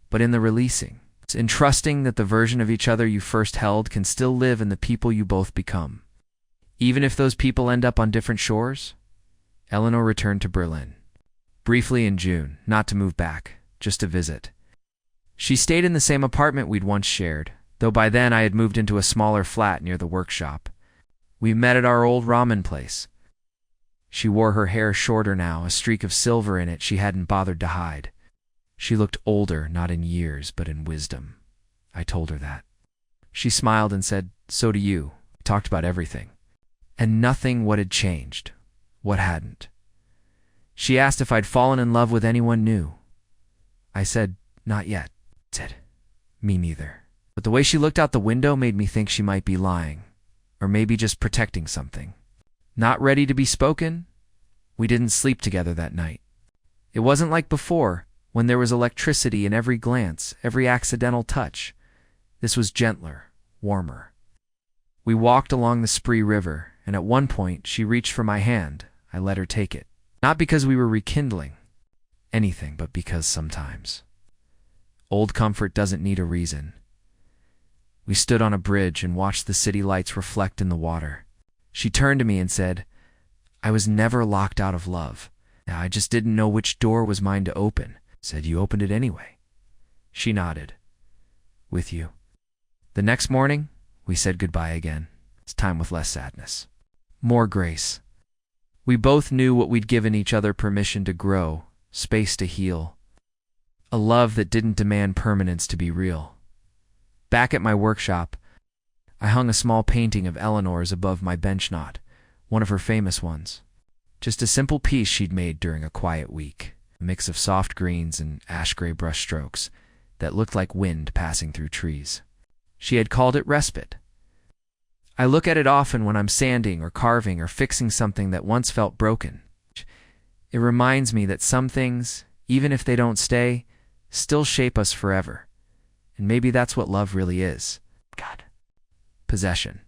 but in the releasing. It's in trusting that the version of each other you first held can still live in the people you both become. Even if those people end up on different shores, Eleanor returned to Berlin. Briefly in June, not to move back, just to visit. She stayed in the same apartment we'd once shared, though by then I had moved into a smaller flat near the workshop. We met at our old ramen place. She wore her hair shorter now, a streak of silver in it she hadn't bothered to hide. She looked older, not in years, but in wisdom. I told her that. She smiled and said, "So do you." We talked about everything. And nothing what had changed, what hadn't. She asked if I'd fallen in love with anyone new. I said, "Not yet." Said, "Me neither." But the way she looked out the window made me think she might be lying, or maybe just protecting something. Not ready to be spoken? We didn't sleep together that night. It wasn't like before, when there was electricity in every glance, every accidental touch. This was gentler, warmer. We walked along the Spree River, and at one point she reached for my hand. I let her take it. Not because we were rekindling anything, but because sometimes old comfort doesn't need a reason. We stood on a bridge and watched the city lights reflect in the water. She turned to me and said, "I was never locked out of love. I just didn't know which door was mine to open." Said, "You opened it anyway." She nodded. "With you." The next morning, we said goodbye again. This time with less sadness, more grace. We both knew what we'd given each other: permission to grow, space to heal. A love that didn't demand permanence to be real. Back at my workshop, I hung a small painting of Eleanor's above my bench knot, one of her famous ones. Just a simple piece she'd made during a quiet week, a mix of soft greens and ash-gray brush strokes that looked like wind passing through trees. She had called it respite. I look at it often when I'm sanding or carving or fixing something that once felt broken. It reminds me that some things, even if they don't stay, still shape us forever. And maybe that's what love really is. God. Possession.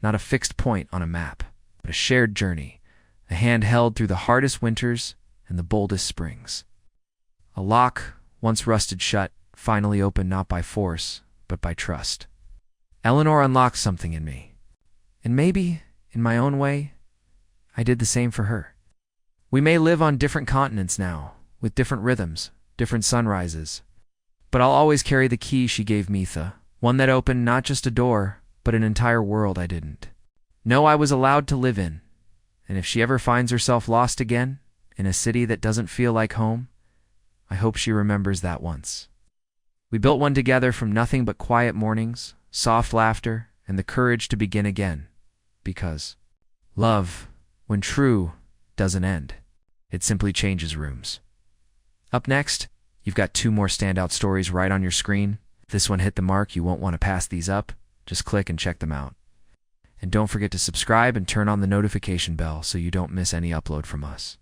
Not a fixed point on a map, but a shared journey, a hand held through the hardest winters and the boldest springs. A lock, once rusted shut, finally opened not by force, but by trust. Eleanor unlocked something in me. And maybe, in my own way, I did the same for her. We may live on different continents now, with different rhythms, different sunrises. But I'll always carry the key she gave Mitha, one that opened not just a door, but an entire world I didn't know I was allowed to live in. And if she ever finds herself lost again, in a city that doesn't feel like home, I hope she remembers that once. We built one together from nothing but quiet mornings, soft laughter, and the courage to begin again. Because love, when true, doesn't end. It simply changes rooms. Up next, you've got 2 more standout stories right on your screen. If this one hit the mark, you won't want to pass these up. Just click and check them out. And don't forget to subscribe and turn on the notification bell so you don't miss any upload from us.